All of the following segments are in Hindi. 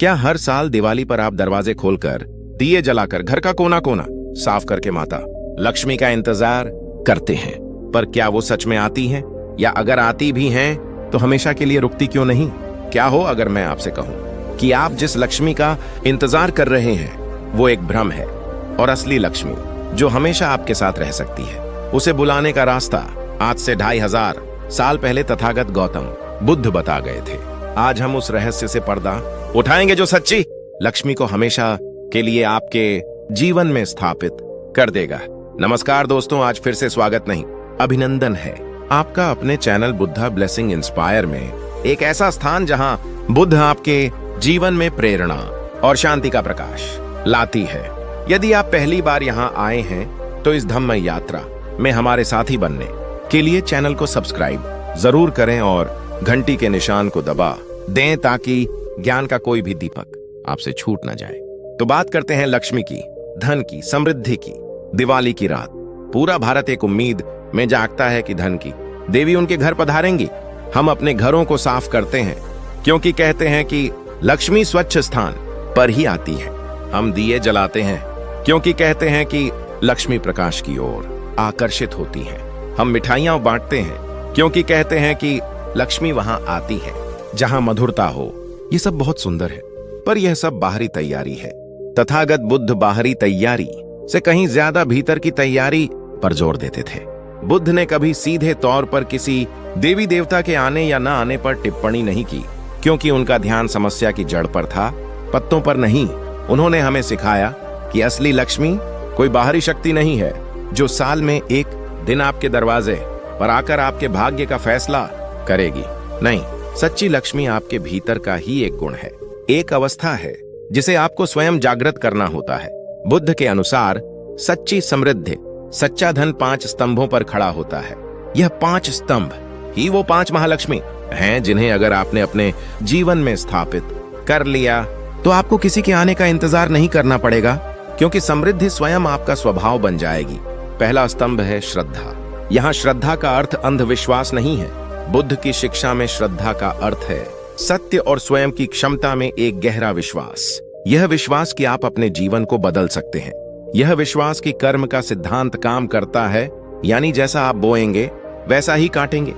क्या हर साल दिवाली पर आप दरवाजे खोलकर दिए जलाकर घर का कोना कोना साफ करके माता लक्ष्मी का इंतजार करते हैं? पर क्या वो सच में आती हैं? या अगर आती भी हैं तो हमेशा के लिए रुकती क्यों नहीं? क्या हो अगर मैं आपसे कहूं कि आप जिस लक्ष्मी का इंतजार कर रहे हैं वो एक भ्रम है, और असली लक्ष्मी जो हमेशा आपके साथ रह सकती है, उसे बुलाने का रास्ता आज से 2500 साल पहले तथागत गौतम बुद्ध बता गए थे। आज हम उस रहस्य से पर्दा उठाएंगे जो सच्ची लक्ष्मी को हमेशा के लिए आपके जीवन में स्थापित कर देगा। नमस्कार दोस्तों, आज फिर से स्वागत नहीं अभिनंदन है आपका अपने चैनल बुद्धा ब्लेसिंग इंस्पायर में, एक ऐसा स्थान जहां बुद्ध आपके जीवन में प्रेरणा और शांति का प्रकाश लाती है। यदि आप पहली बार यहां आए हैं तो इस धम्म यात्रा में हमारे साथी बनने के लिए चैनल को सब्सक्राइब जरूर करें और घंटी के निशान को दबा दें ताकि ज्ञान का कोई भी दीपक आपसे छूट ना जाए। तो बात करते हैं लक्ष्मी की, धन की, समृद्धि की। दिवाली की रात पूरा भारत एक उम्मीद में जागता है कि धन की देवी उनके घर पधारेंगी। हम अपने घरों को साफ करते हैं क्योंकि कहते हैं कि लक्ष्मी स्वच्छ स्थान पर ही आती है। हम दिए जलाते हैं क्योंकि कहते हैं कि लक्ष्मी प्रकाश की ओर आकर्षित होती है। हम मिठाइयां बांटते हैं क्योंकि कहते हैं कि लक्ष्मी वहां आती है जहां मधुरता हो। ये सब बहुत सुंदर है, पर यह सब बाहरी तैयारी है। तथागत बुद्ध बाहरी तैयारी से कहीं ज्यादा भीतर की तैयारी पर जोर देते थे। बुद्ध ने कभी सीधे तौर पर किसी देवी देवता के आने या न आने पर टिप्पणी नहीं की, क्योंकि उनका ध्यान समस्या की जड़ पर था, पत्तों पर नहीं। उन्होंने हमें सिखाया कि असली लक्ष्मी कोई बाहरी शक्ति नहीं है जो साल में एक दिन आपके दरवाजे पर आकर आपके भाग्य का फैसला करेगी। नहीं, सच्ची लक्ष्मी आपके भीतर का ही एक गुण है, एक अवस्था है जिसे आपको स्वयं जागृत करना होता है। बुद्ध के अनुसार सच्ची समृद्धि, सच्चा धन 5 स्तंभों पर खड़ा होता है। यह 5 स्तंभ ही वो 5 महालक्ष्मी हैं जिन्हें अगर आपने अपने जीवन में स्थापित कर लिया तो आपको किसी के आने का इंतजार नहीं करना पड़ेगा, क्योंकि समृद्धि स्वयं आपका स्वभाव बन जाएगी। पहला स्तंभ है श्रद्धा। यहाँ श्रद्धा का अर्थ अंधविश्वास नहीं है। बुद्ध की शिक्षा में श्रद्धा का अर्थ है सत्य और स्वयं की क्षमता में एक गहरा विश्वास। यह विश्वास कि आप अपने जीवन को बदल सकते हैं। यह विश्वास कि कर्म का सिद्धांत काम करता है, यानी जैसा आप बोएंगे वैसा ही काटेंगे।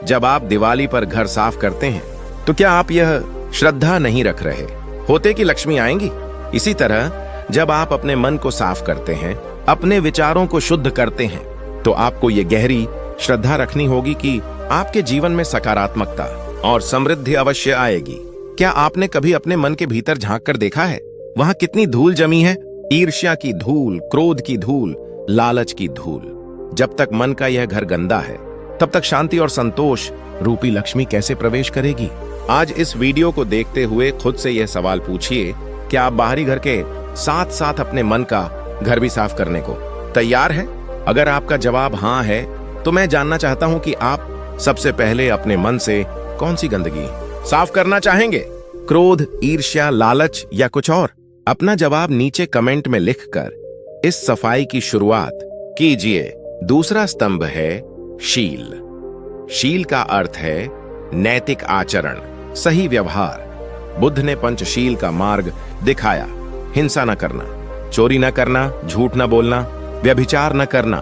जब आप दिवाली पर घर साफ करते हैं तो क्या आप यह श्रद्धा नहीं रख रहे होते कि लक्ष्मी आएंगी? इसी तरह जब आप अपने मन को साफ करते हैं, अपने विचारों को शुद्ध करते हैं, तो आपको यह गहरी श्रद्धा रखनी होगी कि आपके जीवन में सकारात्मकता और समृद्धि अवश्य आएगी। क्या आपने कभी अपने मन के भीतर झांक कर देखा है वहां कितनी धूल जमी है? ईर्ष्या की धूल, क्रोध की धूल, लालच की धूल। जब तक मन का यह घर गंदा है तब तक शांति और संतोष रूपी लक्ष्मी कैसे प्रवेश करेगी? आज इस वीडियो को देखते हुए खुद से यह सवाल पूछिए, क्या आप बाहरी घर के साथ साथ अपने मन का घर भी साफ करने को तैयार हैं? अगर आपका जवाब हाँ है तो मैं जानना चाहता हूं कि आप सबसे पहले अपने मन से कौन सी गंदगी साफ करना चाहेंगे? क्रोध, ईर्ष्या, लालच या कुछ और? अपना जवाब नीचे कमेंट में लिखकर इस सफाई की शुरुआत कीजिए। दूसरा स्तंभ है शील। शील का अर्थ है नैतिक आचरण, सही व्यवहार। बुद्ध ने पंचशील का मार्ग दिखाया। हिंसा न करना, चोरी न करना, झूठ न बोलना, व्यभिचार न करना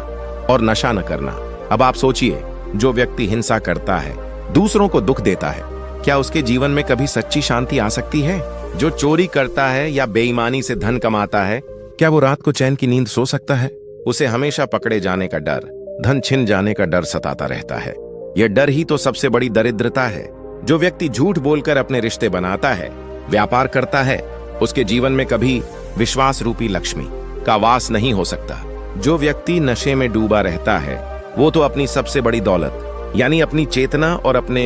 और नशा न करना। अब आप सोचिए, जो व्यक्ति हिंसा करता है, दूसरों को दुख देता है, क्या उसके जीवन में कभी सच्ची शांति आ सकती है? जो चोरी करता है या बेईमानी से धन कमाता है, क्या वो रात को चैन की नींद सो सकता है? उसे हमेशा पकड़े जाने का डर, धन छिन जाने का डर सताता रहता है। यह डर ही तो सबसे बड़ी दरिद्रता है। जो व्यक्ति झूठ बोलकर अपने रिश्ते बनाता है, व्यापार करता है, उसके जीवन में कभी विश्वास रूपी लक्ष्मी का वास नहीं हो सकता। जो व्यक्ति नशे में डूबा रहता है, वो तो अपनी सबसे बड़ी दौलत यानी अपनी चेतना और अपने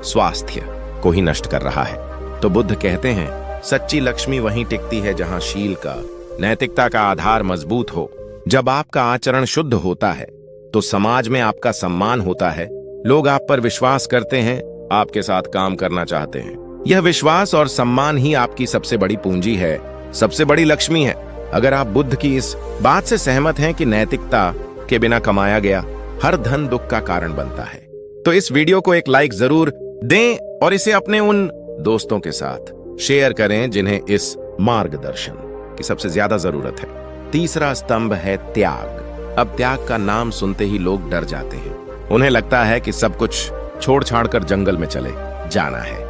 स्वास्थ्य को ही नष्ट कर रहा है। तो बुद्ध कहते हैं, सच्ची लक्ष्मी वहीं टिकती है जहां शील का, नैतिकता का आधार मजबूत हो। जब आपका आचरण शुद्ध होता है तो समाज में आपका सम्मान होता है। लोग आप पर विश्वास करते हैं, आपके साथ काम करना चाहते हैं। यह विश्वास और सम्मान ही आपकी सबसे बड़ी पूंजी है, सबसे बड़ी लक्ष्मी है। अगर आप बुद्ध की इस बात से सहमत हैं कि नैतिकता के बिना कमाया गया हर धन दुख का कारण बनता है, तो इस वीडियो को एक लाइक जरूर दें और इसे अपने उन दोस्तों के साथ शेयर करें जिन्हें इस मार्गदर्शन की सबसे ज्यादा जरूरत है। तीसरा स्तंभ है त्याग। अब त्याग का नाम सुनते ही लोग डर जाते हैं। उन्हें लगता है कि सब कुछ छोड़ छाड़ कर जंगल में चले जाना है।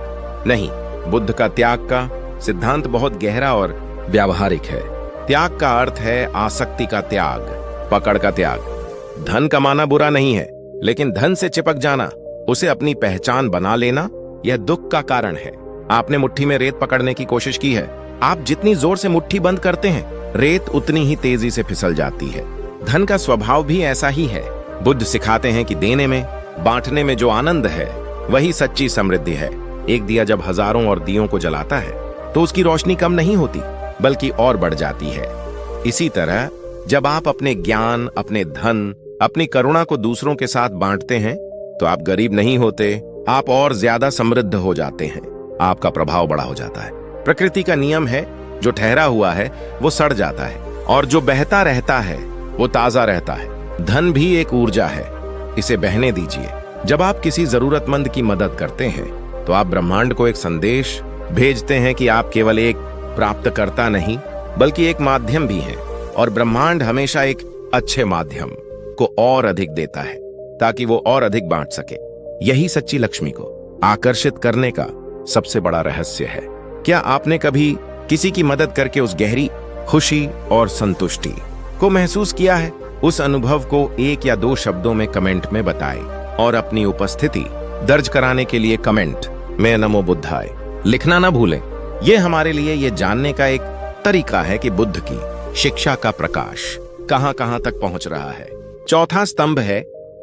नहीं, बुद्ध का त्याग का सिद्धांत बहुत गहरा और व्यावहारिक है। त्याग का अर्थ है आसक्ति का त्याग, पकड़ का त्याग। धन कमाना बुरा नहीं है, लेकिन धन से चिपक जाना, उसे अपनी पहचान बना लेना, यह दुख का कारण है। आपने मुट्ठी में रेत पकड़ने की कोशिश की है। आप जितनी जोर से मुट्ठी बंद करते हैं, रेत उतनी ही तेजी से फिसल जाती है। धन का स्वभाव भी ऐसा ही है। बुद्ध सिखाते हैं कि देने में, बांटने में जो आनंद है, वही सच्ची समृद्धि है। एक दिया जब हजारों और दियों को जलाता है, तो उसकी रोशनी कम नहीं होती, बल्कि और बढ़ जाती है। इसी तरह जब आप अपने ज्ञान, अपने धन, अपनी करुणा को दूसरों के साथ बांटते हैं, तो आप गरीब नहीं होते, आप और ज्यादा समृद्ध हो जाते हैं। आपका प्रभाव बड़ा हो जाता है। प्रकृति का नियम है, जो ठहरा हुआ है वो सड़ जाता है, और जो बहता रहता है वो ताजा रहता है। धन भी एक ऊर्जा है, इसे बहने दीजिए। जब आप किसी जरूरतमंद की मदद करते हैं, तो आप ब्रह्मांड को एक संदेश भेजते हैं कि आप केवल एक प्राप्तकर्ता नहीं, बल्कि एक माध्यम भी हैं। और ब्रह्मांड हमेशा एक अच्छे माध्यम को और अधिक देता है, ताकि वो और अधिक बांट सके। यही सच्ची लक्ष्मी को आकर्षित करने का सबसे बड़ा रहस्य है। क्या आपने कभी किसी की मदद करके उस गहरी खुशी और संतुष्टि को महसूस किया है? उस अनुभव को 1 या 2 शब्दों में कमेंट में बताएं, और अपनी उपस्थिति दर्ज कराने के लिए कमेंट में नमो बुद्धाय लिखना ना भूलें। यह हमारे लिए यह जानने का एक तरीका है कि बुद्ध की शिक्षा का प्रकाश कहां कहां तक पहुंच रहा है। चौथा स्तंभ है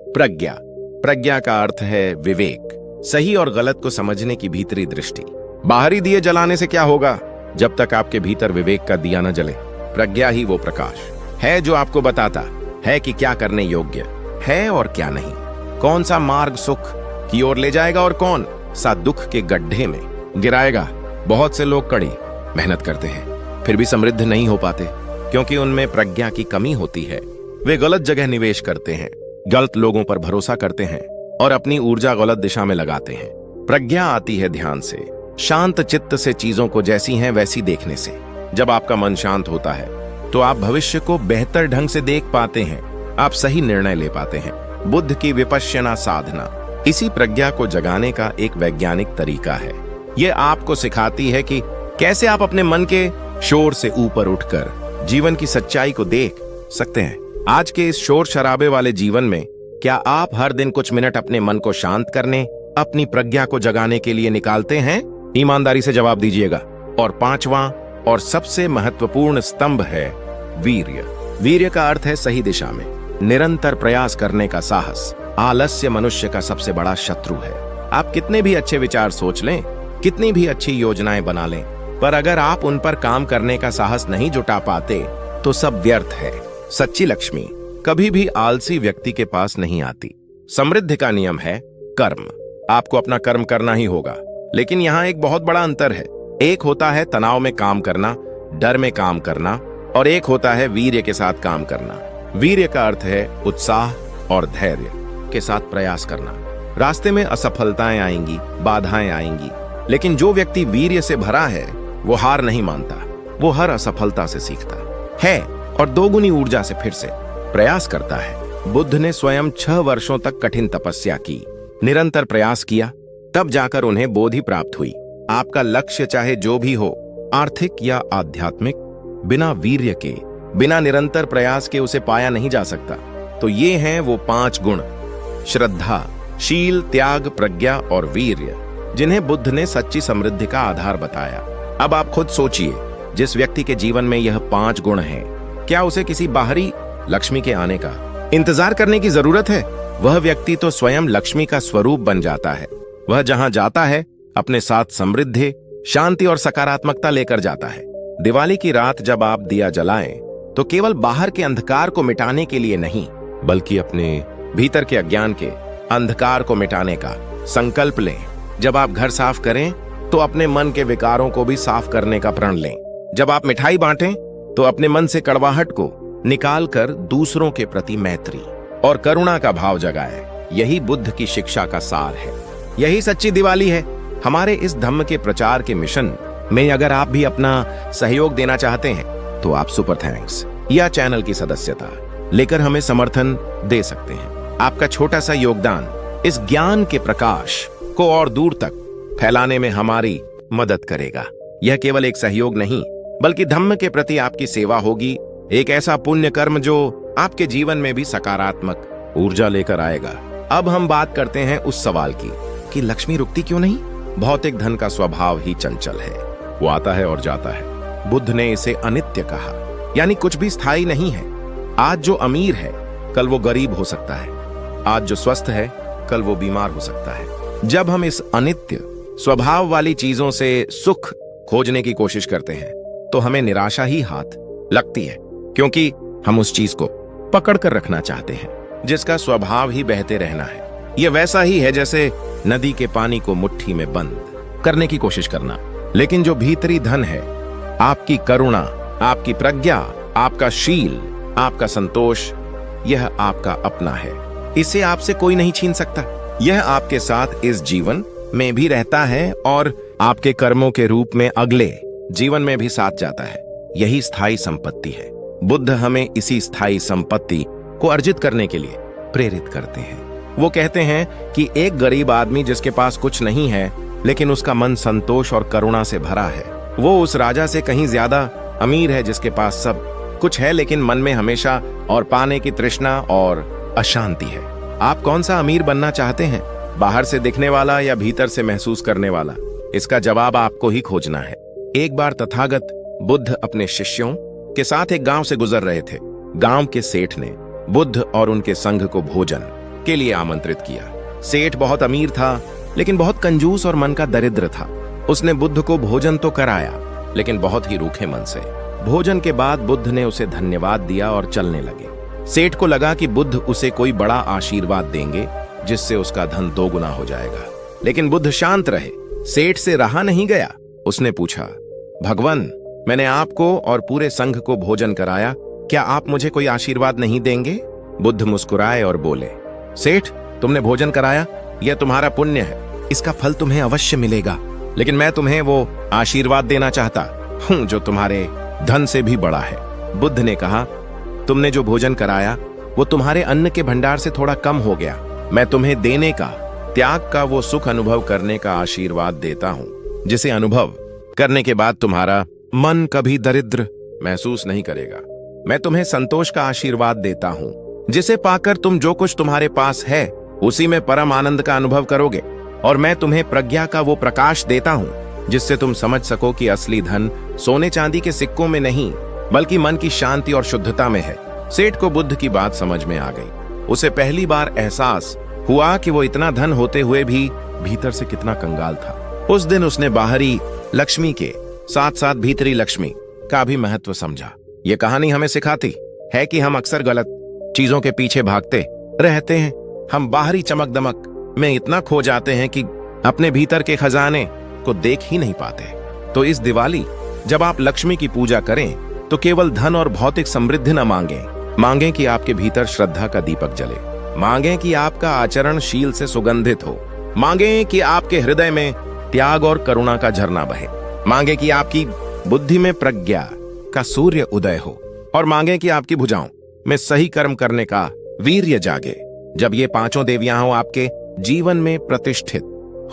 प्रज्ञा। प्रज्ञा का अर्थ है विवेक, सही और गलत को समझने की भीतरी दृष्टि। बाहरी दिए जलाने से क्या होगा, जब तक आपके भीतर विवेक का दिया न जले। प्रज्ञा ही वो प्रकाश है जो आपको बताता है कि क्या करने योग्य है और क्या नहीं, कौन सा मार्ग सुख की ओर ले जाएगा और कौन सा दुख के गड्ढे में गिराएगा। बहुत से लोग कड़ी मेहनत करते हैं, फिर भी समृद्ध नहीं हो पाते, क्योंकि उनमें प्रज्ञा की कमी होती है। वे गलत जगह निवेश करते हैं, गलत लोगों पर भरोसा करते हैं और अपनी ऊर्जा गलत दिशा में लगाते हैं। प्रज्ञा आती है ध्यान से, शांत चित्त से, चीजों को जैसी हैं वैसी देखने से। जब आपका मन शांत होता है, तो आप भविष्य को बेहतर ढंग से देख पाते हैं, आप सही निर्णय ले पाते हैं। बुद्ध की विपश्यना साधना इसी प्रज्ञा को जगाने का एक वैज्ञानिक तरीका है। यह आपको सिखाती है कि कैसे आप अपने मन के शोर से ऊपर उठकर जीवन की सच्चाई को देख सकते हैं। आज के इस शोर शराबे वाले जीवन में क्या आप हर दिन कुछ मिनट अपने मन को शांत करने, अपनी प्रज्ञा को जगाने के लिए निकालते हैं? ईमानदारी से जवाब दीजिएगा। और 5वां और सबसे महत्वपूर्ण स्तंभ है वीर्य। वीर्य का अर्थ है सही दिशा में निरंतर प्रयास करने का साहस। आलस्य मनुष्य का सबसे बड़ा शत्रु है। आप कितने भी अच्छे विचार सोच लें, कितनी भी अच्छी योजनाएं बना लें, पर अगर आप उन पर काम करने का साहस नहीं जुटा पाते, तो सब व्यर्थ है। सच्ची लक्ष्मी कभी भी आलसी व्यक्ति के पास नहीं आती। समृद्धि का नियम है कर्म। आपको अपना कर्म करना ही होगा, लेकिन यहाँ एक बहुत बड़ा अंतर है। एक होता है तनाव में काम करना, डर में काम करना, और एक होता है वीर्य के साथ काम करना। वीर्य का अर्थ है उत्साह और धैर्य के साथ प्रयास करना। रास्ते में असफलताएं आएंगी, बाधाएं आएंगी, लेकिन जो व्यक्ति वीर्य से भरा है, वो हार नहीं मानता। वो हर असफलता से सीखता है और 2 गुनी ऊर्जा से फिर से प्रयास करता है। बुद्ध ने स्वयं 6 वर्षों तक कठिन तपस्या की, निरंतर प्रयास किया, तब जाकर उन्हें बोधि प्राप्त हुई। आपका लक्ष्य चाहे जो भी हो, आर्थिक या आध्यात्मिक, बिना वीर्य के, बिना निरंतर प्रयास के उसे पाया नहीं जा सकता। तो ये हैं वो 5 गुण: श्रद्धा, शील, त्याग, प्रज्ञा और वीर्य, जिन्हें बुद्ध ने सच्ची समृद्धि का आधार बताया। अब आप खुद सोचिए, जिस व्यक्ति के जीवन में यह 5 गुण हैं, क्या उसे किसी बाहरी लक्ष्मी के आने का इंतजार करने की जरूरत है? वह व्यक्ति तो स्वयं लक्ष्मी का स्वरूप बन जाता है। वह जहां जाता है, अपने साथ समृद्धि, शांति और सकारात्मकता लेकर जाता है। दिवाली की रात जब आप दिया जलाएं, तो केवल बाहर के अंधकार को मिटाने के लिए नहीं, बल्कि अपने भीतर के अज्ञान के अंधकार को मिटाने का संकल्प लें। जब आप घर साफ करें, तो अपने मन के विकारों को भी साफ करने का प्रण लें। जब आप मिठाई बांटें, तो अपने मन से कड़वाहट को निकालकर दूसरों के प्रति मैत्री और करुणा का भाव जगाएं। यही बुद्ध की शिक्षा का सार है। यही सच्ची दिवाली है। हमारे इस धम्म के प्रचार के मिशन में अगर आप भी अपना सहयोग देना चाहते हैं तो आप सुपर थैंक्स या चैनल की सदस्यता लेकर हमें समर्थन दे सकते हैं। आपका छोटा सा योगदान इस ज्ञान के प्रकाश को और दूर तक फैलाने में हमारी मदद करेगा। यह केवल एक सहयोग नहीं बल्कि धम्म के प्रति आपकी सेवा होगी, एक ऐसा पुण्य कर्म जो आपके जीवन में भी सकारात्मक ऊर्जा लेकर आएगा। अब हम बात करते हैं उस सवाल की कि लक्ष्मी रुकती क्यों नहीं। भौतिक धन का स्वभाव ही चंचल है, वो आता है और जाता है। बुद्ध ने इसे अनित्य कहा, यानी कुछ भी स्थायी नहीं है। आज जो अमीर है कल वो गरीब हो सकता है, आज जो स्वस्थ है कल वो बीमार हो सकता है। जब हम इस अनित्य स्वभाव वाली चीजों से सुख खोजने की कोशिश करते हैं तो हमें निराशा ही हाथ लगती है, क्योंकि हम उस चीज को पकड़ कर रखना चाहते हैं जिसका स्वभाव ही बहते रहना है। यह वैसा ही है जैसे नदी के पानी को मुट्ठी में बंद करने की कोशिश करना। लेकिन जो भीतरी धन है, आपकी करुणा, आपकी प्रज्ञा, आपका शील, आपका संतोष, यह आपका अपना है। इसे आपसे कोई नहीं छीन सकता। यह आपके साथ इस जीवन में भी रहता है और आपके कर्मों के रूप में अगले जीवन में भी साथ जाता है। यही स्थायी संपत्ति है। बुद्ध हमें इसी स्थायी संपत्ति को अर्जित करने के लिए प्रेरित करते हैं। वो कहते हैं कि एक गरीब आदमी जिसके पास कुछ नहीं है लेकिन उसका मन संतोष और करुणा से भरा है, वो उस राजा से कहीं ज्यादा अमीर है जिसके पास सब कुछ है लेकिन मन में हमेशा और पाने की तृष्णा और अशांति है। आप कौन सा अमीर बनना चाहते हैं, बाहर से दिखने वाला या भीतर से महसूस करने वाला? इसका जवाब आपको ही खोजना है। एक बार तथागत बुद्ध अपने शिष्यों के साथ एक गांव से गुजर रहे थे। गांव के सेठ ने बुद्ध और उनके संघ को भोजन के लिए आमंत्रित किया। सेठ बहुत अमीर था लेकिन बहुत कंजूस और मन का दरिद्र था। उसने बुद्ध को भोजन तो कराया लेकिन बहुत ही रूखे मन से। भोजन के बाद बुद्ध ने उसे धन्यवाद दिया और चलने लगे। सेठ को लगा कि बुद्ध उसे कोई बड़ा आशीर्वाद देंगे जिससे उसका धन दोगुना हो जाएगा, लेकिन बुद्ध शांत रहे। सेठ से रहा नहीं गया। उसने पूछा, भगवान, मैंने आपको और पूरे संघ को भोजन कराया, क्या आप मुझे कोई आशीर्वाद नहीं देंगे? बुद्ध मुस्कुराए और बोले, सेठ, तुमने भोजन कराया, यह तुम्हारा पुण्य है, इसका फल तुम्हें अवश्य मिलेगा, लेकिन मैं तुम्हें वो आशीर्वाद देना चाहता हूं जो तुम्हारे धन से भी बड़ा है। बुद्ध ने कहा, तुमने जो भोजन कराया वो तुम्हारे अन्न के भंडार से थोड़ा कम हो गया। मैं तुम्हें देने का, त्याग का वो सुख अनुभव करने का आशीर्वाद देता हूं जिसे अनुभव करने के बाद तुम्हारा मन कभी दरिद्र महसूस नहीं करेगा। मैं तुम्हें संतोष का आशीर्वाद देता हूं जिसे पाकर तुम जो कुछ तुम्हारे पास है उसी में परम आनंद का अनुभव करोगे। और मैं तुम्हें प्रज्ञा का वो प्रकाश देता हूं जिससे तुम समझ सको कि असली धन सोने चांदी के सिक्कों में नहीं बल्कि मन की शांति और शुद्धता में है। सेठ को बुद्ध की बात समझ में आ गई। उसे पहली बार एहसास हुआ कि वो इतना धन होते हुए भी भीतर से कितना कंगाल था। उस दिन उसने बाहरी लक्ष्मी के साथ साथ भीतरी लक्ष्मी का भी महत्व समझा। ये कहानी हमें सिखाती है कि हम अक्सर गलत चीजों के पीछे भागते रहते हैं। हम बाहरी चमक दमक में इतना खो जाते हैं कि अपने भीतर के खजाने को देख ही नहीं पाते। तो इस दिवाली जब आप लक्ष्मी की पूजा करें तो केवल धन और भौतिक समृद्धि न मांगें कि आपके भीतर श्रद्धा का दीपक जले, मांगें कि आपका आचरण शील से सुगंधित हो, मांगें कि आपके हृदय में त्याग और करुणा का झरना बहे, मांगें कि आपकी बुद्धि में प्रज्ञा का सूर्य उदय हो, और मांगें कि आपकी भुजाओं में सही कर्म करने का वीर्य जागे। जब ये पांचों देवियां आपके जीवन में प्रतिष्ठित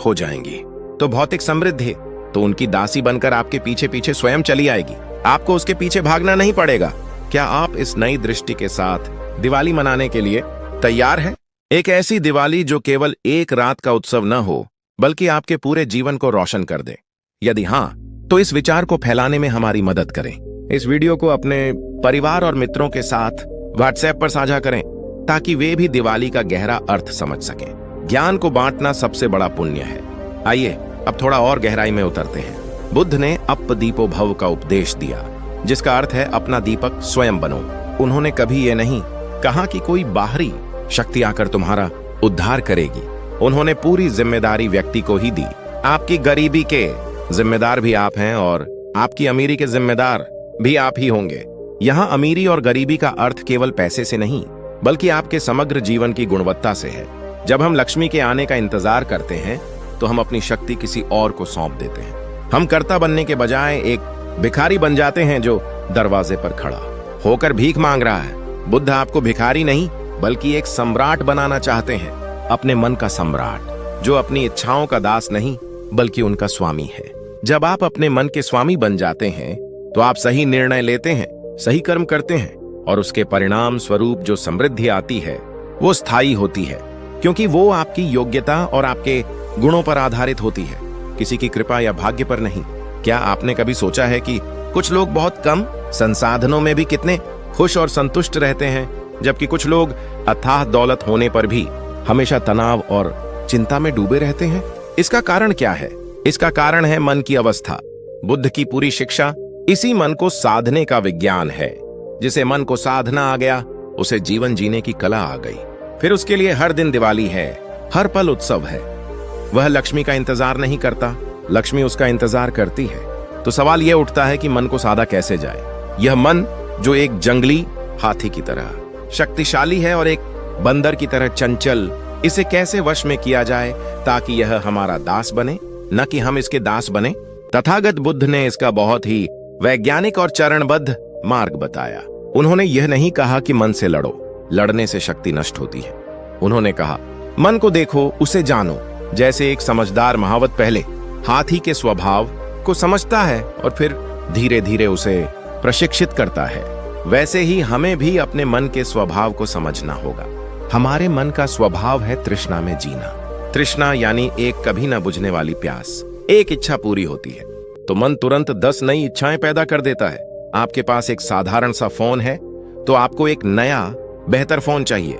हो जाएंगी तो भौतिक समृद्धि तो उनकी दासी बनकर आपके पीछे पीछे स्वयं चली आएगी। आपको उसके पीछे भागना नहीं पड़ेगा। क्या आप इस नई दृष्टि के साथ दिवाली मनाने के लिए तैयार हैं? एक ऐसी दिवाली जो केवल एक रात का उत्सव न हो बल्कि आपके पूरे जीवन को रोशन कर दे। यदि हाँ, तो इस विचार को फैलाने में हमारी मदद करें। इस वीडियो को अपने परिवार और मित्रों के साथ व्हाट्सएप पर साझा करें ताकि वे भी दिवाली का गहरा अर्थ समझ सकें। ज्ञान को बांटना सबसे बड़ा पुण्य है। आइए अब थोड़ा और गहराई में उतरते हैं। बुद्ध ने अप दीपो भव का उपदेश दिया, जिसका अर्थ है अपना दीपक स्वयं बनो। उन्होंने कभी ये नहीं कहा कि कोई बाहरी शक्ति आकर तुम्हारा उद्धार करेगी। उन्होंने पूरी जिम्मेदारी व्यक्ति को ही दी। आपकी गरीबी के जिम्मेदार भी आप हैं और आपकी अमीरी के जिम्मेदार भी आप ही होंगे। यहाँ अमीरी और गरीबी का अर्थ केवल पैसे से नहीं बल्कि आपके समग्र जीवन की गुणवत्ता से है। जब हम लक्ष्मी के आने का इंतजार करते हैं तो हम अपनी शक्ति किसी और को सौंप देते हैं। हम कर्ता बनने के बजाय एक भिखारी बन जाते हैं जो दरवाजे पर खड़ा होकर भीख मांग रहा है। बुद्ध आपको भिखारी नहीं बल्कि एक सम्राट बनाना चाहते हैं, अपने मन का सम्राट, जो अपनी इच्छाओं का दास नहीं बल्कि उनका स्वामी है। जब आप अपने मन के स्वामी बन जाते हैं तो आप सही निर्णय लेते हैं, सही कर्म करते हैं और उसके परिणाम स्वरूप जो समृद्धि आती है वो स्थायी होती है, क्योंकि वो आपकी योग्यता और आपके गुणों पर आधारित होती है, किसी की कृपा या भाग्य पर नहीं। क्या आपने कभी सोचा है कि कुछ लोग बहुत कम संसाधनों में भी कितने खुश और संतुष्ट रहते हैं, जबकि कुछ लोग अथाह दौलत होने पर भी हमेशा तनाव और चिंता में डूबे रहते हैं? इसका कारण क्या है? इसका कारण है मन की अवस्था। बुद्ध की पूरी शिक्षा इसी मन को साधने का विज्ञान है। जिसे मन को साधना आ गया उसे जीवन जीने की कला आ गई। फिर उसके लिए हर दिन दिवाली है, हर पल उत्सव है। वह लक्ष्मी का इंतजार नहीं करता, लक्ष्मी उसका इंतजार करती है। तो सवाल यह उठता है कि मन को साधा कैसे जाए? यह मन जो एक जंगली हाथी की तरह शक्तिशाली है और एक बंदर की तरह चंचल, इसे कैसे वश में किया जाए ताकि यह हमारा दास बने, न कि हम इसके दास बने? तथागत बुद्ध ने इसका बहुत ही वैज्ञानिक और चरणबद्ध मार्ग बताया। उन्होंने यह नहीं कहा कि मन से लड़ो, लड़ने से शक्ति नष्ट होती है। उन्होंने कहा मन को देखो, उसे जानो। जैसे एक समझदार महावत पहले हाथी के स्वभाव को समझता है और फिर धीरे धीरे उसे प्रशिक्षित करता है, वैसे ही हमें भी अपने मन के स्वभाव को समझना होगा। हमारे मन का स्वभाव है तृष्णा में जीना। तृष्णा यानी एक कभी ना बुझने वाली प्यास। एक इच्छा पूरी होती है तो मन तुरंत 10 नई इच्छाएं पैदा कर देता है। आपके पास एक साधारण सा फोन है तो आपको एक नया बेहतर फोन चाहिए।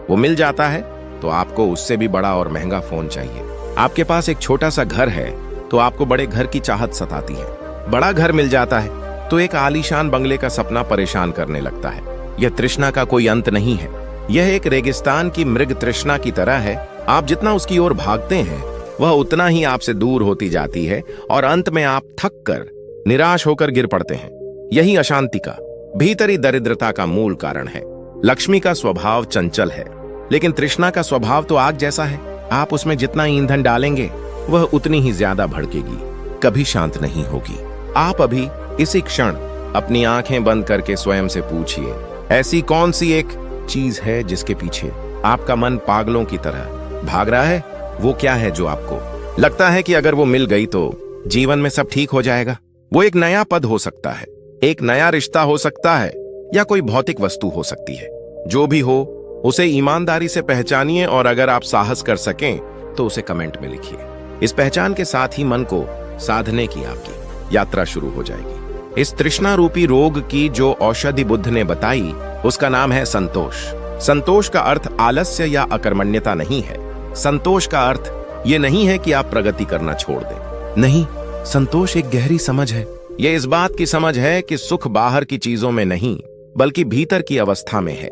वो मिल जाता है तो आपको उससे भी बड़ा और महंगा फोन चाहिए। आपके पास एक छोटा सा घर है तो आपको बड़े घर की चाहत सताती है। बड़ा घर मिल जाता है तो एक आलीशान बंगले का सपना परेशान करने लगता है। यह तृष्णा का कोई अंत नहीं है। यह एक रेगिस्तान की मृग तृष्णा की तरह है। आप जितना उसकी ओर भागते हैं वह उतना ही आपसे दूर होती जाती है और अंत में आप थक कर निराश होकर गिर पड़ते हैं। यही अशांति का, भीतरी दरिद्रता का मूल कारण है। लक्ष्मी का स्वभाव चंचल है लेकिन तृष्णा का स्वभाव तो आग जैसा है। आप उसमें जितना ईंधन डालेंगे वह उतनी ही ज्यादा भड़केगी, कभी शांत नहीं होगी। आप अभी इसी क्षण अपनी आंखें बंद करके स्वयं से पूछिए, ऐसी कौन सी एक चीज है जिसके पीछे आपका मन पागलों की तरह भाग रहा है? वो क्या है जो आपको लगता है कि अगर वो मिल गई तो जीवन में सब ठीक हो जाएगा? वो एक नया पद हो सकता है, एक नया रिश्ता हो सकता है, या कोई भौतिक वस्तु हो सकती है। जो भी हो उसे ईमानदारी से पहचानिए और अगर आप साहस कर सकें तो उसे कमेंट में लिखिए। इस पहचान के साथ ही मन को साधने की आपकी यात्रा शुरू हो जाएगी। इस तृष्णा रूपी रोग की जो औषधि बुद्ध ने बताई उसका नाम है संतोष। संतोष का अर्थ आलस्य या अकर्मण्यता नहीं है। संतोष का अर्थ ये नहीं है कि आप प्रगति करना छोड़ दें। नहीं, संतोष एक गहरी समझ है। यह इस बात की समझ है कि सुख बाहर की चीजों में नहीं बल्कि भीतर की अवस्था में है।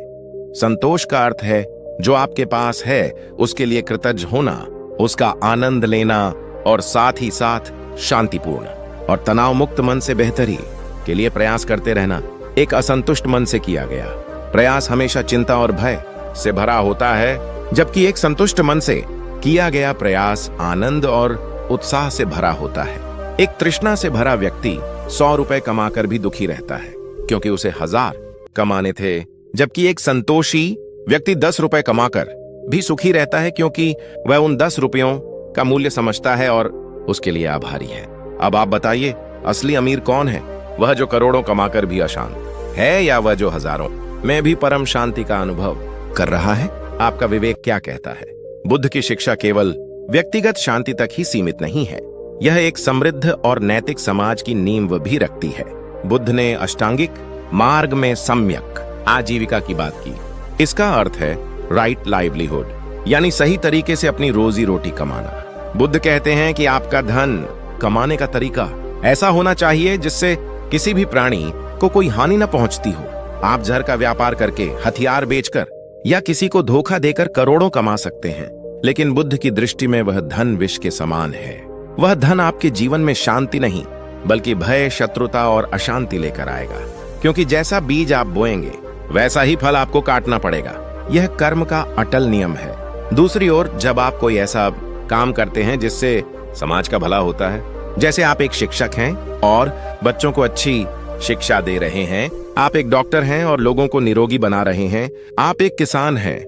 संतोष का अर्थ है जो आपके पास है उसके लिए कृतज्ञ होना, उसका आनंद लेना और साथ ही साथ शांतिपूर्ण और तनाव मुक्त मन से बेहतरी के लिए प्रयास करते रहना। एक असंतुष्ट मन से किया गया प्रयास हमेशा चिंता और भय से भरा होता है, जबकि एक संतुष्ट मन से किया गया प्रयास आनंद और उत्साह से भरा होता है। एक तृष्णा से भरा व्यक्ति 100 रुपए कमाकर भी दुखी रहता है क्योंकि उसे 1000 कमाने थे, जबकि एक संतोषी व्यक्ति 10 रुपए कमाकर भी सुखी रहता है क्योंकि वह उन 10 रुपयों का मूल्य समझता है और उसके लिए आभारी है। अब आप बताइए, असली अमीर कौन है? वह जो करोड़ों कमाकर भी अशांत है या वह जो हजारों में भी परम शांति का अनुभव कर रहा है? आपका विवेक क्या कहता है? बुद्ध की शिक्षा केवल व्यक्तिगत शांति तक ही सीमित नहीं है, यह एक समृद्ध और नैतिक समाज की नींव भी रखती है। बुद्ध ने अष्टांगिक मार्ग में सम्यक आजीविका की बात की। इसका अर्थ है राइट लाइवलीहुड, यानी सही तरीके से अपनी रोजी रोटी कमाना। बुद्ध कहते हैं कि आपका धन कमाने का तरीका ऐसा होना चाहिए जिससे किसी भी प्राणी को कोई हानि न पहुंचती हो। आप जहर का व्यापार करके, हथियार बेचकर या किसी को धोखा देकर करोड़ों कमा सकते हैं, लेकिन बुद्ध की दृष्टि में वह धन विष के समान है। वह धन आपके जीवन में शांति नहीं बल्कि भय, शत्रुता और अशांति लेकर आएगा, क्योंकि जैसा बीज आप बोएंगे वैसा ही फल आपको काटना पड़ेगा। यह कर्म का अटल नियम है। दूसरी ओर जब आप कोई ऐसा काम करते हैं जिससे समाज का भला होता है जैसे आप एक शिक्षक हैं और बच्चों को अच्छी शिक्षा दे रहे हैं, आप एक डॉक्टर हैं और लोगों को निरोगी बना रहे हैं, आप एक किसान हैं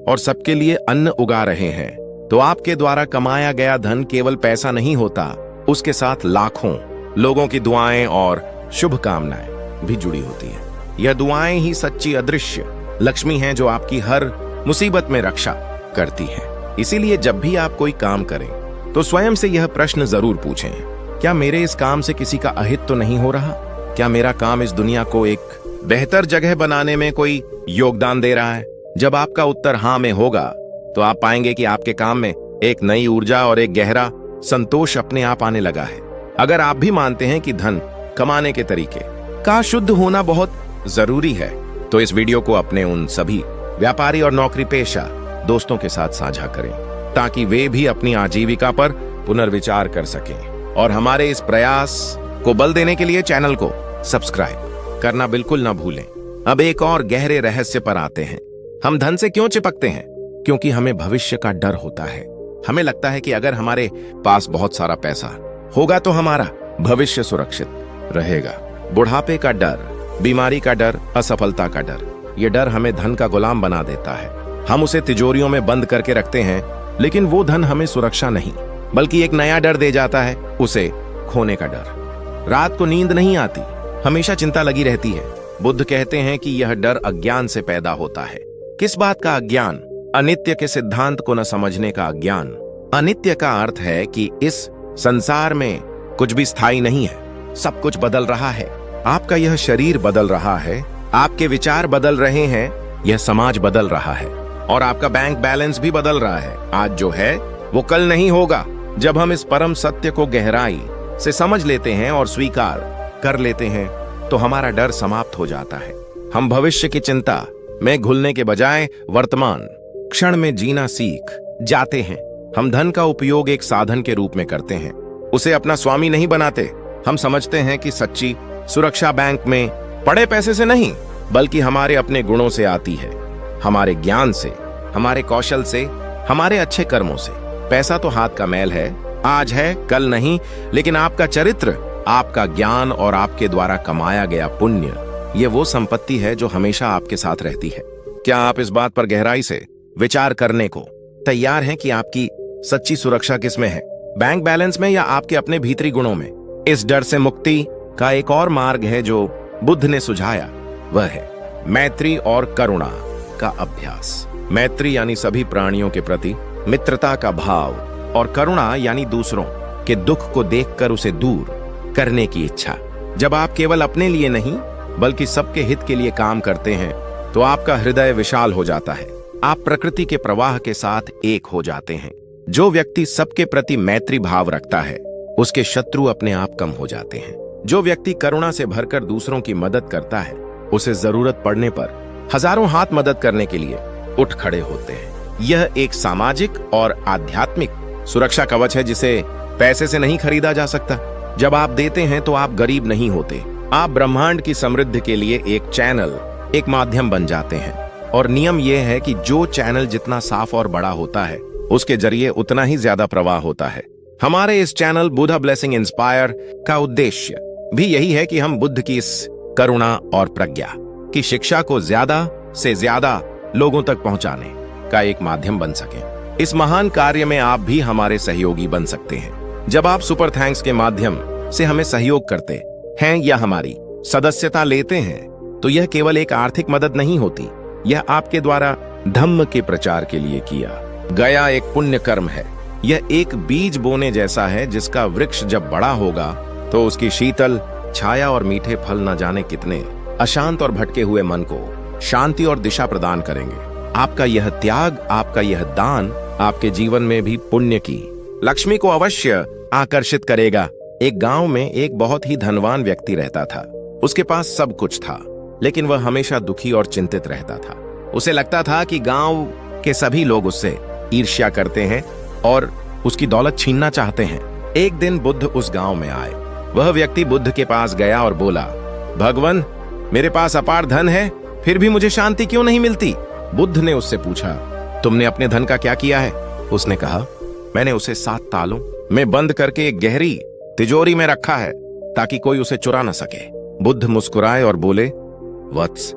और सबके लिए अन्न उगा रहे हैं, तो आपके द्वारा कमाया गया धन केवल पैसा नहीं होता, उसके साथ लाखों लोगों की दुआएं और शुभकामनाएं भी जुड़ी होती हैं। यह दुआएं ही सच्ची अदृश्य लक्ष्मी हैं जो आपकी हर मुसीबत में रक्षा करती हैं। इसीलिए जब भी आप कोई काम करें तो स्वयं से यह प्रश्न जरूर पूछें, क्या मेरे इस काम से किसी का अहित तो नहीं हो रहा? क्या मेरा काम इस दुनिया को एक बेहतर जगह बनाने में कोई योगदान दे रहा है? जब आपका उत्तर हाँ में होगा तो आप पाएंगे कि आपके काम में एक नई ऊर्जा और एक गहरा संतोष अपने आप आने लगा है। अगर आप भी मानते हैं कि धन कमाने के तरीके का शुद्ध होना बहुत जरूरी है, तो इस वीडियो को अपने उन सभी व्यापारी और नौकरी पेशा दोस्तों के साथ साझा करें, ताकि वे भी अपनी आजीविका पर पुनर्विचार कर सकें। और हमारे इस प्रयास को बल देने के लिए चैनल को सब्सक्राइब करना बिल्कुल ना भूलें। अब एक और गहरे रहस्य पर आते हैं। हम धन से क्यों चिपकते हैं? क्योंकि हमें भविष्य का डर होता है। हमें लगता है कि अगर हमारे पास बहुत सारा पैसा होगा तो हमारा भविष्य सुरक्षित रहेगा। बुढ़ापे का डर, बीमारी का डर, असफलता का डर, ये डर हमें धन का गुलाम बना देता है। हम उसे तिजोरियों में बंद करके रखते हैं, लेकिन वो धन हमें सुरक्षा नहीं बल्कि एक नया डर दे जाता है, उसे खोने का डर। रात को नींद नहीं आती, हमेशा चिंता लगी रहती है। बुद्ध कहते हैं कि यह डर अज्ञान से पैदा होता है। किस बात का अज्ञान? अनित्य के सिद्धांत को न समझने का अज्ञान। अनित्य का अर्थ है कि इस संसार में कुछ भी स्थायी नहीं है, सब कुछ बदल रहा है। आपका यह शरीर बदल रहा है, आपके विचार बदल रहे हैं, यह समाज बदल रहा है और आपका बैंक बैलेंस भी बदल रहा है। आज जो है वो कल नहीं होगा। जब हम इस परम सत्य को गहराई से समझ लेते हैं और स्वीकार कर लेते हैं तो हमारा डर समाप्त हो जाता है। हम भविष्य की चिंता में घुलने के बजाय वर्तमान क्षण में जीना सीख जाते हैं। हम धन का उपयोग एक साधन के रूप में करते हैं, उसे अपना स्वामी नहीं बनाते। हम समझते हैं कि सच्ची सुरक्षा बैंक में पड़े पैसे से नहीं बल्कि हमारे अपने गुणों से आती है, हमारे ज्ञान से, हमारे कौशल से, हमारे अच्छे कर्मों से। पैसा तो हाथ का मैल है, आज है कल नहीं, लेकिन आपका चरित्र, आपका ज्ञान और आपके द्वारा कमाया गया पुण्य, ये वो संपत्ति है जो हमेशा आपके साथ रहती है। क्या आप इस बात पर गहराई से विचार करने को तैयार हैं कि आपकी सच्ची सुरक्षा किसमें है? बैंक बैलेंस में या आपके अपने भीतरी गुणों में? इस डर से मुक्ति का एक और मार्ग है जो बुद्ध ने सुझाया, वह है मैत्री और करुणा का अभ्यास। मैत्री यानी सभी प्राणियों के प्रति मित्रता का भाव और करुणा यानी दूसरों के दुख को देखकर उसे दूर करने की इच्छा। जब आप केवल अपने लिए नहीं बल्कि सबके हित के लिए काम करते हैं तो आपका हृदय विशाल हो जाता है। आप प्रकृति के प्रवाह के साथ एक हो जाते हैं। जो व्यक्ति सबके प्रति मैत्री भाव रखता है उसके शत्रु अपने आप कम हो जाते हैं। जो व्यक्ति करुणा से भरकर दूसरों की मदद करता है उसे जरूरत पड़ने पर हजारों हाथ मदद करने के लिए उठ खड़े होते हैं। यह एक सामाजिक और आध्यात्मिक सुरक्षा कवच है जिसे पैसे से नहीं खरीदा जा सकता। जब आप देते हैं तो आप गरीब नहीं होते, आप ब्रह्मांड की समृद्धि के लिए एक चैनल, एक माध्यम बन जाते हैं। और नियम यह है कि जो चैनल जितना साफ और बड़ा होता है उसके जरिए उतना ही ज्यादा प्रवाह होता है। हमारे इस चैनल बुद्धा ब्लेसिंग इंस्पायर का उद्देश्य भी यही है कि हम बुद्ध की इस करुणा और प्रज्ञा की शिक्षा को ज्यादा से ज्यादा लोगों तक पहुंचाने का एक माध्यम बन सकें। इस महान कार्य में आप भी हमारे सहयोगी बन सकते हैं। जब आप सुपर थैंक्स के माध्यम से हमें सहयोग करते हैं या हमारी सदस्यता लेते हैं तो यह केवल एक आर्थिक मदद नहीं होती, यह आपके द्वारा धम्म के प्रचार के लिए किया गया एक पुण्य कर्म है। यह एक बीज बोने जैसा है जिसका वृक्ष जब बड़ा होगा तो उसकी शीतल छाया और मीठे फल न जाने कितने अशांत और भटके हुए मन को शांति और दिशा प्रदान करेंगे। आपका यह त्याग, आपका यह दान आपके जीवन में भी पुण्य की लक्ष्मी को अवश्य आकर्षित करेगा। एक गांव में एक बहुत ही धनवान व्यक्ति रहता था। उसके पास सब कुछ था लेकिन वह हमेशा दुखी और चिंतित रहता था। उसे लगता था कि गांव के सभी लोग उससे ईर्ष्या करते हैं और उसकी दौलत छीनना चाहते हैं। एक दिन बुद्ध उस गांव में आए। वह व्यक्ति बुद्ध के पास गया और बोला, भगवान, मेरे पास अपार धन है फिर भी मुझे शांति क्यों नहीं मिलती? बुद्ध ने उससे पूछा, तुमने अपने धन का क्या किया है? उसने कहा, मैंने उसे 7 तालों में बंद करके एक गहरी तिजोरी में रखा है ताकि कोई उसे चुरा न सके। बुद्ध मुस्कुराए और बोले, वत्स,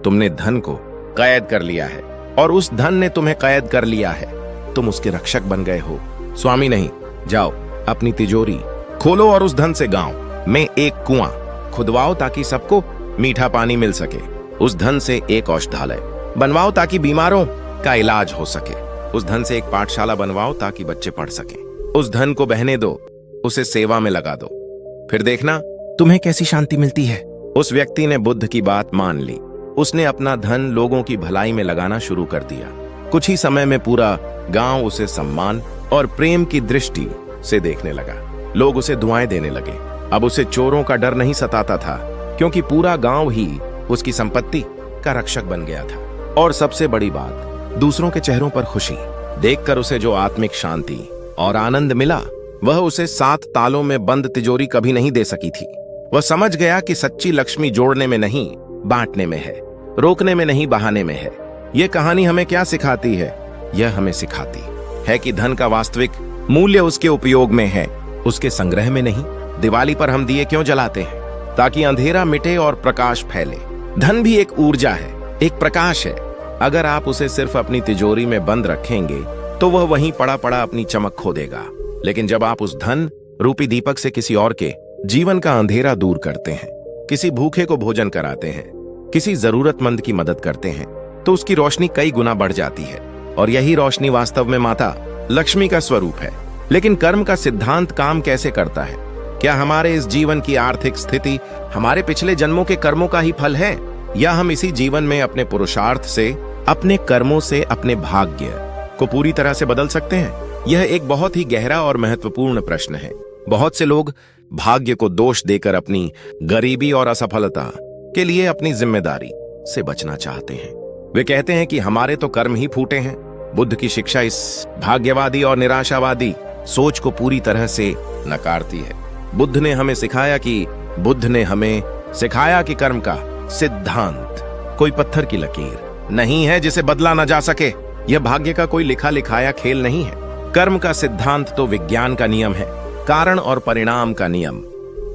तुमने धन को कैद कर लिया है और उस धन ने तुम्हें कैद कर लिया है। तुम उसके रक्षक बन गए हो, स्वामी नहीं। जाओ, अपनी तिजोरी खोलो और उस धन से गांव में एक कुआं खुदवाओ ताकि सबको मीठा पानी मिल सके। उस धन से एक औषधालय बनवाओ ताकि बीमारों का इलाज हो सके। उस धन से एक पाठशाला बनवाओ ताकि बच्चे पढ़ सकें। उस धन को बहने दो, उसे सेवा में लगा दो, फिर देखना तुम्हें कैसी शांति मिलती है। उस व्यक्ति ने बुद्ध की बात मान ली। उसने अपना धन लोगों की भलाई में लगाना शुरू कर दिया। कुछ ही समय में पूरा गांव उसे सम्मान और प्रेम की दृष्टि से देखने लगा। लोग उसे दुआएं देने लगे। अब उसे चोरों का डर नहीं सताता था, क्योंकि पूरा गांव ही उसकी संपत्ति का रक्षक बन गया था। और सबसे बड़ी बात, दूसरों के चेहरों पर खुशी देखकर उसे जो आत्मिक शांति और आनंद मिला, वह उसे 7 तालों में बंद तिजोरी कभी नहीं दे सकी थी। वह समझ गया कि सच्ची लक्ष्मी जोड़ने में नहीं, बांटने में है, रोकने में नहीं, बहाने में है। यह कहानी हमें क्या सिखाती है? यह हमें सिखाती है कि धन का वास्तविक मूल्य उसके उपयोग में है, उसके संग्रह में नहीं। दिवाली पर हम दिए क्यों जलाते हैं? ताकि अंधेरा मिटे और प्रकाश फैले। धन भी एक ऊर्जा है, एक प्रकाश है। अगर आप उसे सिर्फ अपनी तिजोरी में बंद रखेंगे तो वह वहीं पड़ा पड़ा अपनी चमक खो देगा। लेकिन जब आप उस धन रूपी दीपक से किसी और के जीवन का अंधेरा दूर करते हैं, किसी भूखे को भोजन कराते हैं, किसी जरूरतमंद की मदद करते हैं, तो उसकी रोशनी कई गुना बढ़ जाती है। और यही रोशनी वास्तव में माता लक्ष्मी का स्वरूप है। लेकिन कर्म का सिद्धांत काम कैसे करता है? क्या हमारे इस जीवन की आर्थिक स्थिति हमारे पिछले जन्मों के कर्मों का ही फल है, या हम इसी जीवन में अपने पुरुषार्थ से, अपने कर्मों से अपने भाग्य को पूरी तरह से बदल सकते हैं? यह एक बहुत ही गहरा और महत्वपूर्ण प्रश्न है। बहुत से लोग भाग्य को दोष देकर अपनी गरीबी और असफलता के लिए अपनी जिम्मेदारी से बचना चाहते हैं। वे कहते हैं कि हमारे तो कर्म ही फूटे हैं। बुद्ध की शिक्षा इस भाग्यवादी और निराशावादी सोच को पूरी तरह से नकारती है। बुद्ध ने हमें सिखाया कि कर्म का सिद्धांत कोई पत्थर की लकीर नहीं है जिसे बदला ना जा सके। यह भाग्य का कोई लिखा लिखाया खेल नहीं है। कर्म का सिद्धांत तो विज्ञान का नियम है, कारण और परिणाम का नियम।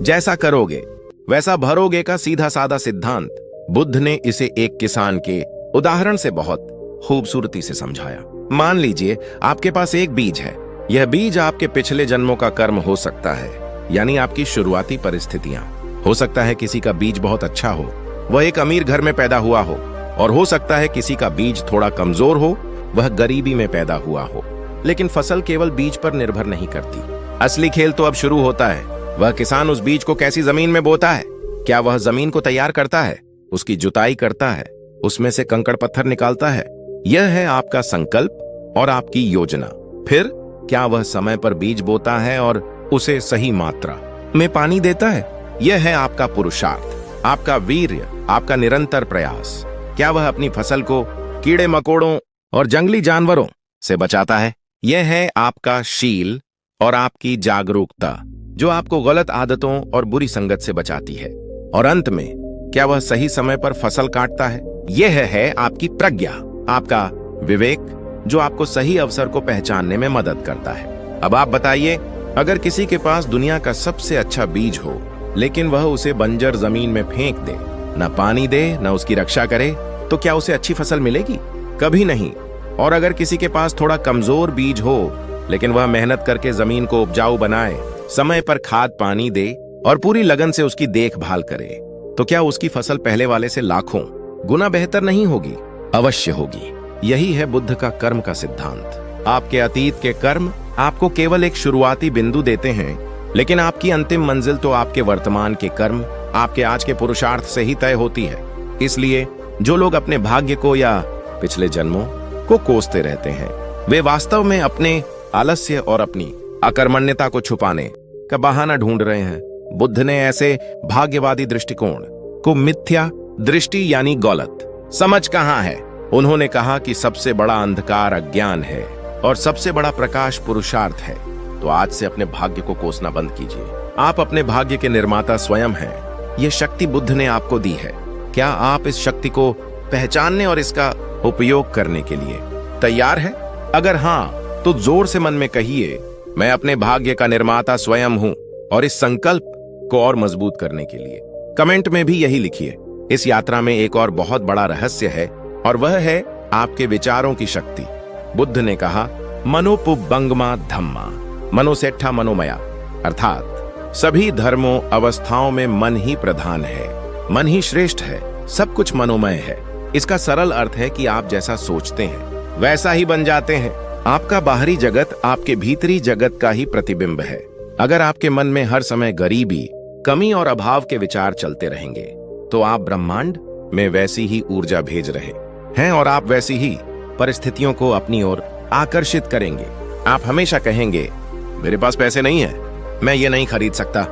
जैसा करोगे वैसा भरोगे का सीधा साधा सिद्धांत। बुद्ध ने इसे एक किसान के उदाहरण से बहुत खूबसूरती से समझाया। मान लीजिए आपके पास एक बीज है। यह बीज आपके पिछले जन्मों का कर्म हो सकता है, यानी आपकी शुरुआती परिस्थितियां। हो सकता है किसी का बीज बहुत अच्छा हो, वह एक अमीर घर में पैदा हुआ हो, और हो सकता है किसी का बीज थोड़ा कमजोर हो, वह गरीबी में पैदा हुआ हो। लेकिन फसल केवल बीज पर निर्भर नहीं करती। असली खेल तो अब शुरू होता है। वह किसान उस बीज को कैसी जमीन में बोता है? क्या वह जमीन को तैयार करता है, उसकी जुताई करता है, उसमें से कंकड़ पत्थर निकालता है? यह है आपका संकल्प और आपकी योजना। फिर क्या वह समय पर बीज बोता है और उसे सही मात्रा में पानी देता है? यह है आपका पुरुषार्थ, आपका वीर्य, आपका निरंतर प्रयास। क्या वह अपनी फसल को कीड़े मकोड़ों और जंगली जानवरों से बचाता है? यह है आपका शील और आपकी जागरूकता, जो आपको गलत आदतों और बुरी संगत से बचाती है। और अंत में क्या वह सही समय पर फसल काटता है? यह है आपकी प्रज्ञा, आपका विवेक, जो आपको सही अवसर को पहचानने में मदद करता है। अब आप बताइए, अगर किसी के पास दुनिया का सबसे अच्छा बीज हो, लेकिन वह उसे बंजर जमीन में फेंक दे, न पानी दे, न उसकी रक्षा करे, तो क्या उसे अच्छी फसल मिलेगी? कभी नहीं। और अगर किसी के पास थोड़ा कमजोर बीज हो, लेकिन वह मेहनत करके जमीन को उपजाऊ बनाए, समय पर खाद पानी दे और पूरी लगन से उसकी देखभाल करे, तो क्या उसकी फसल पहले वाले से लाखों गुना बेहतर नहीं होगी? अवश्य होगी। यही है बुद्ध का कर्म का सिद्धांत। आपके अतीत के कर्म आपको केवल एक शुरुआती बिंदु देते हैं, लेकिन आपकी अंतिम मंजिल तो आपके वर्तमान के कर्म, आपके आज के पुरुषार्थ से ही तय होती है। इसलिए जो लोग अपने भाग्य को या पिछले जन्मों को कोसते रहते हैं, वे वास्तव में अपने आलस्य और अपनी अकर्मण्यता को छुपाने का बहाना ढूंढ रहे हैं। बुद्ध ने ऐसे भाग्यवादी दृष्टिकोण को मिथ्या दृष्टि यानी गलत समझ कहां है। उन्होंने कहा कि सबसे बड़ा अंधकार अज्ञान है और सबसे बड़ा प्रकाश पुरुषार्थ है। तो आज से अपने भाग्य को कोसना बंद कीजिए। आप अपने भाग्य के निर्माता स्वयं हैं। यह शक्ति बुद्ध ने आपको दी है। क्या आप इस शक्ति को पहचानने और इसका उपयोग करने के लिए तैयार हैं? अगर हां, तो जोर से मन में कहिए, मैं अपने भाग्य का निर्माता स्वयं हूं और इस संकल्प को और मजबूत करने के लिए कमेंट में भी यही लिखिए। इस यात्रा में एक और बहुत बड़ा रहस्य है और वह है आपके विचारों की शक्ति। बुद्ध ने कहा, मनोपुबंगमा धम्मा, मनोसेठा मनोमया, अर्थात सभी धर्मों अवस्थाओं में मन ही प्रधान है, मन ही श्रेष्ठ है, सब कुछ मनोमय है। इसका सरल अर्थ है कि आप जैसा सोचते हैं वैसा ही बन जाते हैं। आपका बाहरी जगत आपके भीतरी जगत का ही प्रतिबिंब है। अगर आपके मन में हर समय गरीबी, कमी और अभाव के विचार चलते रहेंगे तो आप ब्रह्मांड में वैसी ही ऊर्जा भेज रहे हैं और आप वैसी ही परिस्थितियों को अपनी ओर आकर्षित करेंगे। आप हमेशा कहेंगे, मेरे पास पैसे नहीं है, मैं ये नहीं खरीद सकता,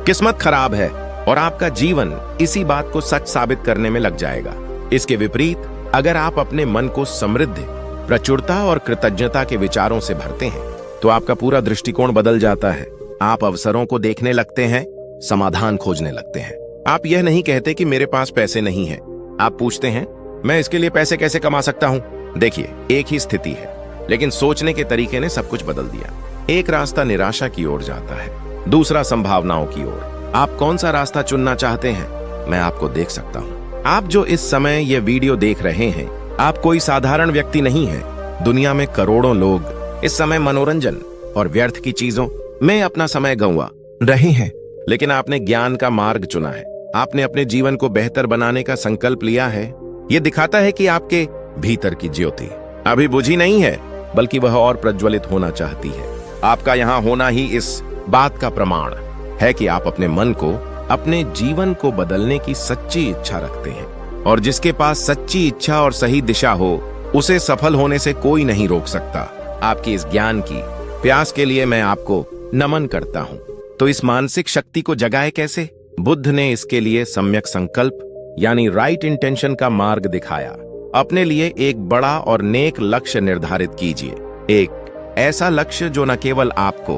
किस्मत खराब है, और आपका जीवन इसी बात को सच साबित करने में लग जाएगा। इसके विपरीत अगर आप अपने मन को समृद्धि, प्रचुरता और कृतज्ञता के विचारों से भरते हैं तो आपका पूरा दृष्टिकोण बदल जाता है। आप अवसरों को देखने लगते हैं, समाधान खोजने लगते हैं। आप यह नहीं कहते कि मेरे पास पैसे नहीं है, आप पूछते हैं, मैं इसके लिए पैसे कैसे कमा सकता हूं। देखिए, एक ही स्थिति है, लेकिन सोचने के तरीके ने सब कुछ बदल दिया। एक रास्ता निराशा की ओर जाता है, दूसरा संभावनाओं की ओर। आप कौन सा रास्ता चुनना चाहते हैं, मैं आपको देख सकता हूं। आप जो इस समय ये वीडियो देख रहे हैं, आप कोई साधारण व्यक्ति नहीं हैं। दुनिया में करोड़ों लोग इस समय मनोरंजन और व्यर्थ की चीजों में अपना समय गंवा रहे हैं, लेकिन आपने ज्ञान का मार्ग चुना है। आपने अपने जीवन को बेहतर बनाने का संकल्प लिया है। यह दिखाता है कि आपके भीतर की ज्योति अभी बुझी नहीं है, बल्कि वह और प्रज्वलित होना चाहती है। आपका यहां होना ही इस बात का प्रमाण है कि आप अपने मन को, अपने जीवन को बदलने की सच्ची इच्छा रखते हैं, और जिसके पास सच्ची इच्छा और सही दिशा हो उसे सफल होने से कोई नहीं रोक सकता। आपकी इस ज्ञान की प्यास के लिए मैं आपको नमन करता हूं। तो इस मानसिक शक्ति को जगाए कैसे? बुद्ध ने इसके लिए सम्यक संकल्प यानी राइट इंटेंशन का मार्ग दिखाया। अपने लिए एक बड़ा और नेक लक्ष्य निर्धारित कीजिए, एक ऐसा लक्ष्य जो न केवल आपको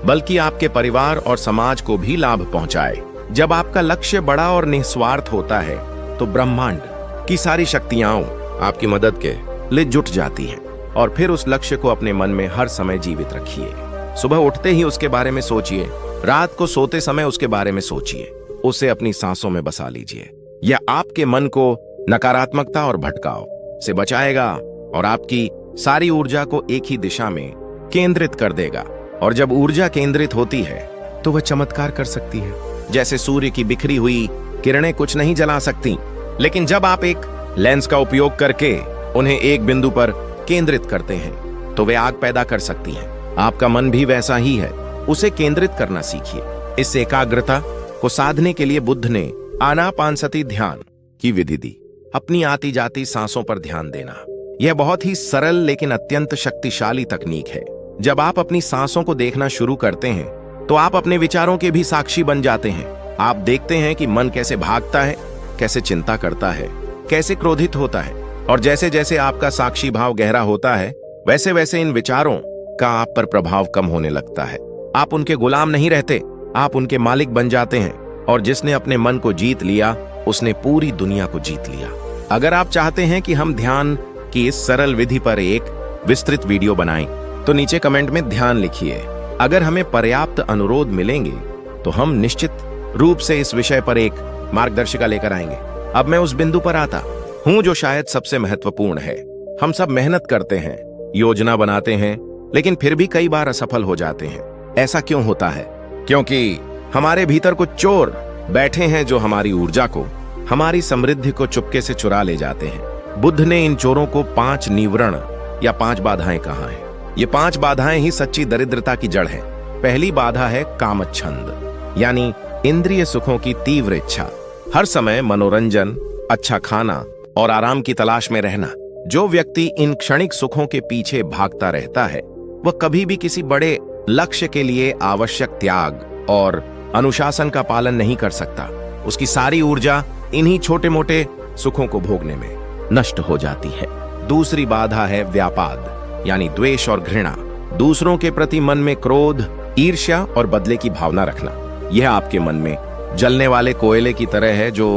बल्कि आपके परिवार और समाज को भी लाभ पहुंचाए। जब आपका लक्ष्य बड़ा और निस्वार्थ होता है तो ब्रह्मांड की सारी शक्तियां आपकी मदद के लिए जुट जाती हैं। और फिर उस लक्ष्य को अपने मन में हर समय जीवित रखिए। सुबह उठते ही उसके बारे में सोचिए, रात को सोते समय उसके बारे में सोचिए, उसे अपनी सांसों में बसा लीजिए। यह आपके मन को नकारात्मकता और भटकाव से बचाएगा और आपकी सारी ऊर्जा को एक ही दिशा में केंद्रित कर देगा। और जब ऊर्जा केंद्रित होती है तो वह चमत्कार कर सकती है। जैसे सूर्य की बिखरी हुई किरणें कुछ नहीं जला सकती, लेकिन जब आप एक लेंस का उपयोग करके उन्हें एक बिंदु पर केंद्रित करते हैं तो वे आग पैदा कर सकती हैं। आपका मन भी वैसा ही है, उसे केंद्रित करना सीखिए। इस एकाग्रता को साधने के लिए बुद्ध ने आनापानसति ध्यान की विधि दी। अपनी आती जाती सांसों पर ध्यान देना, यह बहुत ही सरल लेकिन अत्यंत शक्तिशाली तकनीक है। जब आप अपनी सांसों को देखना शुरू करते हैं तो आप अपने विचारों के भी साक्षी बन जाते हैं। आप देखते हैं कि मन कैसे भागता है, कैसे चिंता करता है, कैसे क्रोधित होता है, और जैसे जैसे आपका साक्षी भाव गहरा होता है वैसे वैसे इन विचारों का आप पर प्रभाव कम होने लगता है। आप उनके गुलाम नहीं रहते, आप उनके मालिक बन जाते हैं। और जिसने अपने मन को जीत लिया उसने पूरी दुनिया को जीत लिया। अगर आप चाहते हैं कि हम ध्यान की इस सरल विधि पर एक विस्तृत वीडियो बनाएं तो नीचे कमेंट में ध्यान लिखिए। अगर हमें पर्याप्त अनुरोध मिलेंगे तो हम निश्चित रूप से इस विषय पर एक मार्गदर्शिका लेकर आएंगे। अब मैं उस बिंदु पर आता हूं जो शायद सबसे महत्वपूर्ण है। हम सब मेहनत करते हैं, योजना बनाते हैं, लेकिन फिर भी कई बार असफल हो जाते हैं। ऐसा क्यों होता है? क्योंकि हमारे भीतर कुछ चोर बैठे हैं जो हमारी ऊर्जा को, हमारी समृद्धि को चुपके से चुरा ले जाते हैं। बुद्ध ने इन चोरों को 5 निवरण या 5 बाधाएं कहा है। ये 5 बाधाएं ही सच्ची दरिद्रता की जड़ हैं। पहली बाधा है कामच्छंद, यानी इंद्रिय सुखों की तीव्र इच्छा। हर समय मनोरंजन, अच्छा खाना और आराम की तलाश में रहना। जो व्यक्ति इन क्षणिक सुखों के पीछे भागता रहता है वह कभी भी किसी बड़े लक्ष्य के लिए आवश्यक त्याग और अनुशासन का पालन नहीं कर सकता। उसकी सारी ऊर्जा इन्हीं छोटे मोटे सुखों को भोगने में नष्ट हो जाती है। दूसरी बाधा है व्यापाद, यानी द्वेष और घृणा। दूसरों के प्रति मन में क्रोध, ईर्ष्या और बदले की भावना रखना। यह आपके मन में जलने वाले कोयले की तरह है जो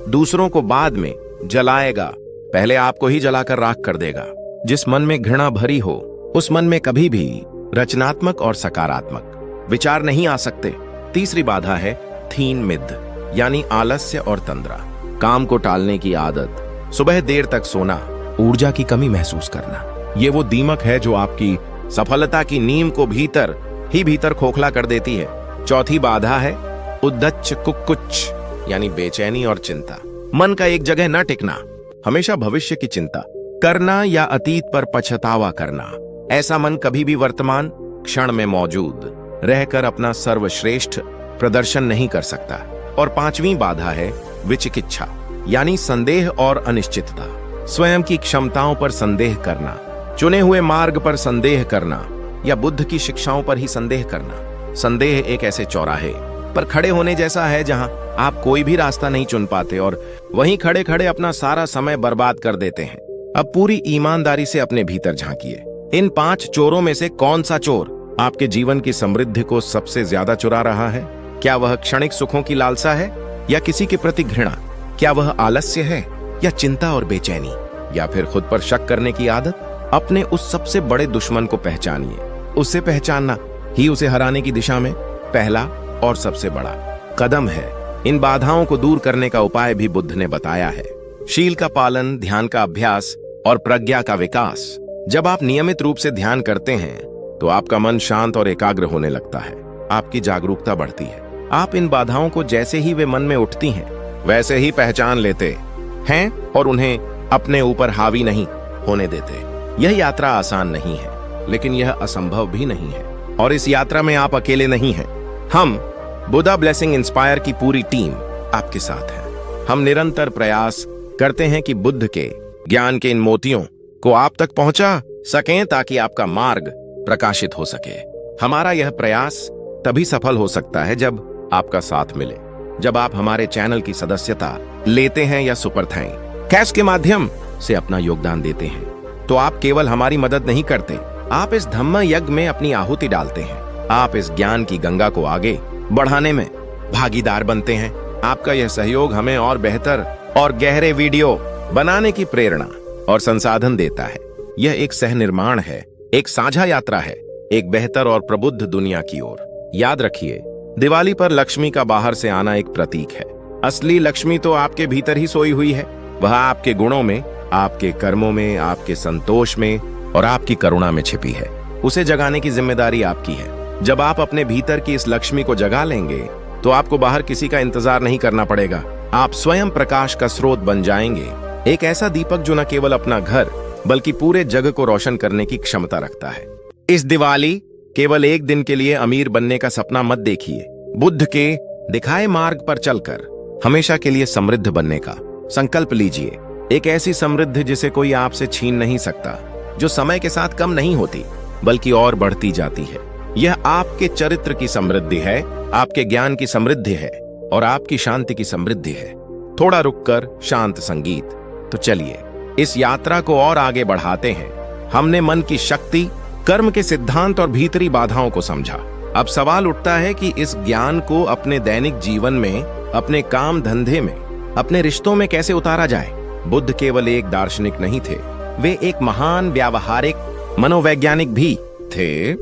दूसरों को बाद में जलाएगा, पहले आपको ही जलाकर राख कर देगा। जिस मन में घृणा भरी हो उस मन में कभी भी रचनात्मक और सकारात्मक विचार नहीं आ सकते। तीसरी बाधा है थीन मिद, यानी आलस्य और तंद्रा, काम को टालने की आदत, सुबह देर तक सोना, ऊर्जा की कमी महसूस करना। ये वो दीमक है जो आपकी सफलता की नींव को भीतर ही भीतर खोखला कर देती है। चौथी बाधा है उद्दच्च कुक्कुच, यानी बेचैनी और चिंता, मन का एक जगह न टिकना, हमेशा भविष्य की चिंता करना या अतीत पर पछतावा करना। ऐसा मन कभी भी वर्तमान क्षण में मौजूद रहकर अपना सर्वश्रेष्ठ प्रदर्शन नहीं कर सकता। और पांचवी बाधा है विचिकित्सा, यानी संदेह और अनिश्चितता, स्वयं की क्षमताओं पर संदेह करना, चुने हुए मार्ग पर संदेह करना या बुद्ध की शिक्षाओं पर ही संदेह करना। संदेह एक ऐसे चौराहे पर खड़े होने जैसा है जहां आप कोई भी रास्ता नहीं चुन पाते और वहीं खड़े खड़े अपना सारा समय बर्बाद कर देते हैं। अब पूरी ईमानदारी से अपने भीतर झांकिए, इन 5 चोरों में से कौन सा चोर आपके जीवन की समृद्धि को सबसे ज्यादा चुरा रहा है? क्या वह क्षणिक सुखों की लालसा है या किसी के प्रति घृणा? क्या वह आलस्य है या चिंता और बेचैनी, या फिर खुद पर शक करने की आदत? अपने उस सबसे बड़े दुश्मन को पहचानिए। उसे पहचानना ही उसे हराने की दिशा में पहला और सबसे बड़ा कदम है। इन बाधाओं को दूर करने का उपाय भी बुद्ध ने बताया है। शील का पालन, ध्यान का अभ्यास और प्रज्ञा का विकास। जब आप नियमित रूप से ध्यान करते हैं तो आपका मन शांत और एकाग्र होने लगता है, आपकी जागरूकता बढ़ती है। आप इन बाधाओं को जैसे ही वे मन में उठती हैं वैसे ही पहचान लेते हैं और उन्हें अपने ऊपर हावी नहीं होने देते। यह यात्रा आसान नहीं है, लेकिन यह असंभव भी नहीं है। और इस यात्रा में आप अकेले नहीं हैं। हम बुद्धा ब्लेसिंग इंस्पायर की पूरी टीम आपके साथ है। हम निरंतर प्रयास करते हैं कि बुद्ध के ज्ञान के इन मोतियों को आप तक पहुंचा सकें ताकि आपका मार्ग प्रकाशित हो सके। हमारा यह प्रयास तभी सफल हो सकता है जब आपका साथ मिले, जब आप हमारे चैनल की सदस्यता लेते हैं या सुपर कैश के माध्यम से अपना योगदान देते हैं। तो आप केवल हमारी मदद नहीं करते, आप इस धम्म यज्ञ में अपनी आहुति डालते हैं। आप इस ज्ञान की गंगा को आगे बढ़ाने में भागीदार बनते हैं। आपका यह सहयोग हमें और बेहतर और गहरे वीडियो बनाने की प्रेरणा और संसाधन देता है। यह एक सह निर्माण है, एक साझा यात्रा है, एक बेहतर और प्रबुद्ध दुनिया की ओर। याद रखिए, दिवाली पर लक्ष्मी का बाहर से आना एक प्रतीक है। असली लक्ष्मी तो आपके भीतर ही सोई हुई है। वह आपके गुणों में, आपके कर्मों में, आपके संतोष में और आपकी करुणा में छिपी है। उसे जगाने की जिम्मेदारी आपकी है। जब आप अपने भीतर की इस लक्ष्मी को जगा लेंगे तो आपको बाहर किसी का इंतजार नहीं करना पड़ेगा। आप स्वयं प्रकाश का स्रोत बन जाएंगे, एक ऐसा दीपक जो न केवल अपना घर बल्कि पूरे जग को रोशन करने की क्षमता रखता है। इस दिवाली केवल एक दिन के लिए अमीर बनने का सपना मत देखिए। बुद्ध के दिखाए मार्ग पर चलकर हमेशा के लिए समृद्ध बनने का संकल्प लीजिए। एक ऐसी समृद्धि जिसे कोई आपसे छीन नहीं सकता, जो समय के साथ कम नहीं होती बल्कि और बढ़ती जाती है। यह आपके चरित्र की समृद्धि है, आपके ज्ञान की समृद्धि है और आपकी शांति की समृद्धि है। थोड़ा रुककर शांत संगीत। तो चलिए इस यात्रा को और आगे बढ़ाते हैं। हमने मन की शक्ति, कर्म के सिद्धांत और भीतरी बाधाओं को समझा। अब सवाल उठता है कि इस ज्ञान को अपने दैनिक जीवन में, अपने काम धंधे में, अपने रिश्तों में कैसे उतारा जाए। बुद्ध केवल एक दार्शनिक नहीं थे, वे एक महान व्यावहारिक मनोवैज्ञानिक भी थे।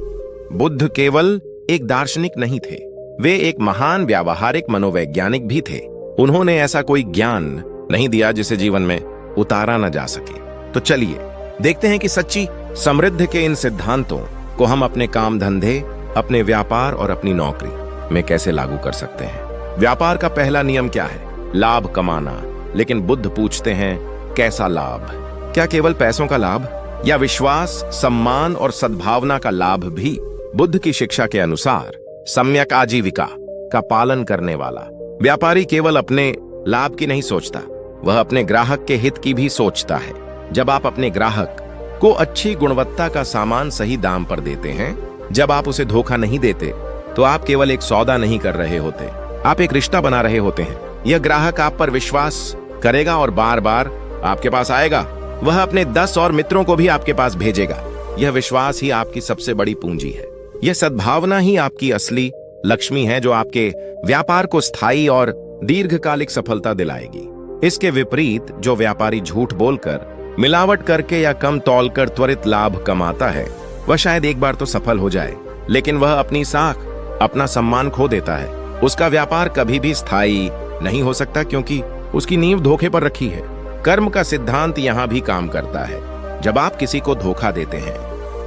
बुद्ध केवल एक दार्शनिक नहीं थे, वे एक महान व्यावहारिक मनोवैज्ञानिक भी थे। उन्होंने ऐसा कोई ज्ञान नहीं दिया जिसे जीवन में उतारा न जा सके। तो चलिए देखते हैं कि सच्ची समृद्धि के इन सिद्धांतों को हम अपने काम धंधे, अपने व्यापार और अपनी नौकरी में कैसे लागू कर सकते हैं। व्यापार का पहला नियम क्या है? लाभ कमाना। लेकिन बुद्ध पूछते हैं, कैसा लाभ? क्या केवल पैसों का लाभ या विश्वास, सम्मान और सद्भावना का लाभ भी? बुद्ध की शिक्षा के अनुसार सम्यक आजीविका का पालन करने वाला व्यापारी केवल अपने लाभ की नहीं सोचता, वह अपने ग्राहक के हित की भी सोचता है। जब आप अपने ग्राहक को अच्छी गुणवत्ता का सामान सही दाम पर देते हैं, जब आप उसे धोखा नहीं देते, तो आप केवल एक सौदा नहीं कर रहे होते, आप एक रिश्ता बना रहे होते हैं। यह ग्राहक आप पर विश्वास करेगा और बार बार आपके पास आएगा। वह अपने 10 और मित्रों को भी आपके पास भेजेगा। यह विश्वास ही आपकी सबसे बड़ी पूंजी है। यह सद्भावना ही आपकी असली लक्ष्मी है, जो आपके व्यापार को स्थायी और दीर्घकालिक सफलता दिलाएगी। इसके विपरीत जो व्यापारी झूठ बोलकर, मिलावट करके या कम तौलकर त्वरित लाभ कमाता है, वह शायद एक बार तो सफल हो जाए, लेकिन वह अपनी साख अपना सम्मान खो देता है। उसका व्यापार कभी भी स्थायी नहीं हो सकता क्योंकि उसकी नींव धोखे पर रखी है। कर्म का सिद्धांत यहाँ भी काम करता है। जब आप किसी को धोखा देते हैं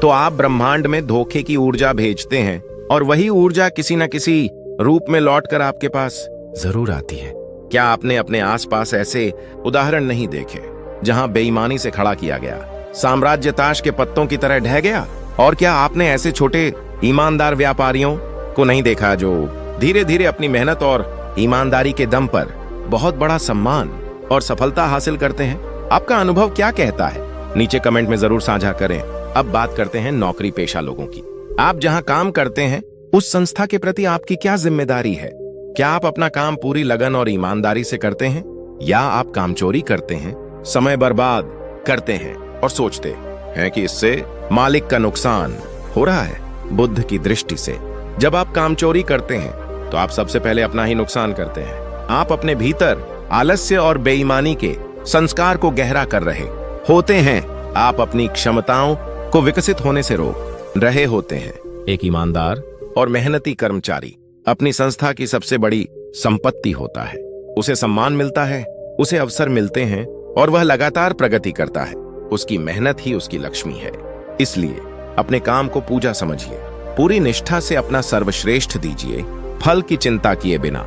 तो आप ब्रह्मांड में धोखे की ऊर्जा भेजते हैं और वही ऊर्जा किसी न किसी रूप में लौटकर आपके पास जरूर आती है। क्या आपने अपने आसपास ऐसे उदाहरण नहीं देखे जहां बेईमानी से खड़ा किया गया साम्राज्य ताश के पत्तों की तरह ढह गया? और क्या आपने ऐसे छोटे ईमानदार व्यापारियों को नहीं देखा जो धीरे धीरे अपनी मेहनत और ईमानदारी के दम पर बहुत बड़ा सम्मान और सफलता हासिल करते हैं? आपका अनुभव क्या कहता है? नीचे कमेंट में जरूर साझा करें। अब बात करते हैं नौकरी पेशा लोगों की। आप जहां काम करते हैं उस संस्था के प्रति आपकी क्या जिम्मेदारी है? क्या आप अपना काम पूरी लगन और ईमानदारी से करते हैं या आप कामचोरी करते हैं, समय बर्बाद करते हैं और सोचते हैं कि इससे मालिक का नुकसान हो रहा है? बुद्ध की दृष्टि से जब आप कामचोरी करते हैं तो आप सबसे पहले अपना ही नुकसान करते हैं। आप अपने भीतर आलस्य और बेईमानी के संस्कार को गहरा कर रहे होते हैं। आप अपनी क्षमताओं को विकसित होने से रोक रहे होते हैं। एक ईमानदार और मेहनती कर्मचारी अपनी संस्था की सबसे बड़ी संपत्ति होता है। उसे सम्मान मिलता है, उसे अवसर मिलते हैं और वह लगातार प्रगति करता है। उसकी मेहनत ही उसकी लक्ष्मी है। इसलिए अपने काम को पूजा समझिए, पूरी निष्ठा से अपना सर्वश्रेष्ठ दीजिए, फल की चिंता किए बिना।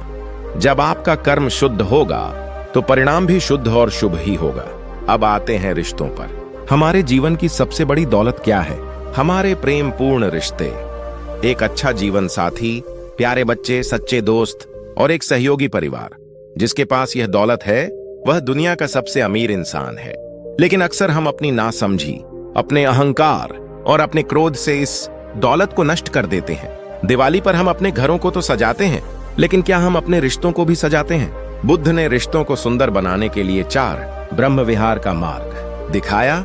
जब आपका कर्म शुद्ध होगा तो परिणाम भी शुद्ध और शुभ ही होगा। अब आते हैं रिश्तों पर। हमारे जीवन की सबसे बड़ी दौलत क्या है? हमारे प्रेम पूर्ण रिश्ते। एक अच्छा जीवन साथी, प्यारे बच्चे, सच्चे दोस्त और एक सहयोगी परिवार। जिसके पास यह दौलत है वह दुनिया का सबसे अमीर इंसान है। लेकिन अक्सर हम अपनी नासमझी, अपने अहंकार और अपने क्रोध से इस दौलत को नष्ट कर देते हैं। दिवाली पर हम अपने घरों को तो सजाते हैं, लेकिन क्या हम अपने रिश्तों को भी सजाते हैं? बुद्ध ने रिश्तों को सुंदर बनाने के लिए 4 ब्रह्म विहार का मार्ग दिखाया।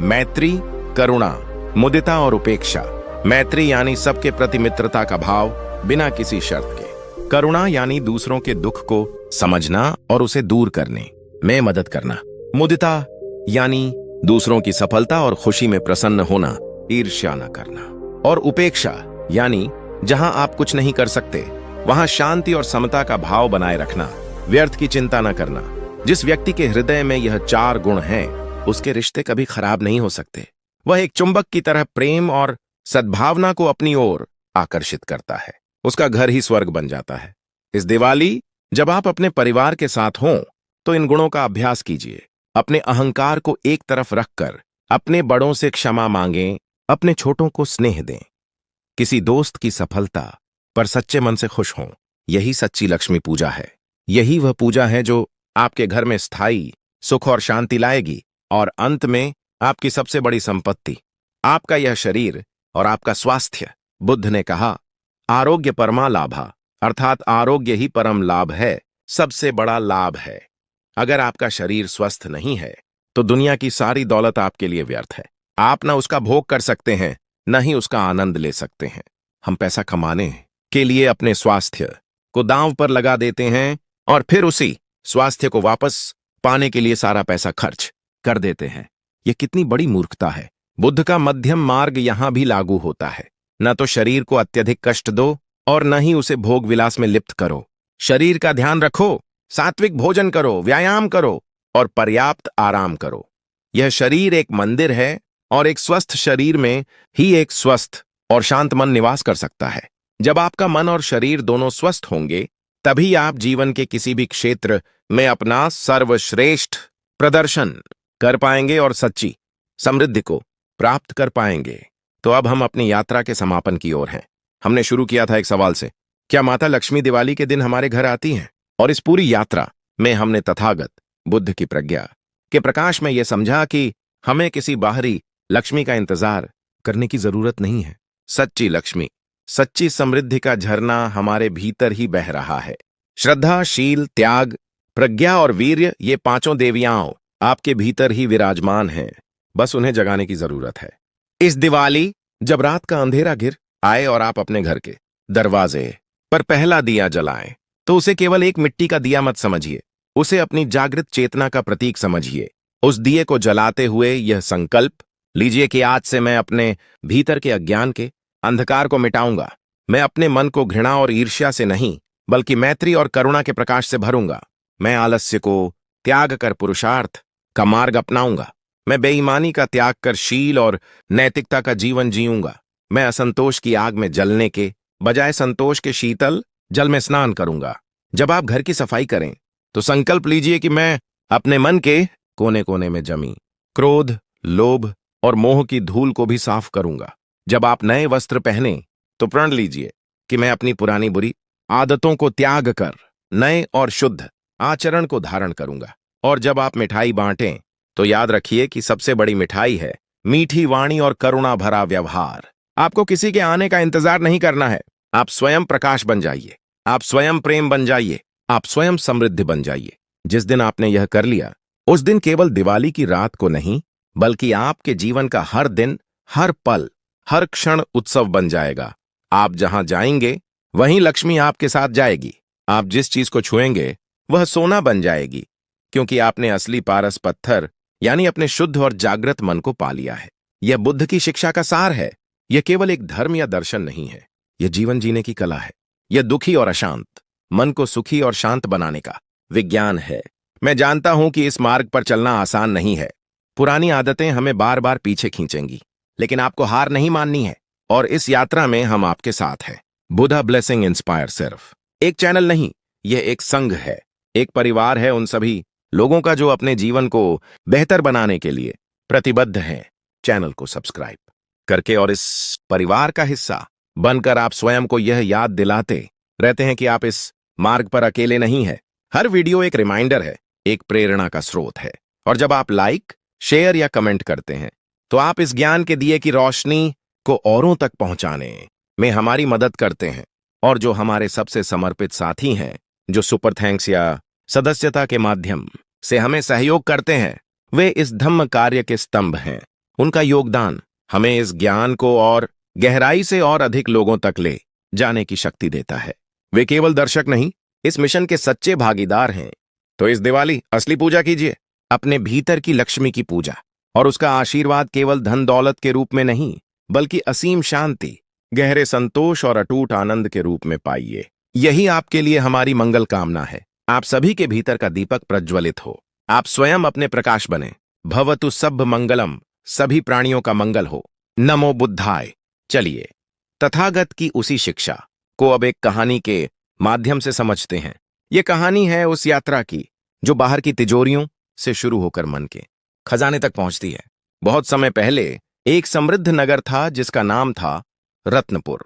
मैत्री, करुणा, मुदिता और उपेक्षा। मैत्री यानी सबके प्रति मित्रता का भाव बिना किसी शर्त के। करुणा यानी दूसरों के दुख को समझना और उसे दूर करने में मदद करना। मुदिता यानी दूसरों की सफलता और खुशी में प्रसन्न होना, ईर्ष्या न करना। और उपेक्षा यानी जहां आप कुछ नहीं कर सकते वहां शांति और समता का भाव बनाए रखना, व्यर्थ की चिंता न करना। जिस व्यक्ति के हृदय में यह 4 गुण हैं, उसके रिश्ते कभी खराब नहीं हो सकते। वह एक चुंबक की तरह प्रेम और सद्भावना को अपनी ओर आकर्षित करता है। उसका घर ही स्वर्ग बन जाता है। इस दिवाली जब आप अपने परिवार के साथ हों तो इन गुणों का अभ्यास कीजिए। अपने अहंकार को एक तरफ रखकर अपने बड़ों से क्षमा मांगें, अपने छोटों को स्नेह दें। किसी दोस्त की सफलता पर सच्चे मन से खुश हों। यही सच्ची लक्ष्मी पूजा है। यही वह पूजा है जो आपके घर में स्थायी सुख और शांति लाएगी। और अंत में आपकी सबसे बड़ी संपत्ति, आपका यह शरीर और आपका स्वास्थ्य। बुद्ध ने कहा, आरोग्य परमा लाभा, अर्थात आरोग्य ही परम लाभ है, सबसे बड़ा लाभ है। अगर आपका शरीर स्वस्थ नहीं है तो दुनिया की सारी दौलत आपके लिए व्यर्थ है। आप न उसका भोग कर सकते हैं, न ही उसका आनंद ले सकते हैं। हम पैसा कमाने के लिए अपने स्वास्थ्य को दांव पर लगा देते हैं और फिर उसी स्वास्थ्य को वापस पाने के लिए सारा पैसा खर्च कर देते हैं। यह कितनी बड़ी मूर्खता है। बुद्ध का मध्यम मार्ग यहां भी लागू होता है। न तो शरीर को अत्यधिक कष्ट दो और न ही उसे भोग विलास में लिप्त करो। शरीर का ध्यान रखो, सात्विक भोजन करो, व्यायाम करो और पर्याप्त आराम करो। यह शरीर एक मंदिर है और एक स्वस्थ शरीर में ही एक स्वस्थ और शांत मन निवास कर सकता है। जब आपका मन और शरीर दोनों स्वस्थ होंगे तभी आप जीवन के किसी भी क्षेत्र में अपना सर्वश्रेष्ठ प्रदर्शन कर पाएंगे और सच्ची समृद्धि को प्राप्त कर पाएंगे। तो अब हम अपनी यात्रा के समापन की ओर हैं। हमने शुरू किया था एक सवाल से, क्या माता लक्ष्मी दिवाली के दिन हमारे घर आती हैं? और इस पूरी यात्रा में हमने तथागत बुद्ध की प्रज्ञा के प्रकाश में यह समझा कि हमें किसी बाहरी लक्ष्मी का इंतजार करने की जरूरत नहीं है। सच्ची लक्ष्मी, सच्ची समृद्धि का झरना हमारे भीतर ही बह रहा है। श्रद्धा, शील, त्याग, प्रज्ञा और वीर्य, ये 5 देवियाओं आपके भीतर ही विराजमान हैं। बस उन्हें जगाने की जरूरत है। इस दिवाली जब रात का अंधेरा घिर आए और आप अपने घर के दरवाजे पर पहला दिया जलाएं तो उसे केवल एक मिट्टी का दिया मत समझिए, उसे अपनी जागृत चेतना का प्रतीक समझिए। उस दिए को जलाते हुए यह संकल्प लीजिए कि आज से मैं अपने भीतर के अज्ञान के अंधकार को मिटाऊंगा। मैं अपने मन को घृणा और ईर्ष्या से नहीं, बल्कि मैत्री और करुणा के प्रकाश से भरूंगा। मैं आलस्य को त्याग कर पुरुषार्थ का मार्ग अपनाऊंगा। मैं बेईमानी का त्याग कर शील और नैतिकता का जीवन जीऊंगा। मैं असंतोष की आग में जलने के बजाय संतोष के शीतल जल में स्नान करूंगा। जब आप घर की सफाई करें तो संकल्प लीजिए कि मैं अपने मन के कोने कोने में जमी क्रोध, लोभ और मोह की धूल को भी साफ करूंगा। जब आप नए वस्त्र पहने तो प्रण लीजिए कि मैं अपनी पुरानी बुरी आदतों को त्याग कर नए और शुद्ध आचरण को धारण करूंगा। और जब आप मिठाई बांटें तो याद रखिए कि सबसे बड़ी मिठाई है मीठी वाणी और करुणा भरा व्यवहार। आपको किसी के आने का इंतजार नहीं करना है। आप स्वयं प्रकाश बन जाइए, आप स्वयं प्रेम बन जाइए, आप स्वयं समृद्धि बन जाइए। जिस दिन आपने यह कर लिया, उस दिन केवल दिवाली की रात को नहीं, बल्कि आपके जीवन का हर दिन, हर पल, हर क्षण उत्सव बन जाएगा। आप जहां जाएंगे वहीं लक्ष्मी आपके साथ जाएगी। आप जिस चीज को छुएंगे वह सोना बन जाएगी, क्योंकि आपने असली पारस पत्थर यानी अपने शुद्ध और जागृत मन को पा लिया है। यह बुद्ध की शिक्षा का सार है। यह केवल एक धर्म या दर्शन नहीं है, यह जीवन जीने की कला है। यह दुखी और अशांत मन को सुखी और शांत बनाने का विज्ञान है। मैं जानता हूं कि इस मार्ग पर चलना आसान नहीं है। पुरानी आदतें हमें बार बार पीछे खींचेंगी, लेकिन आपको हार नहीं माननी है। और इस यात्रा में हम आपके साथ हैं। बुद्धा ब्लेसिंग इंस्पायर सिर्फ एक चैनल नहीं, यह एक संघ है, एक परिवार है उन सभी लोगों का जो अपने जीवन को बेहतर बनाने के लिए प्रतिबद्ध हैं। चैनल को सब्सक्राइब करके और इस परिवार का हिस्सा बनकर आप स्वयं को यह याद दिलाते रहते हैं कि आप इस मार्ग पर अकेले नहीं हैं। हर वीडियो एक रिमाइंडर है, एक प्रेरणा का स्रोत है। और जब आप लाइक, शेयर या कमेंट करते हैं तो आप इस ज्ञान के दिए की रोशनी को औरों तक पहुंचाने में हमारी मदद करते हैं। और जो हमारे सबसे समर्पित साथी हैं, जो सुपर थैंक्स या सदस्यता के माध्यम से हमें सहयोग करते हैं, वे इस धम्म कार्य के स्तंभ हैं। उनका योगदान हमें इस ज्ञान को और गहराई से और अधिक लोगों तक ले जाने की शक्ति देता है। वे केवल दर्शक नहीं, इस मिशन के सच्चे भागीदार हैं। तो इस दिवाली असली पूजा कीजिए, अपने भीतर की लक्ष्मी की पूजा, और उसका आशीर्वाद केवल धन दौलत के रूप में नहीं, बल्कि असीम शांति, गहरे संतोष और अटूट आनंद के रूप में पाइए। यही आपके लिए हमारी मंगल कामना है। आप सभी के भीतर का दीपक प्रज्वलित हो, आप स्वयं अपने प्रकाश बने। भवतु सब्ब मंगलम, सभी प्राणियों का मंगल हो। नमो बुद्धाय। चलिए तथागत की उसी शिक्षा को अब एक कहानी के माध्यम से समझते हैं। यह कहानी है उस यात्रा की जो बाहर की तिजोरियों से शुरू होकर मन के खजाने तक पहुंचती है। बहुत समय पहले एक समृद्ध नगर था जिसका नाम था रत्नपुर।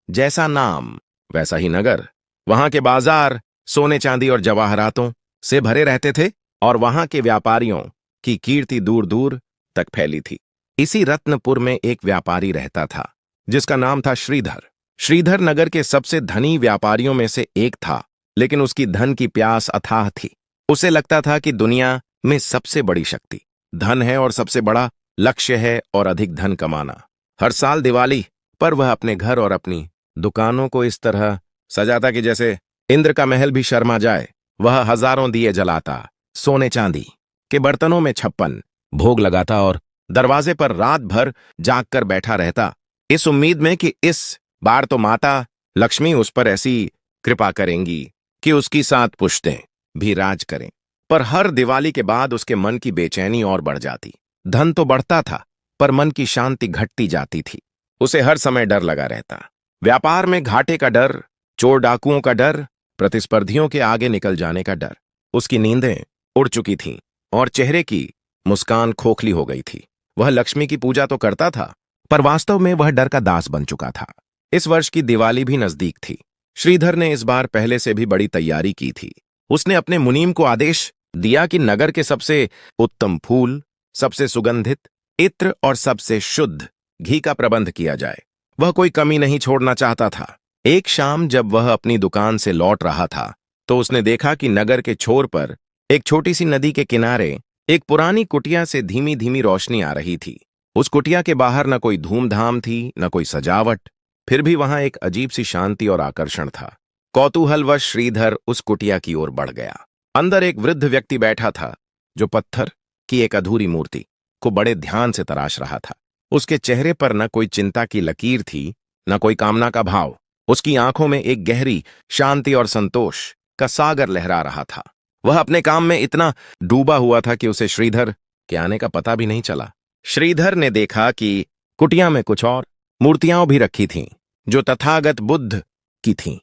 जैसा नाम वैसा ही नगर। वहां के बाजार सोने चांदी और जवाहरातों से भरे रहते थे और वहां के व्यापारियों की कीर्ति दूर दूर तक फैली थी। इसी रत्नपुर में एक व्यापारी रहता था जिसका नाम था श्रीधर। श्रीधर नगर के सबसे धनी व्यापारियों में से एक था, लेकिन उसकी धन की प्यास अथाह थी। उसे लगता था कि दुनिया में सबसे बड़ी शक्ति धन है और सबसे बड़ा लक्ष्य है और अधिक धन कमाना। हर साल दिवाली पर वह अपने घर और अपनी दुकानों को इस तरह सजाता कि जैसे इंद्र का महल भी शर्मा जाए। वह हजारों दिए जलाता, सोने चांदी के बर्तनों में 56 भोग लगाता और दरवाजे पर रात भर जाग कर बैठा रहता, इस उम्मीद में कि इस बार तो माता लक्ष्मी उस पर ऐसी कृपा करेंगी कि उसकी 7 पुश्तें भी राज करें। पर हर दिवाली के बाद उसके मन की बेचैनी और बढ़ जाती। धन तो बढ़ता था, पर मन की शांति घटती जाती थी। उसे हर समय डर लगा रहता। व्यापार में घाटे का डर, चोर डाकुओं का डर, प्रतिस्पर्धियों के आगे निकल जाने का डर। उसकी नींदें उड़ चुकी थीं और चेहरे की मुस्कान खोखली हो गई थी। वह लक्ष्मी की पूजा तो करता था, पर वास्तव में वह डर का दास बन चुका था। इस वर्ष की दिवाली भी नजदीक थी। श्रीधर ने इस बार पहले से भी बड़ी तैयारी की थी। उसने अपने मुनीम को आदेश दिया कि नगर के सबसे उत्तम फूल, सबसे सुगंधित इत्र और सबसे शुद्ध घी का प्रबंध किया जाए। वह कोई कमी नहीं छोड़ना चाहता था। एक शाम जब वह अपनी दुकान से लौट रहा था तो उसने देखा कि नगर के छोर पर एक छोटी सी नदी के किनारे एक पुरानी कुटिया से धीमी धीमी रोशनी आ रही थी। उस कुटिया के बाहर न कोई धूमधाम थी, न कोई सजावट, फिर भी वहां एक अजीब सी शांति और आकर्षण था। कौतूहलवश श्रीधर उस कुटिया की ओर बढ़ गया। अंदर एक वृद्ध व्यक्ति बैठा था जो पत्थर की एक अधूरी मूर्ति को बड़े ध्यान से तराश रहा था। उसके चेहरे पर न कोई चिंता की लकीर थी, न कोई कामना का भाव। उसकी आंखों में एक गहरी शांति और संतोष का सागर लहरा रहा था। वह अपने काम में इतना डूबा हुआ था कि उसे श्रीधर के आने का पता भी नहीं चला। श्रीधर ने देखा कि कुटिया में कुछ और मूर्तियां भी रखी थीं, जो तथागत बुद्ध की थीं।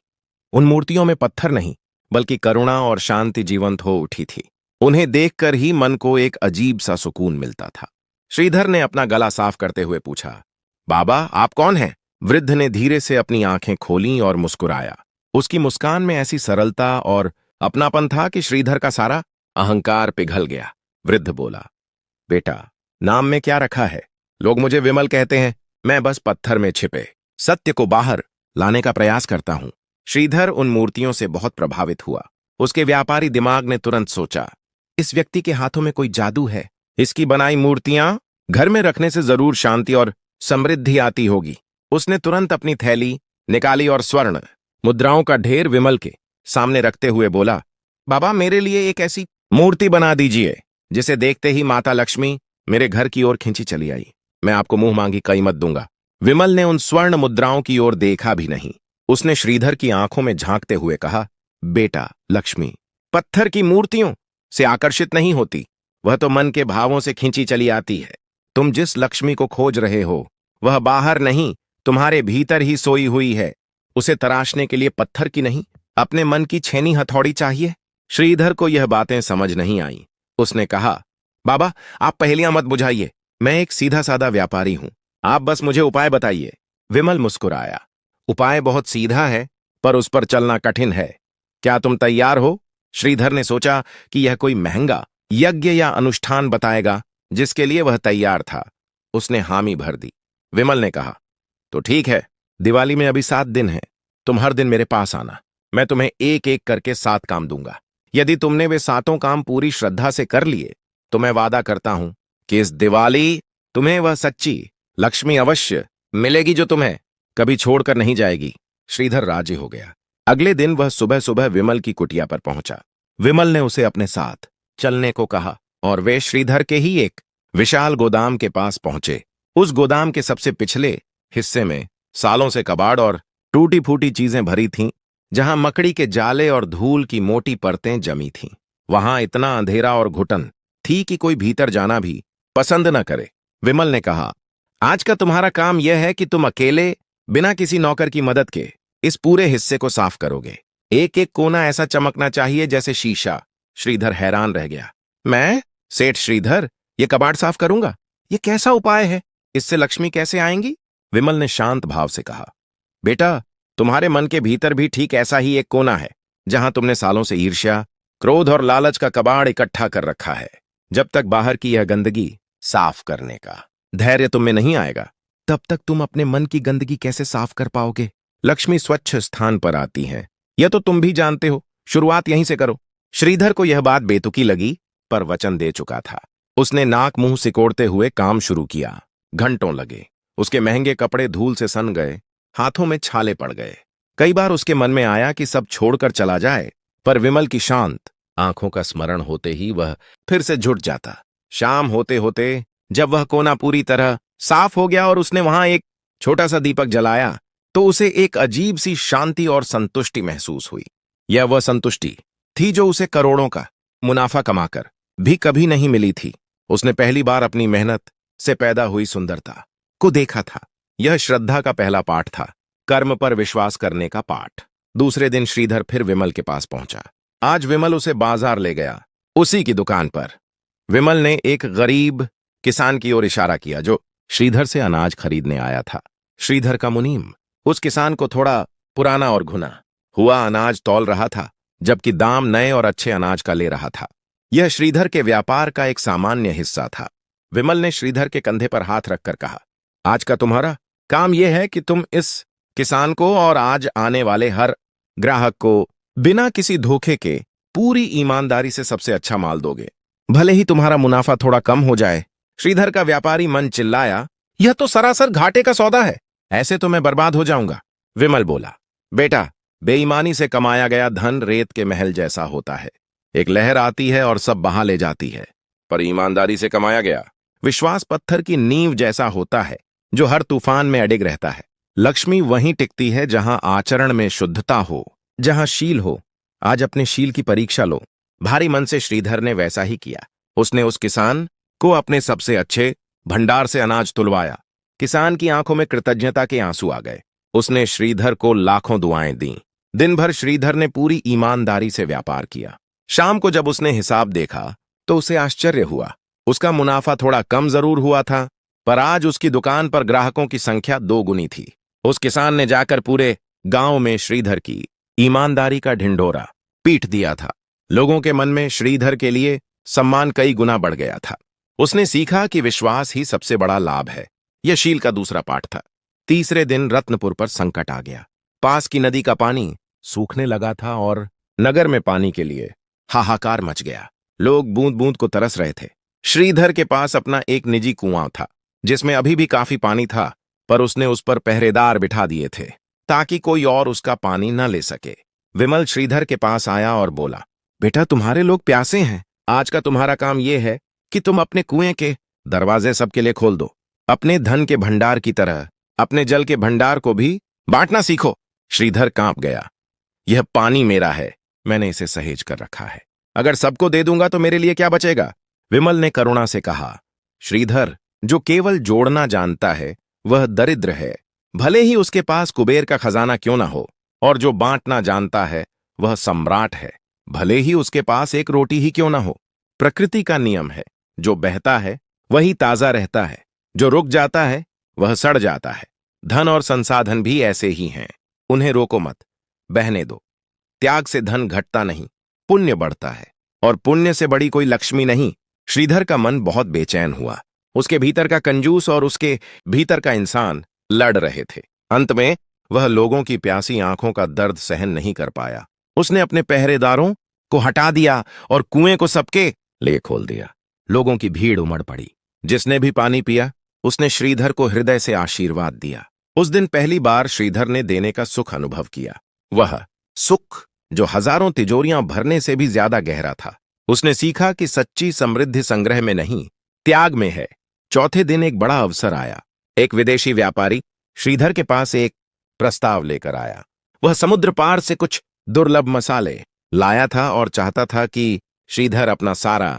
उन मूर्तियों में पत्थर नहीं, बल्कि करुणा और शांति जीवंत हो उठी थी। उन्हें देखकर ही मन को एक अजीब सा सुकून मिलता था। श्रीधर ने अपना गला साफ करते हुए पूछा, बाबा आप कौन हैं? वृद्ध ने धीरे से अपनी आंखें खोलीं और मुस्कुराया। उसकी मुस्कान में ऐसी सरलता और अपनापन था कि श्रीधर का सारा अहंकार पिघल गया। वृद्ध बोला, बेटा नाम में क्या रखा है? लोग मुझे विमल कहते हैं। मैं बस पत्थर में छिपे सत्य को बाहर लाने का प्रयास करता हूं। श्रीधर उन मूर्तियों से बहुत प्रभावित हुआ। उसके व्यापारी दिमाग ने तुरंत सोचा, इस व्यक्ति के हाथों में कोई जादू है। इसकी बनाई मूर्तियां घर में रखने से जरूर शांति और समृद्धि आती होगी। उसने तुरंत अपनी थैली निकाली और स्वर्ण मुद्राओं का ढेर विमल के सामने रखते हुए बोला, बाबा मेरे लिए एक ऐसी मूर्ति बना दीजिए जिसे देखते ही माता लक्ष्मी मेरे घर की ओर खींची चली आई। मैं आपको मुंह मांगी कीमत दूंगा। विमल ने उन स्वर्ण मुद्राओं की ओर देखा भी नहीं। उसने श्रीधर की आंखों में झांकते हुए कहा, बेटा लक्ष्मी पत्थर की मूर्तियों से आकर्षित नहीं होती, वह तो मन के भावों से खींची चली आती है। तुम जिस लक्ष्मी को खोज रहे हो वह बाहर नहीं, तुम्हारे भीतर ही सोई हुई है। उसे तराशने के लिए पत्थर की नहीं, अपने मन की छेनी हथौड़ी चाहिए। श्रीधर को यह बातें समझ नहीं आई। उसने कहा, बाबा आप पहेलियां मत बुझाइए, मैं एक सीधा साधा व्यापारी हूं, आप बस मुझे उपाय बताइए। विमल मुस्कुराया, उपाय बहुत सीधा है, पर उस पर चलना कठिन है। क्या तुम तैयार हो? श्रीधर ने सोचा कि यह कोई महंगा यज्ञ या अनुष्ठान बताएगा, जिसके लिए वह तैयार था। उसने हामी भर दी। विमल ने कहा, तो ठीक है, दिवाली में अभी 7 दिन है, तुम हर दिन मेरे पास आना। मैं तुम्हें एक एक करके 7 काम दूंगा। यदि तुमने वे 7 काम पूरी श्रद्धा से कर लिए तो मैं वादा करता हूं कि इस दिवाली तुम्हें वह सच्ची लक्ष्मी अवश्य मिलेगी जो तुम्हें कभी छोड़कर नहीं जाएगी। श्रीधर राजी हो गया। अगले दिन वह सुबह सुबह विमल की कुटिया पर पहुंचा। विमल ने उसे अपने साथ चलने को कहा और वे श्रीधर के ही एक विशाल गोदाम के पास पहुंचे। उस गोदाम के सबसे पिछले हिस्से में सालों से कबाड़ और टूटी फूटी चीजें भरी थीं, जहां मकड़ी के जाले और धूल की मोटी परतें जमी थीं। वहां इतना अंधेरा और घुटन थी कि कोई भीतर जाना भी पसंद न करे। विमल ने कहा, आज का तुम्हारा काम यह है कि तुम अकेले बिना किसी नौकर की मदद के इस पूरे हिस्से को साफ करोगे। एक एक कोना ऐसा चमकना चाहिए जैसे शीशा। श्रीधर हैरान रह गया। मैं? सेठ श्रीधर, ये कबाड़ साफ करूंगा? ये कैसा उपाय है? इससे लक्ष्मी कैसे आएंगी? विमल ने शांत भाव से कहा, बेटा तुम्हारे मन के भीतर भी ठीक ऐसा ही एक कोना है, जहां तुमने सालों से ईर्ष्या, क्रोध और लालच का कबाड़ इकट्ठा कर रखा है। जब तक बाहर की यह गंदगी साफ करने का धैर्य तुम में नहीं आएगा, तब तक तुम अपने मन की गंदगी कैसे साफ कर पाओगे? लक्ष्मी स्वच्छ स्थान पर आती हैं, यह तो तुम भी जानते हो। शुरुआत यहीं से करो। श्रीधर को यह बात बेतुकी लगी, पर वचन दे चुका था। उसने नाक मुंह सिकोड़ते हुए काम शुरू किया। घंटों लगे। उसके महंगे कपड़े धूल से सन गए, हाथों में छाले पड़ गए। कई बार उसके मन में आया कि सब छोड़कर चला जाए, पर विमल की शांत आंखों का स्मरण होते ही वह फिर से जुट जाता। शाम होते होते जब वह कोना पूरी तरह साफ हो गया और उसने वहां एक छोटा सा दीपक जलाया, तो उसे एक अजीब सी शांति और संतुष्टि महसूस हुई। यह वह संतुष्टि थी जो उसे करोड़ों का मुनाफा कमाकर भी कभी नहीं मिली थी। उसने पहली बार अपनी मेहनत से पैदा हुई सुंदरता को देखा था। यह श्रद्धा का पहला पाठ था, कर्म पर विश्वास करने का पाठ। दूसरे दिन श्रीधर फिर विमल के पास पहुंचा। आज विमल उसे बाजार ले गया। उसी की दुकान पर विमल ने एक गरीब किसान की ओर इशारा किया जो श्रीधर से अनाज खरीदने आया था। श्रीधर का मुनीम उस किसान को थोड़ा पुराना और घुना हुआ अनाज तौल रहा था, जबकि दाम नए और अच्छे अनाज का ले रहा था। यह श्रीधर के व्यापार का एक सामान्य हिस्सा था। विमल ने श्रीधर के कंधे पर हाथ रखकर कहा, आज का तुम्हारा काम यह है कि तुम इस किसान को और आज आने वाले हर ग्राहक को बिना किसी धोखे के पूरी ईमानदारी से सबसे अच्छा माल दोगे, भले ही तुम्हारा मुनाफा थोड़ा कम हो जाए। श्रीधर का व्यापारी मन चिल्लाया, यह तो सरासर घाटे का सौदा है, ऐसे तो मैं बर्बाद हो जाऊंगा। विमल बोला, बेटा बेईमानी से कमाया गया धन रेत के महल जैसा होता है। एक लहर आती है और सब बहा ले जाती है, पर ईमानदारी से कमाया गया विश्वास पत्थर की नींव जैसा होता है, जो हर तूफान में अडिग रहता है। लक्ष्मी वहीं टिकती है जहां आचरण में शुद्धता हो, जहां शील हो। आज अपने शील की परीक्षा लो। भारी मन से श्रीधर ने वैसा ही किया। उसने उस किसान को अपने सबसे अच्छे भंडार से अनाज तुलवाया। किसान की आंखों में कृतज्ञता के आंसू आ गए। उसने श्रीधर को लाखों दुआएं दी। दिन भर श्रीधर ने पूरी ईमानदारी से व्यापार किया। शाम को जब उसने हिसाब देखा तो उसे आश्चर्य हुआ। उसका मुनाफा थोड़ा कम जरूर हुआ था, पर आज उसकी दुकान पर ग्राहकों की संख्या 2 गुनी थी। उस किसान ने जाकर पूरे गांव में श्रीधर की ईमानदारी का ढिंढोरा पीट दिया था। लोगों के मन में श्रीधर के लिए सम्मान कई गुना बढ़ गया था। उसने सीखा कि विश्वास ही सबसे बड़ा लाभ है। यह शील का दूसरा पाठ था। तीसरे दिन रत्नपुर पर संकट आ गया। पास की नदी का पानी सूखने लगा था और नगर में पानी के लिए हाहाकार मच गया। लोग बूंद बूंद को तरस रहे थे। श्रीधर के पास अपना एक निजी कुआं था, जिसमें अभी भी काफी पानी था, पर उसने उस पर पहरेदार बिठा दिए थे ताकि कोई और उसका पानी न ले सके। विमल श्रीधर के पास आया और बोला, बेटा, तुम्हारे लोग प्यासे हैं। आज का तुम्हारा काम यह है कि तुम अपने कुएं के दरवाजे सबके लिए खोल दो। अपने धन के भंडार की तरह अपने जल के भंडार को भी बांटना सीखो। श्रीधर कांप गया। यह पानी मेरा है, मैंने इसे सहेज कर रखा है। अगर सबको दे दूंगा तो मेरे लिए क्या बचेगा? विमल ने करुणा से कहा, श्रीधर, जो केवल जोड़ना जानता है वह दरिद्र है, भले ही उसके पास कुबेर का खजाना क्यों ना हो। और जो बांटना जानता है वह सम्राट है, भले ही उसके पास एक रोटी ही क्यों ना हो। प्रकृति का नियम है, जो बहता है वही ताजा रहता है, जो रुक जाता है वह सड़ जाता है। धन और संसाधन भी ऐसे ही हैं, उन्हें रोको मत, बहने दो। त्याग से धन घटता नहीं, पुण्य बढ़ता है, और पुण्य से बड़ी कोई लक्ष्मी नहीं। श्रीधर का मन बहुत बेचैन हुआ। उसके भीतर का कंजूस और उसके भीतर का इंसान लड़ रहे थे। अंत में वह लोगों की प्यासी आंखों का दर्द सहन नहीं कर पाया। उसने अपने पहरेदारों को हटा दिया और कुएं को सबके लिए खोल दिया। लोगों की भीड़ उमड़ पड़ी। जिसने भी पानी पिया उसने श्रीधर को हृदय से आशीर्वाद दिया। उस दिन पहली बार श्रीधर ने देने का सुख अनुभव किया, वह सुख जो हजारों तिजोरियां भरने से भी ज्यादा गहरा था। उसने सीखा कि सच्ची समृद्धि संग्रह में नहीं, त्याग में है। चौथे दिन एक बड़ा अवसर आया। एक विदेशी व्यापारी श्रीधर के पास एक प्रस्ताव लेकर आया। वह समुद्र पार से कुछ दुर्लभ मसाले लाया था और चाहता था कि श्रीधर अपना सारा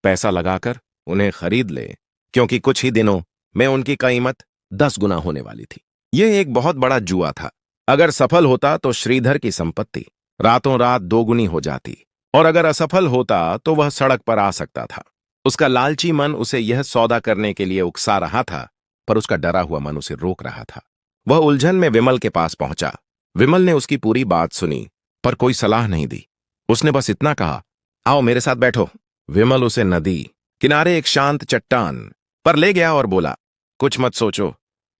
पैसा लगाकर उन्हें खरीद ले, क्योंकि कुछ ही दिनों में उनकी कीमत 10 गुना होने वाली थी। यह एक बहुत बड़ा जुआ था। अगर सफल होता तो श्रीधर की संपत्ति रातों रात 2 गुनी हो जाती, और अगर असफल होता तो वह सड़क पर आ सकता था। उसका लालची मन उसे यह सौदा करने के लिए उकसा रहा था, पर उसका डरा हुआ मन उसे रोक रहा था। वह उलझन में विमल के पास पहुंचा। विमल ने उसकी पूरी बात सुनी, पर कोई सलाह नहीं दी। उसने बस इतना कहा, आओ मेरे साथ बैठो। विमल उसे नदी किनारे एक शांत चट्टान पर ले गया और बोला, कुछ मत सोचो,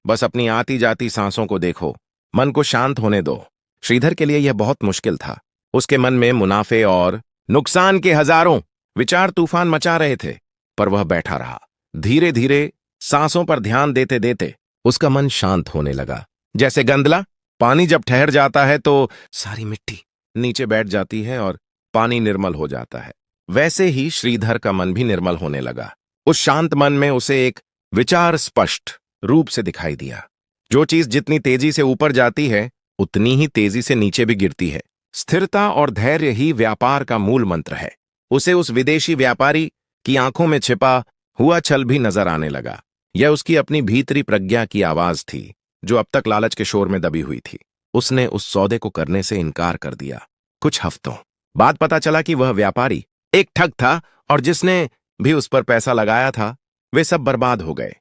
बस अपनी आती जाती सांसों को देखो, मन को शांत होने दो। श्रीधर के लिए यह बहुत मुश्किल था। उसके मन में मुनाफे और नुकसान के हजारों विचार तूफान मचा रहे थे, पर वह बैठा रहा। धीरे धीरे सांसों पर ध्यान देते देते उसका मन शांत होने लगा। जैसे गंदला पानी जब ठहर जाता है तो सारी मिट्टी नीचे बैठ जाती है और पानी निर्मल हो जाता है, वैसे ही श्रीधर का मन भी निर्मल होने लगा। उस शांत मन में उसे एक विचार स्पष्ट रूप से दिखाई दिया। जो चीज जितनी तेजी से ऊपर जाती है उतनी ही तेजी से नीचे भी गिरती है। स्थिरता और धैर्य ही व्यापार का मूल मंत्र है। उसे उस विदेशी व्यापारी की आंखों में छिपा हुआ छल भी नजर आने लगा। यह उसकी अपनी भीतरी प्रज्ञा की आवाज थी, जो अब तक लालच के शोर में दबी हुई थी। उसने उस सौदे को करने से इनकार कर दिया। कुछ हफ्तों बाद पता चला कि वह व्यापारी एक ठग था, और जिसने भी उस पर पैसा लगाया था वे सब बर्बाद हो गए।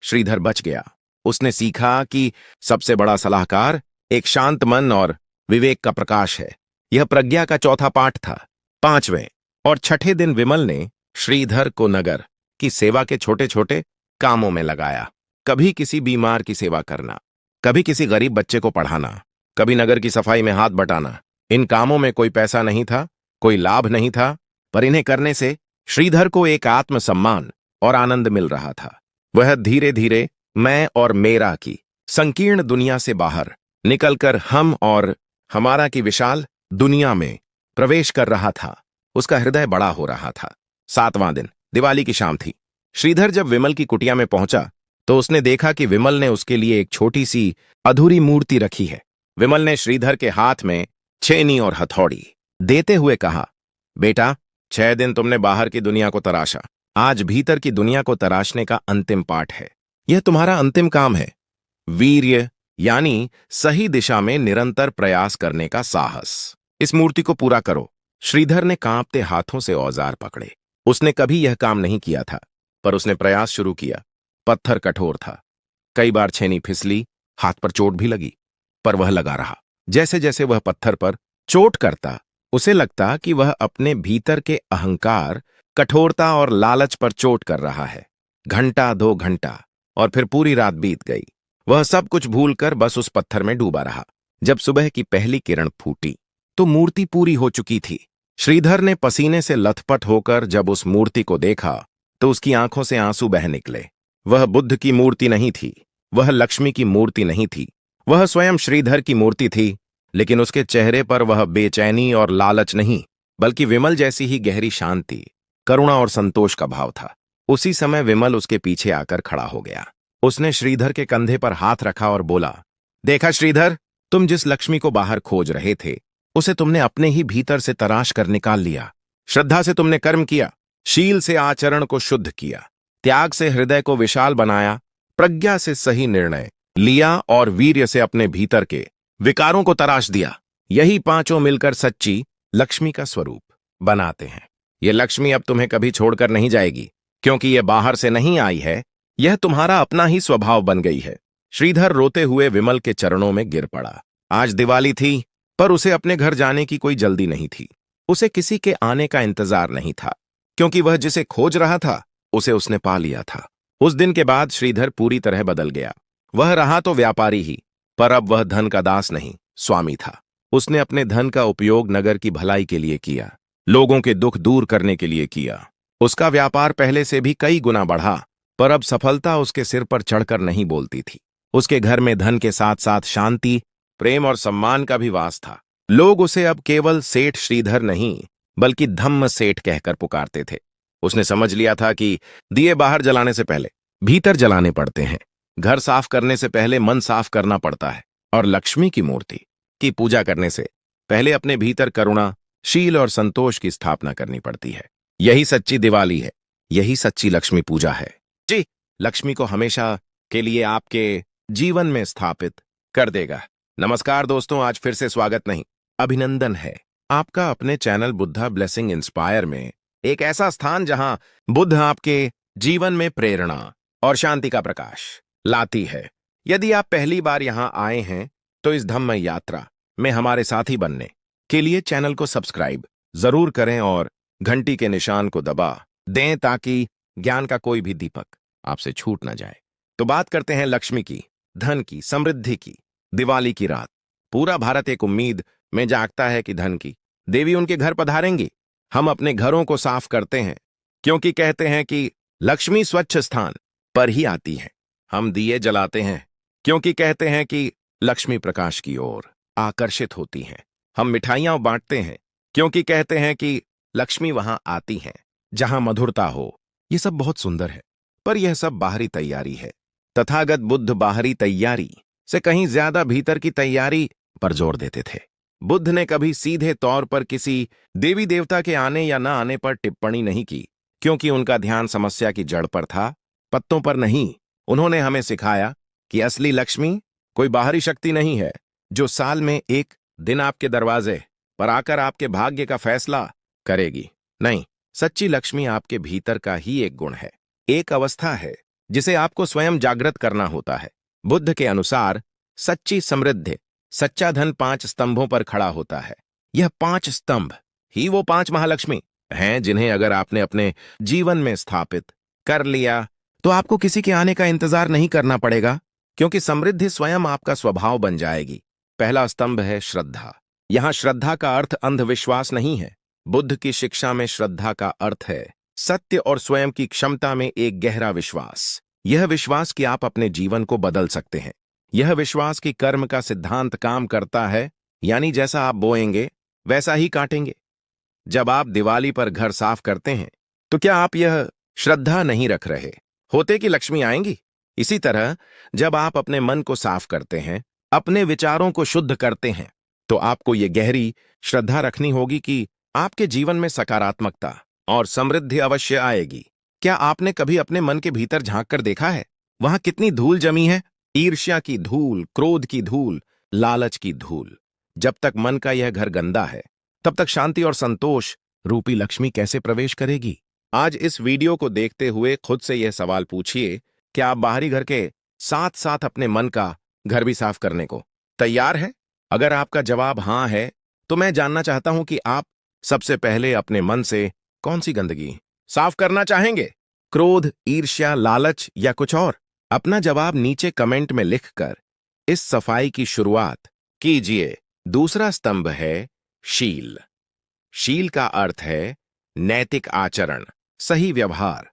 श्रीधर बच गया। उसने सीखा कि सबसे बड़ा सलाहकार एक शांत मन और विवेक का प्रकाश है। यह प्रज्ञा का चौथा पाठ था। 5वें और छठे दिन विमल ने श्रीधर को नगर की सेवा के छोटे छोटे कामों में लगाया। कभी किसी बीमार की सेवा करना, कभी किसी गरीब बच्चे को पढ़ाना, कभी नगर की सफाई में हाथ बटाना। इन कामों में कोई पैसा नहीं था, कोई लाभ नहीं था, पर इन्हें करने से श्रीधर को एक आत्मसम्मान और आनंद मिल रहा था। वह धीरे धीरे मैं और मेरा की संकीर्ण दुनिया से बाहर निकलकर हम और हमारा की विशाल दुनिया में प्रवेश कर रहा था। उसका हृदय बड़ा हो रहा था। 7वां दिन दिवाली की शाम थी। श्रीधर जब विमल की कुटिया में पहुंचा तो उसने देखा कि विमल ने उसके लिए एक छोटी सी अधूरी मूर्ति रखी है। विमल ने श्रीधर के हाथ में छेनी और हथौड़ी देते हुए कहा, बेटा, 6 दिन तुमने बाहर की दुनिया को तराशा, आज भीतर की दुनिया को तराशने का अंतिम पाठ है। यह तुम्हारा अंतिम काम है। वीर्य यानी सही दिशा में निरंतर प्रयास करने का साहस। इस मूर्ति को पूरा करो। श्रीधर ने कांपते हाथों से औजार पकड़े। उसने कभी यह काम नहीं किया था, पर उसने प्रयास शुरू किया। पत्थर कठोर था। कई बार छेनी फिसली, हाथ पर चोट भी लगी, पर वह लगा रहा। जैसे जैसे वह पत्थर पर चोट करता, उसे लगता कि वह अपने भीतर के अहंकार, कठोरता और लालच पर चोट कर रहा है। घंटा 2 घंटा और फिर पूरी रात बीत गई। वह सब कुछ भूलकर बस उस पत्थर में डूबा रहा। जब सुबह की पहली किरण फूटी तो मूर्ति पूरी हो चुकी थी। श्रीधर ने पसीने से लथपथ होकर जब उस मूर्ति को देखा तो उसकी आंखों से आंसू बह निकले। वह बुद्ध की मूर्ति नहीं थी, वह लक्ष्मी की मूर्ति नहीं थी, वह स्वयं श्रीधर की मूर्ति थी। लेकिन उसके चेहरे पर वह बेचैनी और लालच नहीं, बल्कि विमल जैसी ही गहरी शांति, करुणा और संतोष का भाव था। उसी समय विमल उसके पीछे आकर खड़ा हो गया। उसने श्रीधर के कंधे पर हाथ रखा और बोला, देखा श्रीधर, तुम जिस लक्ष्मी को बाहर खोज रहे थे, उसे तुमने अपने ही भीतर से तराश कर निकाल लिया। श्रद्धा से तुमने कर्म किया, शील से आचरण को शुद्ध किया, त्याग से हृदय को विशाल बनाया, प्रज्ञा से सही निर्णय लिया और वीर्य से अपने भीतर के विकारों को तराश दिया। यही पांचों मिलकर सच्ची लक्ष्मी का स्वरूप बनाते हैं। यह लक्ष्मी अब तुम्हें कभी छोड़कर नहीं जाएगी, क्योंकि यह बाहर से नहीं आई है, यह तुम्हारा अपना ही स्वभाव बन गई है। श्रीधर रोते हुए विमल के चरणों में गिर पड़ा। आज दिवाली थी, पर उसे अपने घर जाने की कोई जल्दी नहीं थी। उसे किसी के आने का इंतजार नहीं था, क्योंकि वह जिसे खोज रहा था उसे उसने पा लिया था। उस दिन के बाद श्रीधर पूरी तरह बदल गया। वह रहा तो व्यापारी ही, पर अब वह धन का दास नहीं, स्वामी था। उसने अपने धन का उपयोग नगर की भलाई के लिए किया, लोगों के दुख दूर करने के लिए किया। उसका व्यापार पहले से भी कई गुना बढ़ा, पर अब सफलता उसके सिर पर चढ़कर नहीं बोलती थी। उसके घर में धन के साथ साथ शांति, प्रेम और सम्मान का भी वास था। लोग उसे अब केवल सेठ श्रीधर नहीं, बल्कि धम्म सेठ कहकर पुकारते थे। उसने समझ लिया था कि दिए बाहर जलाने से पहले भीतर जलाने पड़ते हैं। घर साफ करने से पहले मन साफ करना पड़ता है, और लक्ष्मी की मूर्ति की पूजा करने से पहले अपने भीतर करुणा, शील और संतोष की स्थापना करनी पड़ती है। यही सच्ची दिवाली है, यही सच्ची लक्ष्मी पूजा है। जी, लक्ष्मी को हमेशा के लिए आपके जीवन में स्थापित कर देगा। नमस्कार दोस्तों, आज फिर से स्वागत नहीं, अभिनंदन है आपका अपने चैनल बुद्धा ब्लेसिंग इंस्पायर में, एक ऐसा स्थान जहां बुद्ध आपके जीवन में प्रेरणा और शांति का प्रकाश लाती है। यदि आप पहली बार यहां आए हैं तो इस धम्म यात्रा में हमारे साथी बनने के लिए चैनल को सब्सक्राइब जरूर करें और घंटी के निशान को दबा दें ताकि ज्ञान का कोई भी दीपक आपसे छूट ना जाए। तो बात करते हैं लक्ष्मी की, धन की, समृद्धि की। दिवाली की रात पूरा भारत एक उम्मीद में जागता है कि धन की देवी उनके घर पधारेंगी। हम अपने घरों को साफ करते हैं, क्योंकि कहते हैं कि लक्ष्मी स्वच्छ स्थान पर ही आती है। हम दिए जलाते हैं, क्योंकि कहते हैं कि लक्ष्मी प्रकाश की ओर आकर्षित होती हैं। हम मिठाइयां बांटते हैं, क्योंकि कहते हैं कि लक्ष्मी वहां आती हैं जहां मधुरता हो। ये सब बहुत सुंदर है, पर यह सब बाहरी तैयारी है। तथागत बुद्ध बाहरी तैयारी से कहीं ज्यादा भीतर की तैयारी पर जोर देते थे। बुद्ध ने कभी सीधे तौर पर किसी देवी देवता के आने या न आने पर टिप्पणी नहीं की, क्योंकि उनका ध्यान समस्या की जड़ पर था, पत्तों पर नहीं। उन्होंने हमें सिखाया कि असली लक्ष्मी कोई बाहरी शक्ति नहीं है जो साल में एक दिन आपके दरवाजे पर आकर आपके भाग्य का फैसला करेगी। नहीं, सच्ची लक्ष्मी आपके भीतर का ही एक गुण है, एक अवस्था है जिसे आपको स्वयं जागृत करना होता है। बुद्ध के अनुसार सच्ची समृद्धि, सच्चा धन 5 स्तंभों पर खड़ा होता है। यह 5 स्तंभ ही वो 5 महालक्ष्मी हैं जिन्हें अगर आपने अपने जीवन में स्थापित कर लिया तो आपको किसी के आने का इंतजार नहीं करना पड़ेगा, क्योंकि समृद्धि स्वयं आपका स्वभाव बन जाएगी। पहला स्तंभ है श्रद्धा। यहां श्रद्धा का अर्थ अंधविश्वास नहीं है। बुद्ध की शिक्षा में श्रद्धा का अर्थ है सत्य और स्वयं की क्षमता में एक गहरा विश्वास। यह विश्वास कि आप अपने जीवन को बदल सकते हैं। यह विश्वास कि कर्म का सिद्धांत काम करता है, यानी जैसा आप बोएंगे वैसा ही काटेंगे। जब आप दिवाली पर घर साफ करते हैं तो क्या आप यह श्रद्धा नहीं रख रहे होते कि लक्ष्मी आएंगी? इसी तरह जब आप अपने मन को साफ करते हैं, अपने विचारों को शुद्ध करते हैं, तो आपको ये गहरी श्रद्धा रखनी होगी कि आपके जीवन में सकारात्मकता और समृद्धि अवश्य आएगी। क्या आपने कभी अपने मन के भीतर झांक कर देखा है? वहां कितनी धूल जमी है? ईर्ष्या की धूल, क्रोध की धूल, लालच की धूल। जब तक मन का यह घर गंदा है, तब तक शांति और संतोष रूपी लक्ष्मी कैसे प्रवेश करेगी? आज इस वीडियो को देखते हुए खुद से यह सवाल पूछिए, क्या आप बाहरी घर के साथ साथ अपने मन का घर भी साफ करने को तैयार हैं? अगर आपका जवाब हां है, तो मैं जानना चाहता हूं कि आप सबसे पहले अपने मन से कौन सी गंदगी साफ करना चाहेंगे? क्रोध, ईर्ष्या, लालच या कुछ और? अपना जवाब नीचे कमेंट में लिखकर इस सफाई की शुरुआत कीजिए। दूसरा स्तंभ है शील। शील का अर्थ है नैतिक आचरण, सही व्यवहार।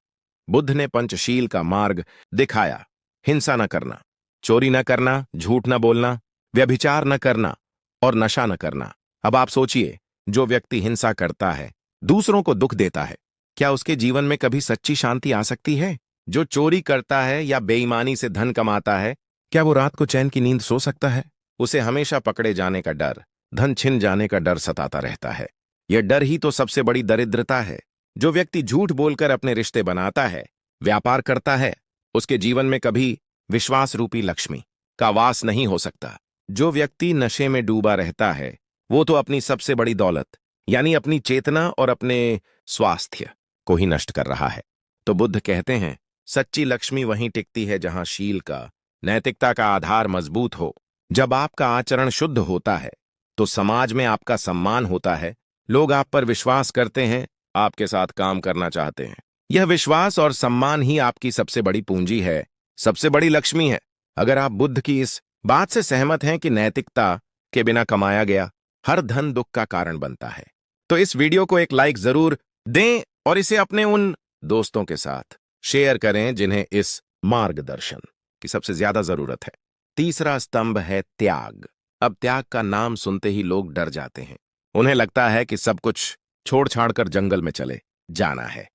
बुद्ध ने पंचशील का मार्ग दिखाया। हिंसा न करना, चोरी न करना, झूठ न बोलना, व्यभिचार न करना और नशा न करना। अब आप सोचिए, जो व्यक्ति हिंसा करता है, दूसरों को दुख देता है, क्या उसके जीवन में कभी सच्ची शांति आ सकती है? जो चोरी करता है या बेईमानी से धन कमाता है, क्या वो रात को चैन की नींद सो सकता है? उसे हमेशा पकड़े जाने का डर, धन छिन जाने का डर सताता रहता है। यह डर ही तो सबसे बड़ी दरिद्रता है। जो व्यक्ति झूठ बोलकर अपने रिश्ते बनाता है, व्यापार करता है, उसके जीवन में कभी विश्वास रूपी लक्ष्मी का वास नहीं हो सकता। जो व्यक्ति नशे में डूबा रहता है, वो तो अपनी सबसे बड़ी दौलत यानी अपनी चेतना और अपने स्वास्थ्य को ही नष्ट कर रहा है। तो बुद्ध कहते हैं, सच्ची लक्ष्मी वहीं टिकती है जहां शील का, नैतिकता का आधार मजबूत हो। जब आपका आचरण शुद्ध होता है, तो समाज में आपका सम्मान होता है। लोग आप पर विश्वास करते हैं, आपके साथ काम करना चाहते हैं। यह विश्वास और सम्मान ही आपकी सबसे बड़ी पूंजी है, सबसे बड़ी लक्ष्मी है। अगर आप बुद्ध की इस बात से सहमत हैं कि नैतिकता के बिना कमाया गया हर धन दुख का कारण बनता है, तो इस वीडियो को एक लाइक जरूर दें और इसे अपने उन दोस्तों के साथ शेयर करें जिन्हें इस मार्गदर्शन की सबसे ज्यादा जरूरत है। तीसरा स्तंभ है त्याग। अब त्याग का नाम सुनते ही लोग डर जाते हैं। उन्हें लगता है कि सब कुछ छोड़ छाड़ कर जंगल में चले जाना है।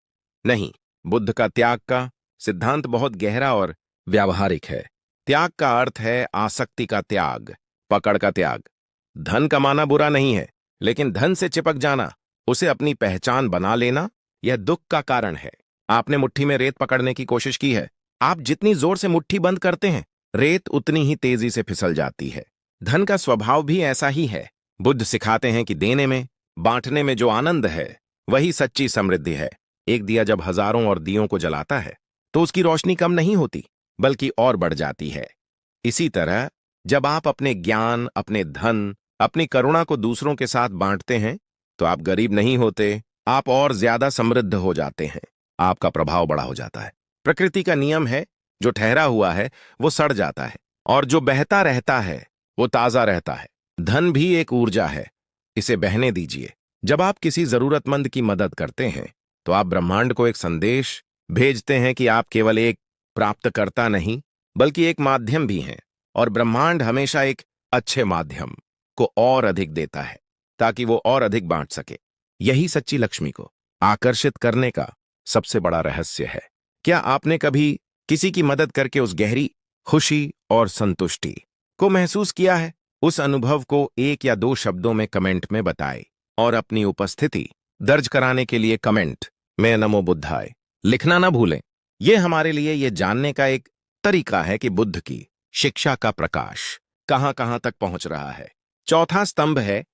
नहीं, बुद्ध का त्याग का सिद्धांत बहुत गहरा और व्यावहारिक है। त्याग का अर्थ है आसक्ति का त्याग, पकड़ का त्याग। धन कमाना बुरा नहीं है, लेकिन धन से चिपक जाना, उसे अपनी पहचान बना लेना, यह दुख का कारण है। आपने मुट्ठी में रेत पकड़ने की कोशिश की है। आप जितनी जोर से मुट्ठी बंद करते हैं, रेत उतनी ही तेजी से फिसल जाती है। धन का स्वभाव भी ऐसा ही है। बुद्ध सिखाते हैं कि देने में, बांटने में जो आनंद है, वही सच्ची समृद्धि है। एक दिया जब हजारों और दियों को जलाता है, तो उसकी रोशनी कम नहीं होती, बल्कि और बढ़ जाती है। इसी तरह जब आप अपने ज्ञान, अपने धन, अपनी करुणा को दूसरों के साथ बांटते हैं, तो आप गरीब नहीं होते, आप और ज्यादा समृद्ध हो जाते हैं। आपका प्रभाव बड़ा हो जाता है। प्रकृति का नियम है, जो ठहरा हुआ है वो सड़ जाता है, और जो बहता रहता है वो ताजा रहता है। धन भी एक ऊर्जा है, इसे बहने दीजिए। जब आप किसी जरूरतमंद की मदद करते हैं, तो आप ब्रह्मांड को एक संदेश भेजते हैं कि आप केवल एक प्राप्तकर्ता नहीं, बल्कि एक माध्यम भी हैं। और ब्रह्मांड हमेशा एक अच्छे माध्यम को और अधिक देता है, ताकि वो और अधिक बांट सके। यही सच्ची लक्ष्मी को आकर्षित करने का सबसे बड़ा रहस्य है। क्या आपने कभी किसी की मदद करके उस गहरी खुशी और संतुष्टि को महसूस किया है? उस अनुभव को 1 या 2 शब्दों में कमेंट में बताएं, और अपनी उपस्थिति दर्ज कराने के लिए कमेंट में नमो बुद्धाय लिखना ना भूलें। यह हमारे लिए यह जानने का एक तरीका है कि बुद्ध की शिक्षा का प्रकाश कहां कहां तक पहुंच रहा है। चौथा स्तंभ है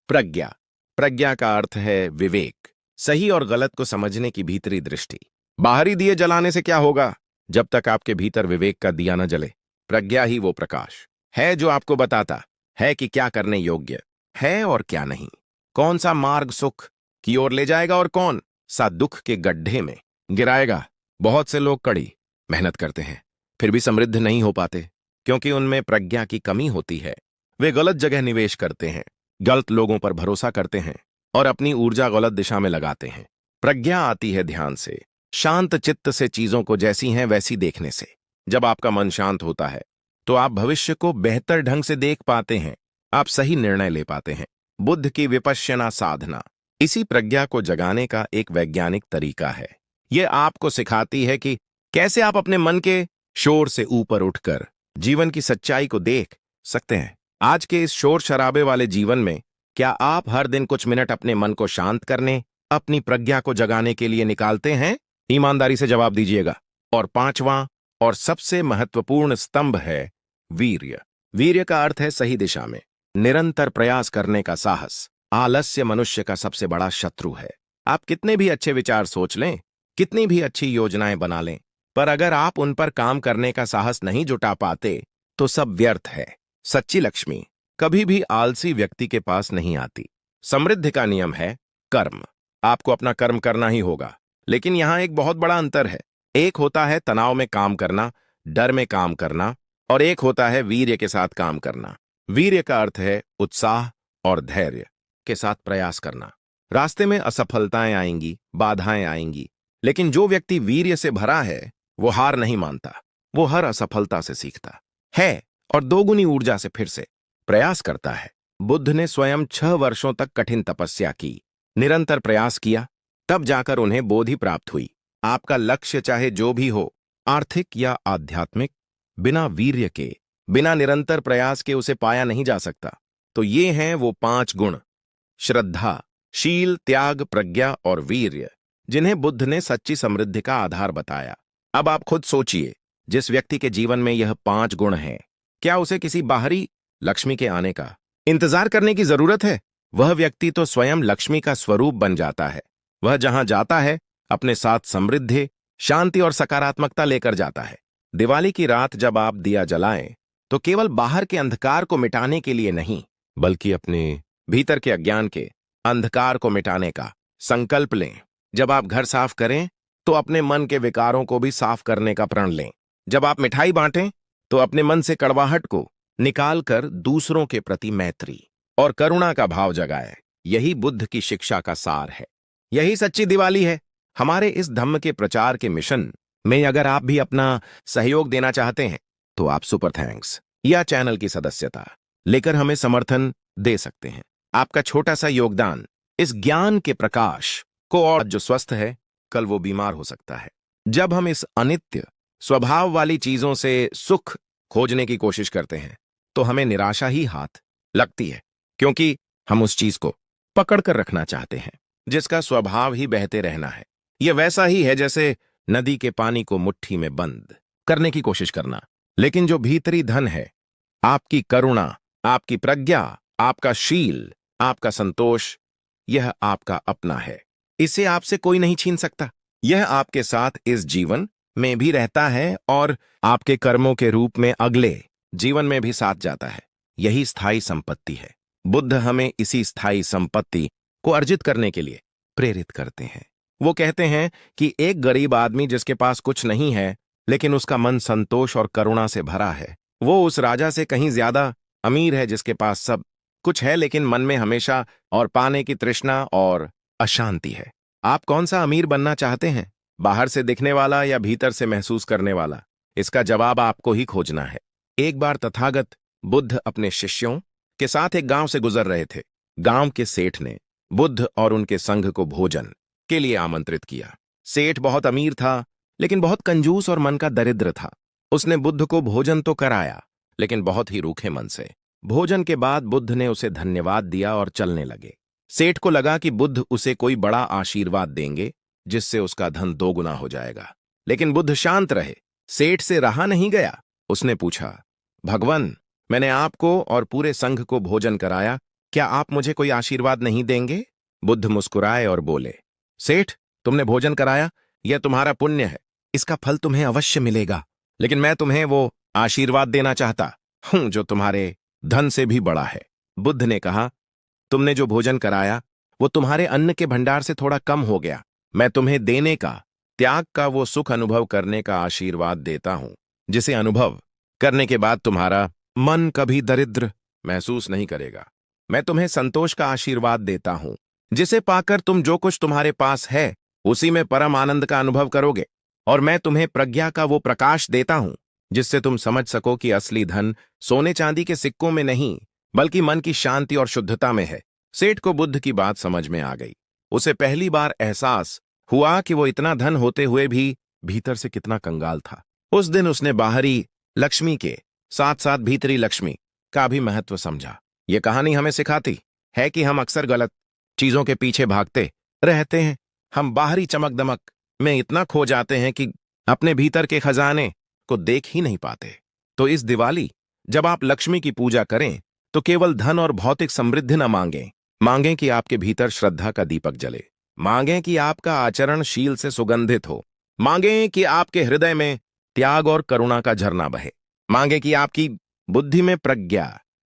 प्रज्ञा। प्रज्ञा का अर्थ है विवेक, सही और गलत को समझने की भीतरी दृष्टि। बाहरी दिए जलाने से क्या होगा जब तक आपके भीतर विवेक का दिया न जले? प्रज्ञा ही वो प्रकाश है जो आपको बताता है कि क्या करने योग्य है और क्या नहीं, कौन सा मार्ग सुख की ओर ले जाएगा और कौन सा दुख के गड्ढे में गिराएगा। बहुत से लोग कड़ी मेहनत करते हैं, फिर भी समृद्ध नहीं हो पाते, क्योंकि उनमें प्रज्ञा की कमी होती है। वे गलत जगह निवेश करते हैं, गलत लोगों पर भरोसा करते हैं और अपनी ऊर्जा गलत दिशा में लगाते हैं। प्रज्ञा आती है ध्यान से, शांत चित्त से, चीजों को जैसी हैं वैसी देखने से। जब आपका मन शांत होता है, तो आप भविष्य को बेहतर ढंग से देख पाते हैं, आप सही निर्णय ले पाते हैं। बुद्ध की विपश्यना साधना इसी प्रज्ञा को जगाने का एक वैज्ञानिक तरीका है। यह आपको सिखाती है कि कैसे आप अपने मन के शोर से ऊपर उठकर जीवन की सच्चाई को देख सकते हैं। आज के इस शोर शराबे वाले जीवन में क्या आप हर दिन कुछ मिनट अपने मन को शांत करने, अपनी प्रज्ञा को जगाने के लिए निकालते हैं? ईमानदारी से जवाब दीजिएगा। और पांचवां और सबसे महत्वपूर्ण स्तंभ है वीर्य। वीर्य का अर्थ है सही दिशा में निरंतर प्रयास करने का साहस। आलस्य मनुष्य का सबसे बड़ा शत्रु है। आप कितने भी अच्छे विचार सोच लें, कितनी भी अच्छी योजनाएं बना लें, पर अगर आप उन पर काम करने का साहस नहीं जुटा पाते तो सब व्यर्थ है। सच्ची लक्ष्मी कभी भी आलसी व्यक्ति के पास नहीं आती। समृद्धि का नियम है कर्म। आपको अपना कर्म करना ही होगा, लेकिन यहां एक बहुत बड़ा अंतर है। एक होता है तनाव में काम करना, डर में काम करना, और एक होता है वीर्य के साथ काम करना। वीर्य का अर्थ है उत्साह और धैर्य के साथ प्रयास करना। रास्ते में असफलताएं आएंगी, बाधाएं आएंगी, लेकिन जो व्यक्ति वीर्य से भरा है वो हार नहीं मानता। वो हर असफलता से सीखता है और दोगुनी ऊर्जा से फिर से प्रयास करता है। बुद्ध ने स्वयं 6 वर्षों तक कठिन तपस्या की, निरंतर प्रयास किया, तब जाकर उन्हें बोधि प्राप्त हुई। आपका लक्ष्य चाहे जो भी हो, आर्थिक या आध्यात्मिक, बिना वीर्य के, बिना निरंतर प्रयास के उसे पाया नहीं जा सकता। तो ये हैं वो 5 गुण: श्रद्धा, शील, त्याग, प्रज्ञा और वीर्य, जिन्हें बुद्ध ने सच्ची समृद्धि का आधार बताया। अब आप खुद सोचिए, जिस व्यक्ति के जीवन में यह 5 गुण हैं, क्या उसे किसी बाहरी लक्ष्मी के आने का इंतजार करने की जरूरत है? वह व्यक्ति तो स्वयं लक्ष्मी का स्वरूप बन जाता है। वह जहां जाता है अपने साथ समृद्धि, शांति और सकारात्मकता लेकर जाता है। दिवाली की रात जब आप दिया जलाएं तो केवल बाहर के अंधकार को मिटाने के लिए नहीं, बल्कि अपने भीतर के अज्ञान के अंधकार को मिटाने का संकल्प लें। जब आप घर साफ करें तो अपने मन के विकारों को भी साफ करने का प्रण लें। जब आप मिठाई बांटें तो अपने मन से कड़वाहट को निकालकर दूसरों के प्रति मैत्री और करुणा का भाव जगाएं। यही बुद्ध की शिक्षा का सार है। यही सच्ची दिवाली है। हमारे इस धम्म के प्रचार के मिशन में अगर आप भी अपना सहयोग देना चाहते हैं तो आप सुपर थैंक्स या चैनल की सदस्यता लेकर हमें समर्थन दे सकते हैं। आपका छोटा सा योगदान इस ज्ञान के प्रकाश को, और जो स्वस्थ है कल वो बीमार हो सकता है। जब हम इस अनित्य स्वभाव वाली चीजों से सुख खोजने की कोशिश करते हैं तो हमें निराशा ही हाथ लगती है, क्योंकि हम उस चीज को पकड़ कर रखना चाहते हैं जिसका स्वभाव ही बहते रहना है। यह वैसा ही है जैसे नदी के पानी को मुट्ठी में बंद करने की कोशिश करना। लेकिन जो भीतरी धन है, आपकी करुणा, आपकी प्रज्ञा, आपका शील, आपका संतोष, यह आपका अपना है। इसे आपसे कोई नहीं छीन सकता। यह आपके साथ इस जीवन में भी रहता है और आपके कर्मों के रूप में अगले जीवन में भी साथ जाता है। यही स्थायी संपत्ति है। बुद्ध हमें इसी स्थायी संपत्ति को अर्जित करने के लिए प्रेरित करते हैं। वो कहते हैं कि एक गरीब आदमी जिसके पास कुछ नहीं है लेकिन उसका मन संतोष और करुणा से भरा है, वो उस राजा से कहीं ज्यादा अमीर है जिसके पास सब कुछ है लेकिन मन में हमेशा और पाने की तृष्णा और अशांति है। आप कौन सा अमीर बनना चाहते हैं, बाहर से दिखने वाला या भीतर से महसूस करने वाला? इसका जवाब आपको ही खोजना है। एक बार तथागत बुद्ध अपने शिष्यों के साथ एक गांव से गुजर रहे थे। गांव के सेठ ने बुद्ध और उनके संघ को भोजन के लिए आमंत्रित किया। सेठ बहुत अमीर था लेकिन बहुत कंजूस और मन का दरिद्र था। उसने बुद्ध को भोजन तो कराया लेकिन बहुत ही रूखे मन से। भोजन के बाद बुद्ध ने उसे धन्यवाद दिया और चलने लगे। सेठ को लगा कि बुद्ध उसे कोई बड़ा आशीर्वाद देंगे जिससे उसका धन दोगुना हो जाएगा, लेकिन बुद्ध शांत रहे। सेठ से रहा नहीं गया। उसने पूछा, भगवान, मैंने आपको और पूरे संघ को भोजन कराया, क्या आप मुझे कोई आशीर्वाद नहीं देंगे? बुद्ध मुस्कुराए और बोले, सेठ, तुमने भोजन कराया, यह तुम्हारा पुण्य है, इसका फल तुम्हें अवश्य मिलेगा, लेकिन मैं तुम्हें वो आशीर्वाद देना चाहता हूं जो तुम्हारे धन से भी बड़ा है। बुद्ध ने कहा, तुमने जो भोजन कराया वो तुम्हारे अन्न के भंडार से थोड़ा कम हो गया। मैं तुम्हें देने का, त्याग का वो सुख अनुभव करने का आशीर्वाद देता हूं जिसे अनुभव करने के बाद तुम्हारा मन कभी दरिद्र महसूस नहीं करेगा। मैं तुम्हें संतोष का आशीर्वाद देता हूं जिसे पाकर तुम जो कुछ तुम्हारे पास है उसी में परम आनंद का अनुभव करोगे। और मैं तुम्हें प्रज्ञा का वो प्रकाश देता हूं जिससे तुम समझ सको कि असली धन सोने चांदी के सिक्कों में नहीं बल्कि मन की शांति और शुद्धता में है। सेठ को बुद्ध की बात समझ में आ गई। उसे पहली बार एहसास हुआ कि वो इतना धन होते हुए भी भीतर से कितना कंगाल था। उस दिन उसने बाहरी लक्ष्मी के साथ साथ भीतरी लक्ष्मी का भी महत्व समझा। ये कहानी हमें सिखाती है कि हम अक्सर गलत चीजों के पीछे भागते रहते हैं। हम बाहरी चमक दमक में इतना खो जाते हैं कि अपने भीतर के खजाने को देख ही नहीं पाते। तो इस दिवाली जब आप लक्ष्मी की पूजा करें तो केवल धन और भौतिक समृद्धि न मांगें। मांगें कि आपके भीतर श्रद्धा का दीपक जले। मांगें कि आपका आचरण शील से सुगंधित हो। मांगें कि आपके हृदय में त्याग और करुणा का झरना बहे। मांगें कि आपकी बुद्धि में प्रज्ञा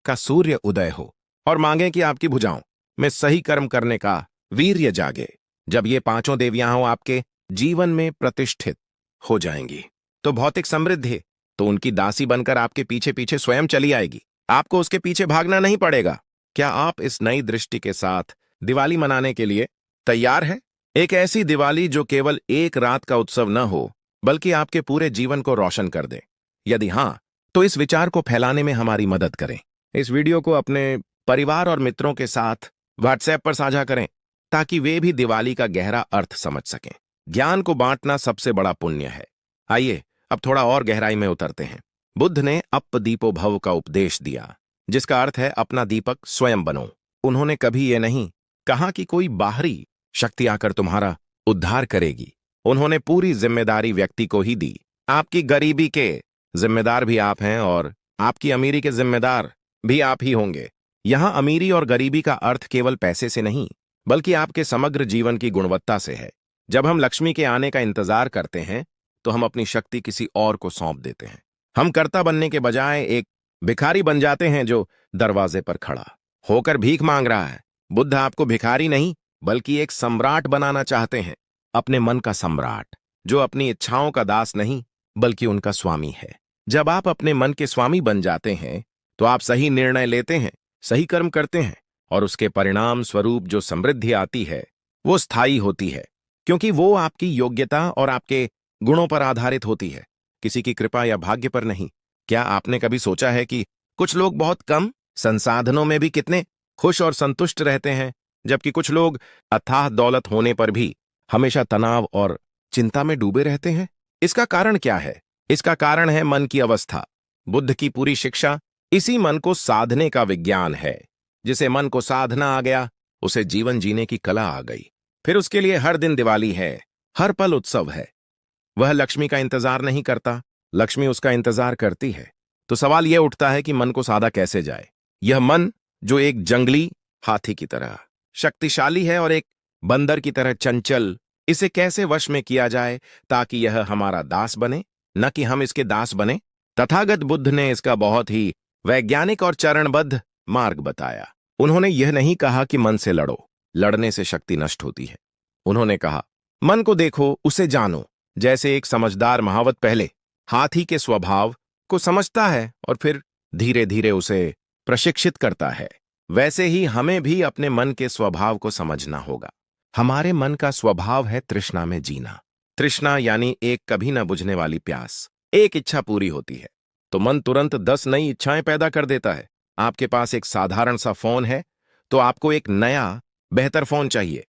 का सूर्य उदय हो। और मांगें कि आपकी भुजाओं में सही कर्म करने का वीर्य जागे। जब ये पांचों देवियां हो आपके जीवन में प्रतिष्ठित हो जाएंगी तो भौतिक समृद्धि तो उनकी दासी बनकर आपके पीछे पीछे स्वयं चली आएगी। आपको उसके पीछे भागना नहीं पड़ेगा। क्या आप इस नई दृष्टि के साथ दिवाली मनाने के लिए तैयार हैं? एक ऐसी दिवाली जो केवल एक रात का उत्सव न हो बल्कि आपके पूरे जीवन को रोशन कर दे। यदि हां, तो इस विचार को फैलाने में हमारी मदद करें। इस वीडियो को अपने परिवार और मित्रों के साथ व्हाट्सएप पर साझा करें ताकि वे भी दिवाली का गहरा अर्थ समझ सकें। ज्ञान को बांटना सबसे बड़ा पुण्य है। आइए अब थोड़ा और गहराई में उतरते हैं। बुद्ध ने अप्पदीपो भव का उपदेश दिया, जिसका अर्थ है अपना दीपक स्वयं बनो। उन्होंने कभी ये नहीं कहा कि कोई बाहरी शक्ति आकर तुम्हारा उद्धार करेगी। उन्होंने पूरी जिम्मेदारी व्यक्ति को ही दी। आपकी गरीबी के जिम्मेदार भी आप हैं और आपकी अमीरी के जिम्मेदार भी आप ही होंगे। यहां अमीरी और गरीबी का अर्थ केवल पैसे से नहीं बल्कि आपके समग्र जीवन की गुणवत्ता से है। जब हम लक्ष्मी के आने का इंतजार करते हैं तो हम अपनी शक्ति किसी और को सौंप देते हैं। हम कर्ता बनने के बजाय एक भिखारी बन जाते हैं जो दरवाजे पर खड़ा होकर भीख मांग रहा है। बुद्ध आपको भिखारी नहीं बल्कि एक सम्राट बनाना चाहते हैं। अपने मन का सम्राट जो अपनी इच्छाओं का दास नहीं बल्कि उनका स्वामी है। जब आप अपने मन के स्वामी बन जाते हैं तो आप सही निर्णय लेते हैं, सही कर्म करते हैं और उसके परिणाम स्वरूप जो समृद्धि आती है वो स्थायी होती है, क्योंकि वो आपकी योग्यता और आपके गुणों पर आधारित होती है, किसी की कृपा या भाग्य पर नहीं। क्या आपने कभी सोचा है कि कुछ लोग बहुत कम संसाधनों में भी कितने खुश और संतुष्ट रहते हैं, जबकि कुछ लोग अथाह दौलत होने पर भी हमेशा तनाव और चिंता में डूबे रहते हैं? इसका कारण क्या है? इसका कारण है मन की अवस्था। बुद्ध की पूरी शिक्षा इसी मन को साधने का विज्ञान है। जिसे मन को साधना आ गया उसे जीवन जीने की कला आ गई। फिर उसके लिए हर दिन दिवाली है, हर पल उत्सव है। वह लक्ष्मी का इंतजार नहीं करता, लक्ष्मी उसका इंतजार करती है। तो सवाल यह उठता है कि मन को साधा कैसे जाए? यह मन जो एक जंगली हाथी की तरह शक्तिशाली है और एक बंदर की तरह चंचल, इसे कैसे वश में किया जाए ताकि यह हमारा दास बने, न कि हम इसके दास बने? तथागत बुद्ध ने इसका बहुत ही वैज्ञानिक और चरणबद्ध मार्ग बताया। उन्होंने यह नहीं कहा कि मन से लड़ो, लड़ने से शक्ति नष्ट होती है। उन्होंने कहा मन को देखो, उसे जानो। जैसे एक समझदार महावत पहले हाथी के स्वभाव को समझता है और फिर धीरे धीरे उसे प्रशिक्षित करता है, वैसे ही हमें भी अपने मन के स्वभाव को समझना होगा। हमारे मन का स्वभाव है तृष्णा में जीना। तृष्णा यानी एक कभी न बुझने वाली प्यास। एक इच्छा पूरी होती है तो मन तुरंत 10 नई इच्छाएं पैदा कर देता है। आपके पास एक साधारण सा फोन है तो आपको एक नया बेहतर फोन चाहिए।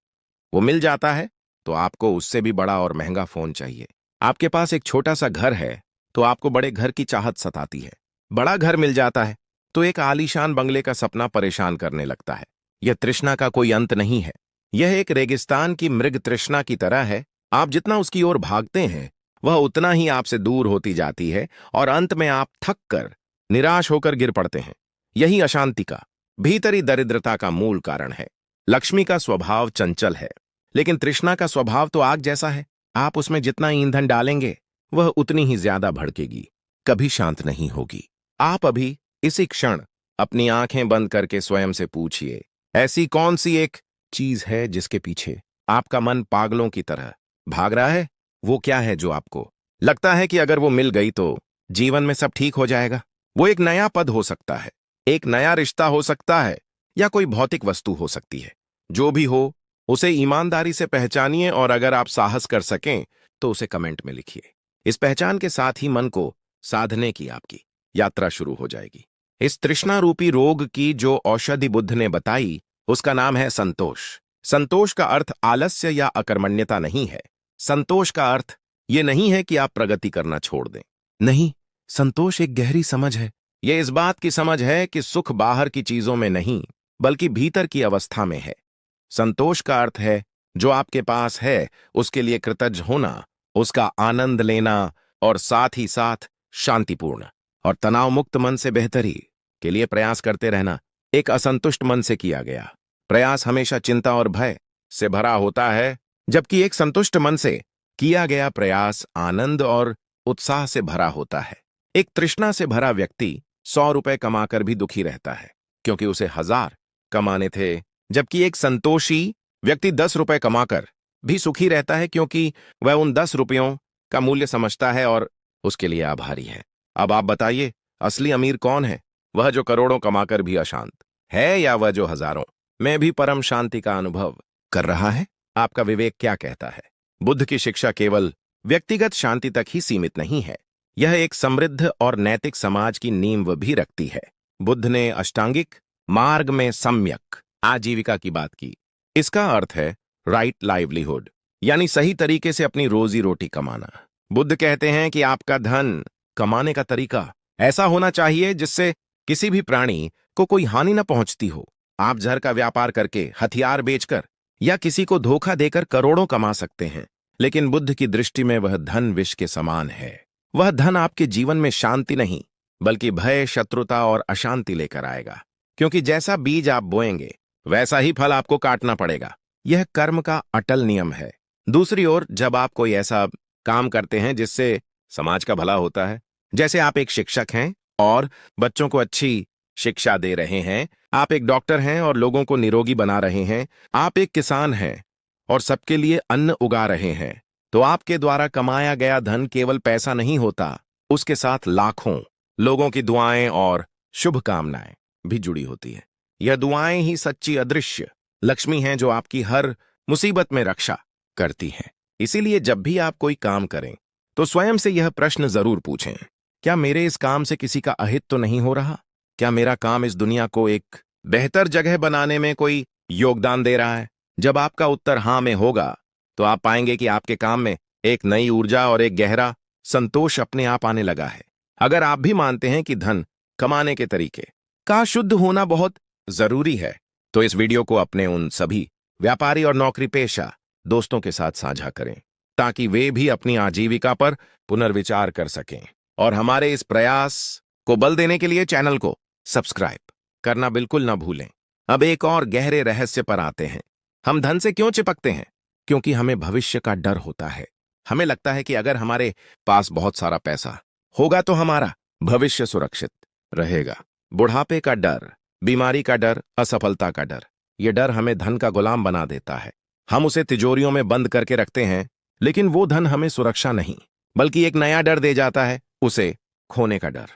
वो मिल जाता है तो आपको उससे भी बड़ा और महंगा फोन चाहिए। आपके पास एक छोटा सा घर है तो आपको बड़े घर की चाहत सताती है। बड़ा घर मिल जाता है तो एक आलीशान बंगले का सपना परेशान करने लगता है। यह तृष्णा का कोई अंत नहीं है। यह एक रेगिस्तान की मृग तृष्णा की तरह है। आप जितना उसकी ओर भागते हैं वह उतना ही आपसे दूर होती जाती है और अंत में आप थक कर निराश होकर गिर पड़ते हैं। यही अशांति का, भीतरी दरिद्रता का मूल कारण है। लक्ष्मी का स्वभाव चंचल है लेकिन तृष्णा का स्वभाव तो आग जैसा है। आप उसमें जितना ईंधन डालेंगे वह उतनी ही ज्यादा भड़केगी, कभी शांत नहीं होगी। आप अभी इसी क्षण अपनी आंखें बंद करके स्वयं से पूछिए, ऐसी कौन सी एक चीज है जिसके पीछे आपका मन पागलों की तरह भाग रहा है? वो क्या है जो आपको लगता है कि अगर वो मिल गई तो जीवन में सब ठीक हो जाएगा? वो एक नया पद हो सकता है, एक नया रिश्ता हो सकता है, या कोई भौतिक वस्तु हो सकती है। जो भी हो उसे ईमानदारी से पहचानिए और अगर आप साहस कर सकें तो उसे कमेंट में लिखिए। इस पहचान के साथ ही मन को साधने की आपकी यात्रा शुरू हो जाएगी। इस तृष्णा रूपी रोग की जो औषधि बुद्ध ने बताई उसका नाम है संतोष। संतोष का अर्थ आलस्य या अकर्मण्यता नहीं है। संतोष का अर्थ ये नहीं है कि आप प्रगति करना छोड़ दें। नहीं, संतोष एक गहरी समझ है। यह इस बात की समझ है कि सुख बाहर की चीजों में नहीं, बल्कि भीतर की अवस्था में है। संतोष का अर्थ है जो आपके पास है उसके लिए कृतज्ञ होना, उसका आनंद लेना और साथ ही साथ शांतिपूर्ण और तनाव मुक्त मन से बेहतरी के लिए प्रयास करते रहना। एक असंतुष्ट मन से किया गया प्रयास हमेशा चिंता और भय से भरा होता है, जबकि एक संतुष्ट मन से किया गया प्रयास आनंद और उत्साह से भरा होता है। एक तृष्णा से भरा व्यक्ति 100 रुपए कमाकर भी दुखी रहता है क्योंकि उसे 1000 कमाने थे, जबकि एक संतोषी व्यक्ति 10 रुपए कमाकर भी सुखी रहता है क्योंकि वह उन 10 रुपयों का मूल्य समझता है और उसके लिए आभारी है। अब आप बताइए, असली अमीर कौन है? वह जो करोड़ों कमाकर भी अशांत है या वह जो हजारों में भी परम शांति का अनुभव कर रहा है? आपका विवेक क्या कहता है? बुद्ध की शिक्षा केवल व्यक्तिगत शांति तक ही सीमित नहीं है, यह एक समृद्ध और नैतिक समाज की नींव भी रखती है। बुद्ध ने अष्टांगिक मार्ग में सम्यक आजीविका की बात की। इसका अर्थ है राइट लाइवलीहुड, यानी सही तरीके से अपनी रोजी रोटी कमाना। बुद्ध कहते हैं कि आपका धन कमाने का तरीका ऐसा होना चाहिए जिससे किसी भी प्राणी को कोई हानि न पहुंचती हो। आप जहर का व्यापार करके, हथियार बेचकर या किसी को धोखा देकर करोड़ों कमा सकते हैं, लेकिन बुद्ध की दृष्टि में वह धन विष के समान है। वह धन आपके जीवन में शांति नहीं, बल्कि भय, शत्रुता और अशांति लेकर आएगा, क्योंकि जैसा बीज आप बोएंगे वैसा ही फल आपको काटना पड़ेगा। यह कर्म का अटल नियम है। दूसरी ओर, जब आप कोई ऐसा काम करते हैं जिससे समाज का भला होता है, जैसे आप एक शिक्षक हैं और बच्चों को अच्छी शिक्षा दे रहे हैं, आप एक डॉक्टर हैं और लोगों को निरोगी बना रहे हैं, आप एक किसान हैं और सबके लिए अन्न उगा रहे हैं, तो आपके द्वारा कमाया गया धन केवल पैसा नहीं होता, उसके साथ लाखों लोगों की दुआएं और शुभकामनाएं भी जुड़ी होती हैं। यह दुआएं ही सच्ची अदृश्य लक्ष्मी हैं जो आपकी हर मुसीबत में रक्षा करती हैं। इसीलिए जब भी आप कोई काम करें तो स्वयं से यह प्रश्न जरूर पूछें, क्या मेरे इस काम से किसी का अहित तो नहीं हो रहा? क्या मेरा काम इस दुनिया को एक बेहतर जगह बनाने में कोई योगदान दे रहा है? जब आपका उत्तर हाँ में होगा तो आप पाएंगे कि आपके काम में एक नई ऊर्जा और एक गहरा संतोष अपने आप आने लगा है। अगर आप भी मानते हैं कि धन कमाने के तरीके का शुद्ध होना बहुत जरूरी है, तो इस वीडियो को अपने उन सभी व्यापारी और नौकरी पेशा दोस्तों के साथ साझा करें, ताकि वे भी अपनी आजीविका पर पुनर्विचार कर सकें। और हमारे इस प्रयास को बल देने के लिए चैनल को सब्सक्राइब करना बिल्कुल ना भूलें। अब एक और गहरे रहस्य पर आते हैं। हम धन से क्यों चिपकते हैं? क्योंकि हमें भविष्य का डर होता है। हमें लगता है कि अगर हमारे पास बहुत सारा पैसा होगा तो हमारा भविष्य सुरक्षित रहेगा। बुढ़ापे का डर, बीमारी का डर, असफलता का डर, यह डर हमें धन का गुलाम बना देता है। हम उसे तिजोरियों में बंद करके रखते हैं, लेकिन वो धन हमें सुरक्षा नहीं, बल्कि एक नया डर दे जाता है, उसे खोने का डर।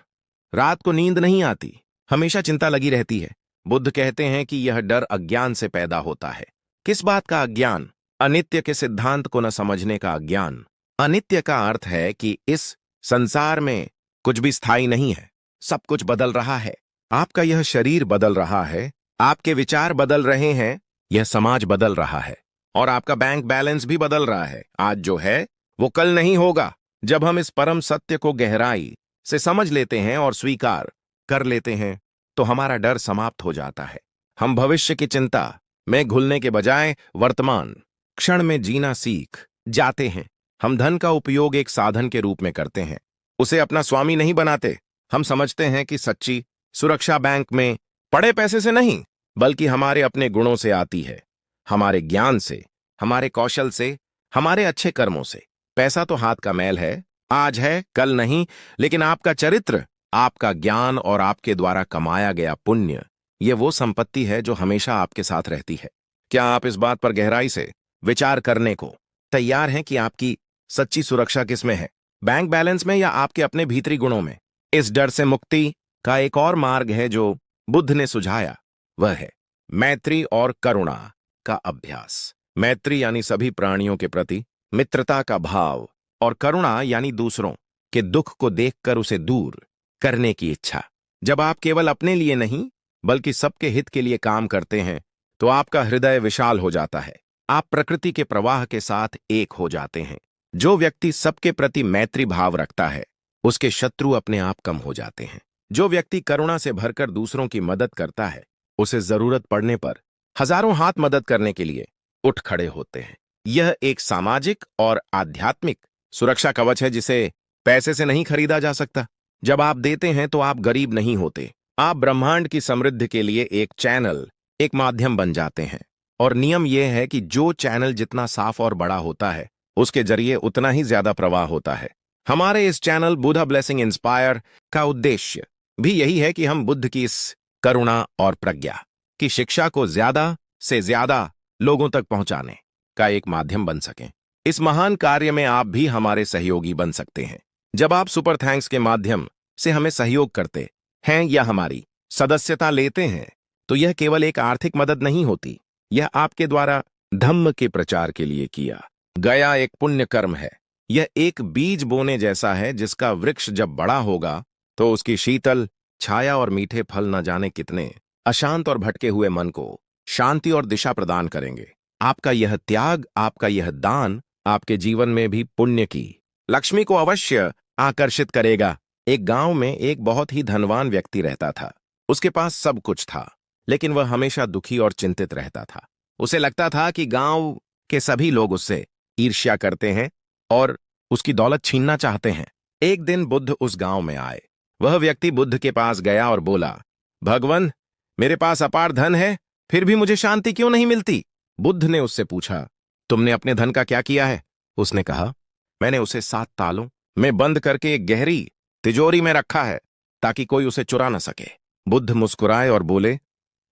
रात को नींद नहीं आती, हमेशा चिंता लगी रहती है। बुद्ध कहते हैं कि यह डर अज्ञान से पैदा होता है। किस बात का अज्ञान? अनित्य के सिद्धांत को न समझने का अज्ञान। अनित्य का अर्थ है कि इस संसार में कुछ भी स्थायी नहीं है, सब कुछ बदल रहा है। आपका यह शरीर बदल रहा है, आपके विचार बदल रहे हैं, यह समाज बदल रहा है और आपका बैंक बैलेंस भी बदल रहा है। आज जो है वो कल नहीं होगा। जब हम इस परम सत्य को गहराई से समझ लेते हैं और स्वीकार कर लेते हैं तो हमारा डर समाप्त हो जाता है। हम भविष्य की चिंता में घुलने के बजाय वर्तमान क्षण में जीना सीख जाते हैं। हम धन का उपयोग एक साधन के रूप में करते हैं, उसे अपना स्वामी नहीं बनाते। हम समझते हैं कि सच्ची सुरक्षा बैंक में पड़े पैसे से नहीं, बल्कि हमारे अपने गुणों से आती है, हमारे ज्ञान से, हमारे कौशल से, हमारे अच्छे कर्मों से। पैसा तो हाथ का मैल है, आज है कल नहीं, लेकिन आपका चरित्र, आपका ज्ञान और आपके द्वारा कमाया गया पुण्य, ये वो संपत्ति है जो हमेशा आपके साथ रहती है। क्या आप इस बात पर गहराई से विचार करने को तैयार हैं कि आपकी सच्ची सुरक्षा किसमें है? बैंक बैलेंस में या आपके अपने भीतरी गुणों में? इस डर से मुक्ति का एक और मार्ग है जो बुद्ध ने सुझाया, वह है मैत्री और करुणा का अभ्यास। मैत्री यानी सभी प्राणियों के प्रति मित्रता का भाव, और करुणा यानी दूसरों के दुख को देखकर उसे दूर करने की इच्छा। जब आप केवल अपने लिए नहीं बल्कि सबके हित के लिए काम करते हैं तो आपका हृदय विशाल हो जाता है। आप प्रकृति के प्रवाह के साथ एक हो जाते हैं। जो व्यक्ति सबके प्रति मैत्री भाव रखता है उसके शत्रु अपने आप कम हो जाते हैं। जो व्यक्ति करुणा से भरकर दूसरों की मदद करता है, उसे जरूरत पड़ने पर हजारों हाथ मदद करने के लिए उठ खड़े होते हैं। यह एक सामाजिक और आध्यात्मिक सुरक्षा कवच है जिसे पैसे से नहीं खरीदा जा सकता। जब आप देते हैं तो आप गरीब नहीं होते, आप ब्रह्मांड की समृद्धि के लिए एक चैनल, एक माध्यम बन जाते हैं। और नियम यह है कि जो चैनल जितना साफ और बड़ा होता है, उसके जरिए उतना ही ज्यादा प्रवाह होता है। हमारे इस चैनल बुद्धा ब्लेसिंग इंस्पायर का उद्देश्य भी यही है कि हम बुद्ध की इस करुणा और प्रज्ञा की शिक्षा को ज्यादा से ज्यादा लोगों तक पहुंचाने का एक माध्यम बन सकें। इस महान कार्य में आप भी हमारे सहयोगी बन सकते हैं। जब आप सुपर थैंक्स के माध्यम से हमें सहयोग करते हैं या हमारी सदस्यता लेते हैं, तो यह केवल एक आर्थिक मदद नहीं होती, यह आपके द्वारा धम्म के प्रचार के लिए किया गया एक पुण्य कर्म है। यह एक बीज बोने जैसा है जिसका वृक्ष जब बड़ा होगा तो उसकी शीतल छाया और मीठे फल न जाने कितने अशांत और भटके हुए मन को शांति और दिशा प्रदान करेंगे। आपका यह त्याग, आपका यह दान आपके जीवन में भी पुण्य की लक्ष्मी को अवश्य आकर्षित करेगा। एक गांव में एक बहुत ही धनवान व्यक्ति रहता था। उसके पास सब कुछ था, लेकिन वह हमेशा दुखी और चिंतित रहता था। उसे लगता था कि गांव के सभी लोग उससे ईर्ष्या करते हैं और उसकी दौलत छीनना चाहते हैं। एक दिन बुद्ध उस गांव में आए। वह व्यक्ति बुद्ध के पास गया और बोला, भगवान, मेरे पास अपार धन है, फिर भी मुझे शांति क्यों नहीं मिलती? बुद्ध ने उससे पूछा, तुमने अपने धन का क्या किया है? उसने कहा, मैंने उसे 7 तालों में बंद करके एक गहरी तिजोरी में रखा है ताकि कोई उसे चुरा न सके। बुद्ध मुस्कुराए और बोले,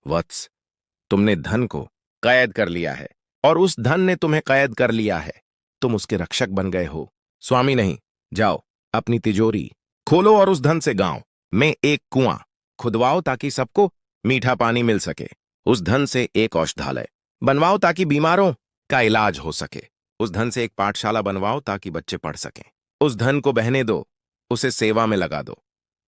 वत्स, तुमने धन को कैद कर लिया है और उस धन ने तुम्हें कैद कर लिया है। तुम उसके रक्षक बन गए हो, स्वामी नहीं। जाओ, अपनी तिजोरी खोलो और उस धन से गांव में एक कुआं खुदवाओ ताकि सबको मीठा पानी मिल सके। उस धन से एक औषधालय बनवाओ ताकि बीमारों का इलाज हो सके। उस धन से एक पाठशाला बनवाओ ताकि बच्चे पढ़ सकें। उस धन को बहने दो, उसे सेवा में लगा दो,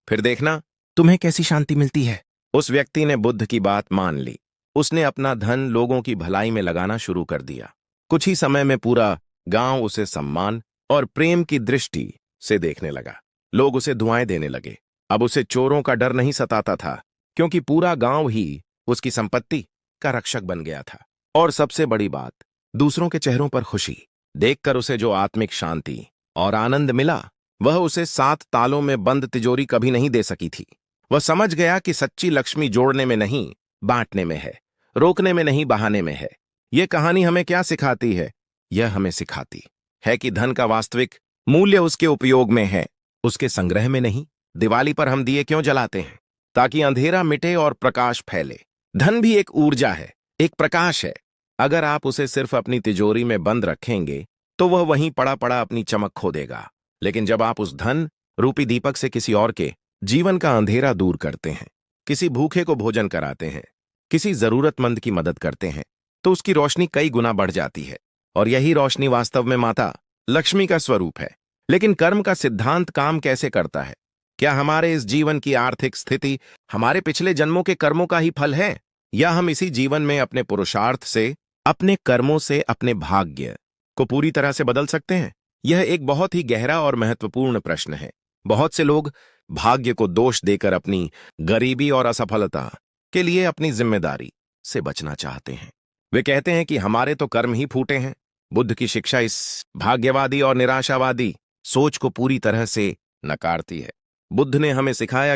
फिर देखना तुम्हें कैसी शांति मिलती है। उस व्यक्ति ने बुद्ध की बात मान ली। उसने अपना धन लोगों की भलाई में लगाना शुरू कर दिया। कुछ ही समय में पूरा गांव उसे सम्मान और प्रेम की दृष्टि से देखने लगा। लोग उसे दुआएं देने लगे। अब उसे चोरों का डर नहीं सताता था, क्योंकि पूरा गांव ही उसकी संपत्ति का रक्षक बन गया था। और सबसे बड़ी बात, दूसरों के चेहरों पर खुशी देखकर उसे जो आत्मिक शांति और आनंद मिला, वह उसे 7 तालों में बंद तिजोरी कभी नहीं दे सकी थी। वह समझ गया कि सच्ची लक्ष्मी जोड़ने में नहीं, बांटने में है, रोकने में नहीं, बहाने में है। यह कहानी हमें क्या सिखाती है? यह हमें सिखाती है कि धन का वास्तविक मूल्य उसके उपयोग में है, उसके संग्रह में नहीं। दिवाली पर हम दिए क्यों जलाते हैं? ताकि अंधेरा मिटे और प्रकाश फैले। धन भी एक ऊर्जा है, एक प्रकाश है। अगर आप उसे सिर्फ अपनी तिजोरी में बंद रखेंगे तो वह वहीं पड़ा पड़ा अपनी चमक खो देगा। लेकिन जब आप उस धन रूपी दीपक से किसी और के जीवन का अंधेरा दूर करते हैं, किसी भूखे को भोजन कराते हैं, किसी जरूरतमंद की मदद करते हैं, तो उसकी रोशनी कई गुना बढ़ जाती है। और यही रोशनी वास्तव में माता लक्ष्मी का स्वरूप है। लेकिन कर्म का सिद्धांत काम कैसे करता है? क्या हमारे इस जीवन की आर्थिक स्थिति हमारे पिछले जन्मों के कर्मों का ही फल है, या हम इसी जीवन में अपने पुरुषार्थ से, अपने कर्मों से अपने भाग्य को पूरी तरह से बदल सकते हैं? यह एक बहुत ही गहरा और महत्वपूर्ण प्रश्न है। बहुत से लोग भाग्य को दोष देकर अपनी गरीबी और असफलता के लिए अपनी जिम्मेदारी से बचना चाहते हैं। वे कहते हैं कि हमारे तो कर्म ही फूटे हैं। बुद्ध की शिक्षा इस भाग्यवादी और निराशावादी सोच को पूरी तरह से नकारती है। बुद्ध ने हमें सिखाया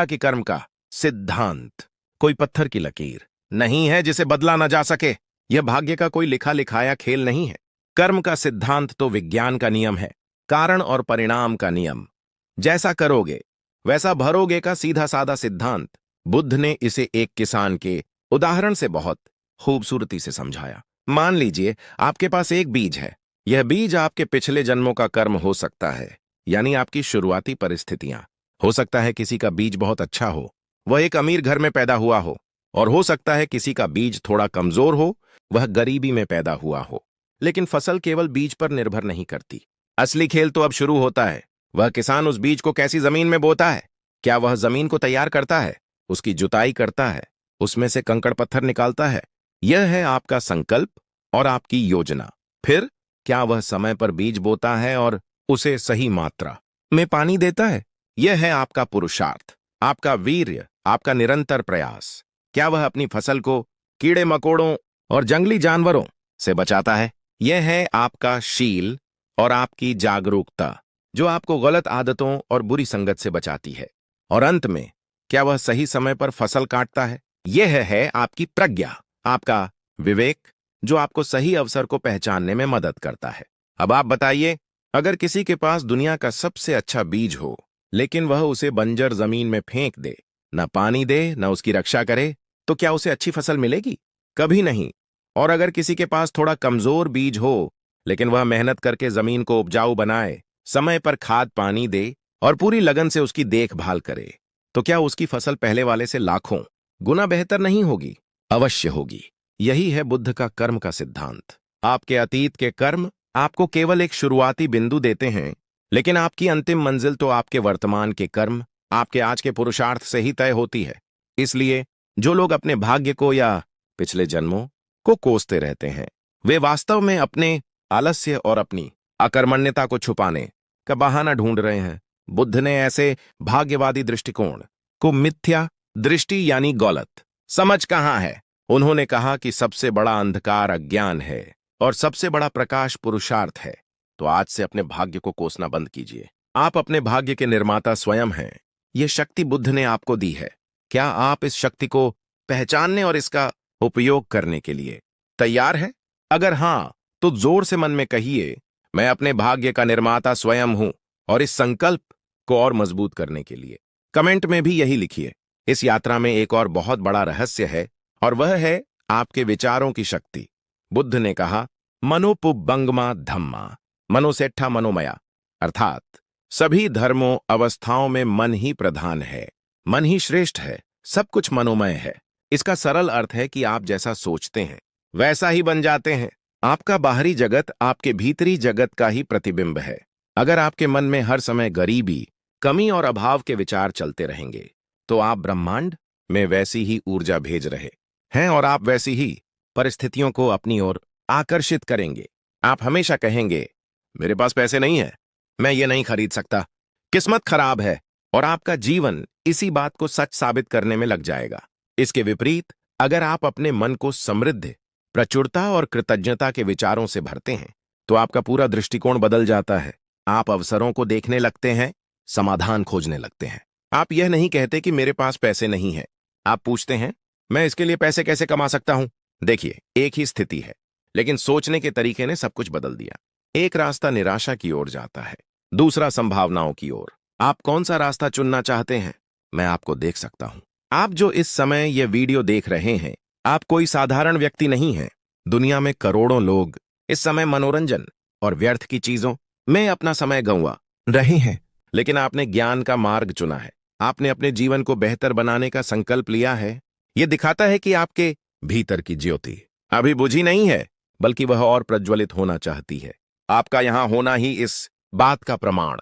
कि कर्म का सिद्धांत कोई पत्थर की लकीर नहीं है जिसे बदला न जा सके। यह भाग्य का कोई लिखा लिखाया खेल नहीं है। कर्म का सिद्धांत तो विज्ञान का नियम है, कारण और परिणाम का नियम। जैसा करोगे वैसा भरोगे का सीधा साधा सिद्धांत। बुद्ध ने इसे एक किसान के उदाहरण से बहुत खूबसूरती से समझाया। मान लीजिए आपके पास एक बीज है। यह बीज आपके पिछले जन्मों का कर्म हो सकता है, यानी आपकी शुरुआती परिस्थितियां। हो सकता है किसी का बीज बहुत अच्छा हो, वह एक अमीर घर में पैदा हुआ हो, और हो सकता है किसी का बीज थोड़ा कमजोर हो, वह गरीबी में पैदा हुआ हो। लेकिन फसल केवल बीज पर निर्भर नहीं करती। असली खेल तो अब शुरू होता है। वह किसान उस बीज को कैसी जमीन में बोता है? क्या वह जमीन को तैयार करता है, उसकी जुताई करता है, उसमें से कंकड़ पत्थर निकालता है? यह है आपका संकल्प और आपकी योजना। फिर क्या वह समय पर बीज बोता है और उसे सही मात्रा में पानी देता है। यह है आपका पुरुषार्थ, आपका वीर्य, आपका निरंतर प्रयास। क्या वह अपनी फसल को कीड़े मकोड़ों और जंगली जानवरों से बचाता है? यह है आपका शील और आपकी जागरूकता, जो आपको गलत आदतों और बुरी संगत से बचाती है। और अंत में, क्या वह सही समय पर फसल काटता है? यह है आपकी प्रज्ञा, आपका विवेक, जो आपको सही अवसर को पहचानने में मदद करता है। अब आप बताइए, अगर किसी के पास दुनिया का सबसे अच्छा बीज हो, लेकिन वह उसे बंजर जमीन में फेंक दे, न पानी दे, न उसकी रक्षा करे, तो क्या उसे अच्छी फसल मिलेगी? कभी नहीं। और अगर किसी के पास थोड़ा कमजोर बीज हो, लेकिन वह मेहनत करके जमीन को उपजाऊ बनाए, समय पर खाद पानी दे और पूरी लगन से उसकी देखभाल करे, तो क्या उसकी फसल पहले वाले से लाखों गुना बेहतर नहीं होगी? अवश्य होगी। यही है बुद्ध का कर्म का सिद्धांत। आपके अतीत के कर्म आपको केवल एक शुरुआती बिंदु देते हैं, लेकिन आपकी अंतिम मंजिल तो आपके वर्तमान के कर्म, आपके आज के पुरुषार्थ से ही तय होती है। इसलिए जो लोग अपने भाग्य को या पिछले जन्मों को कोसते रहते हैं, वे वास्तव में अपने आलस्य और अपनी अकर्मण्यता को छुपाने का बहाना ढूंढ रहे हैं। बुद्ध ने ऐसे भाग्यवादी दृष्टिकोण को मिथ्या दृष्टि यानी गलत समझ कहाँ है। उन्होंने कहा कि सबसे बड़ा अंधकार अज्ञान है और सबसे बड़ा प्रकाश पुरुषार्थ है। तो आज से अपने भाग्य को कोसना बंद कीजिए। आप अपने भाग्य के निर्माता स्वयं हैं। यह शक्ति बुद्ध ने आपको दी है। क्या आप इस शक्ति को पहचानने और इसका उपयोग करने के लिए तैयार हैं? अगर हां, तो जोर से मन में कहिए, मैं अपने भाग्य का निर्माता स्वयं हूं। और इस संकल्प को और मजबूत करने के लिए कमेंट में भी यही लिखिए। इस यात्रा में एक और बहुत बड़ा रहस्य है, और वह है आपके विचारों की शक्ति। बुद्ध ने कहा, मनोपुब्बंगमा धम्मा, मनोसेट्ठा मनोमया, अर्थात सभी धर्मों अवस्थाओं में मन ही प्रधान है, मन ही श्रेष्ठ है, सब कुछ मनोमय है। इसका सरल अर्थ है कि आप जैसा सोचते हैं वैसा ही बन जाते हैं। आपका बाहरी जगत आपके भीतरी जगत का ही प्रतिबिंब है। अगर आपके मन में हर समय गरीबी, कमी और अभाव के विचार चलते रहेंगे, तो आप ब्रह्मांड में वैसी ही ऊर्जा भेज रहे हैं और आप वैसी ही परिस्थितियों को अपनी ओर आकर्षित करेंगे। आप हमेशा कहेंगे, मेरे पास पैसे नहीं है, मैं ये नहीं खरीद सकता, किस्मत खराब है, और आपका जीवन इसी बात को सच साबित करने में लग जाएगा। इसके विपरीत, अगर आप अपने मन को समृद्ध, प्रचुरता और कृतज्ञता के विचारों से भरते हैं, तो आपका पूरा दृष्टिकोण बदल जाता है। आप अवसरों को देखने लगते हैं, समाधान खोजने लगते हैं। आप यह नहीं कहते कि मेरे पास पैसे नहीं है, आप पूछते हैं, मैं इसके लिए पैसे कैसे कमा सकता हूं? देखिए, एक ही स्थिति है, लेकिन सोचने के तरीके ने सब कुछ बदल दिया। एक रास्ता निराशा की ओर जाता है, दूसरा संभावनाओं की ओर। आप कौन सा रास्ता चुनना चाहते हैं? मैं आपको देख सकता हूं। आप जो इस समय यह वीडियो देख रहे हैं, आप कोई साधारण व्यक्ति नहीं हैं। दुनिया में करोड़ों लोग इस समय मनोरंजन और व्यर्थ की चीजों में अपना समय गंवा रहे हैं, लेकिन आपने ज्ञान का मार्ग चुना है। आपने अपने जीवन को बेहतर बनाने का संकल्प लिया है। यह दिखाता है कि आपके भीतर की ज्योति अभी बुझी नहीं है, बल्कि वह और प्रज्वलित होना चाहती है। आपका यहां होना ही इस बात का प्रमाण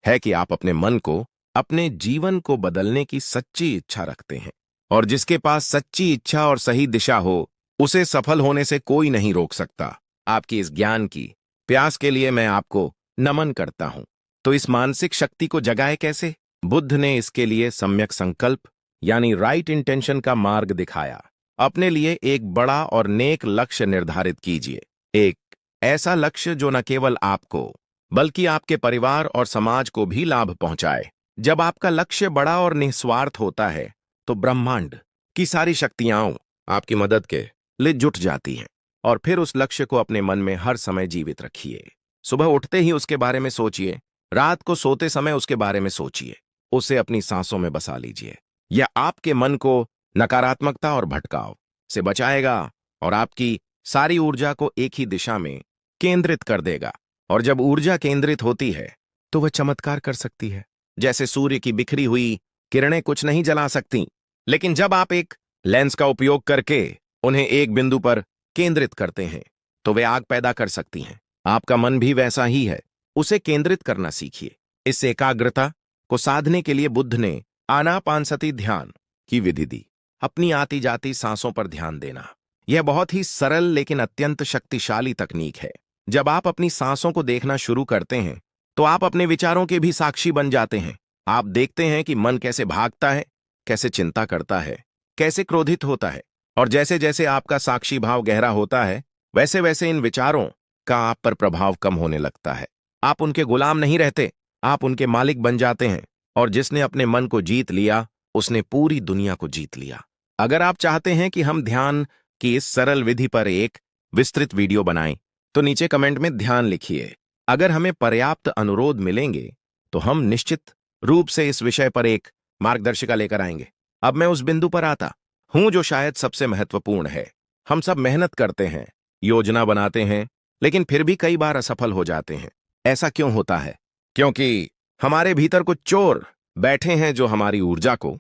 है कि आप अपने मन को, अपने जीवन को बदलने की सच्ची इच्छा रखते हैं। और जिसके पास सच्ची इच्छा और सही दिशा हो, उसे सफल होने से कोई नहीं रोक सकता। आपकी इस ज्ञान की प्यास के लिए मैं आपको नमन करता हूं। तो इस मानसिक शक्ति को जगाए कैसे? बुद्ध ने इसके लिए सम्यक संकल्प यानी राइट इंटेंशन का मार्ग दिखाया। अपने लिए एक बड़ा और नेक लक्ष्य निर्धारित कीजिए। एक ऐसा लक्ष्य जो न केवल आपको, बल्कि आपके परिवार और समाज को भी लाभ पहुंचाए। जब आपका लक्ष्य बड़ा और निस्वार्थ होता है, तो ब्रह्मांड की सारी शक्तियां आपकी मदद के लिए जुट जाती हैं। और फिर उस लक्ष्य को अपने मन में हर समय जीवित रखिए। सुबह उठते ही उसके बारे में सोचिए, रात को सोते समय उसके बारे में सोचिए, उसे अपनी सांसों में बसा लीजिए। यह आपके मन को नकारात्मकता और भटकाव से बचाएगा और आपकी सारी ऊर्जा को एक ही दिशा में केंद्रित कर देगा। और जब ऊर्जा केंद्रित होती है, तो वह चमत्कार कर सकती है। जैसे सूर्य की बिखरी हुई किरणें कुछ नहीं जला सकती, लेकिन जब आप एक लेंस का उपयोग करके उन्हें एक बिंदु पर केंद्रित करते हैं, तो वे आग पैदा कर सकती हैं। आपका मन भी वैसा ही है, उसे केंद्रित करना सीखिए। इस एकाग्रता को साधने के लिए बुद्ध ने आनापानसति ध्यान की विधि दी। अपनी आती जाती सांसों पर ध्यान देना। यह बहुत ही सरल लेकिन अत्यंत शक्तिशाली तकनीक है। जब आप अपनी सांसों को देखना शुरू करते हैं, तो आप अपने विचारों के भी साक्षी बन जाते हैं। आप देखते हैं कि मन कैसे भागता है, कैसे चिंता करता है, कैसे क्रोधित होता है। और जैसे जैसे आपका साक्षी भाव गहरा होता है, वैसे वैसे इन विचारों का आप पर प्रभाव कम होने लगता है। आप उनके गुलाम नहीं रहते, आप उनके मालिक बन जाते हैं। और जिसने अपने मन को जीत लिया, उसने पूरी दुनिया को जीत लिया। अगर आप चाहते हैं कि हम ध्यान की इस सरल विधि पर एक विस्तृत वीडियो बनाएं, तो नीचे कमेंट में ध्यान लिखिए। अगर हमें पर्याप्त अनुरोध मिलेंगे, तो हम निश्चित रूप से इस विषय पर एक मार्गदर्शिका लेकर आएंगे। अब मैं उस बिंदु पर आता हूं जो शायद सबसे महत्वपूर्ण है। हम सब मेहनत करते हैं, योजना बनाते हैं, लेकिन फिर भी कई बार असफल हो जाते हैं। ऐसा क्यों होता है? क्योंकि हमारे भीतर कुछ चोर बैठे हैं जो हमारी ऊर्जा को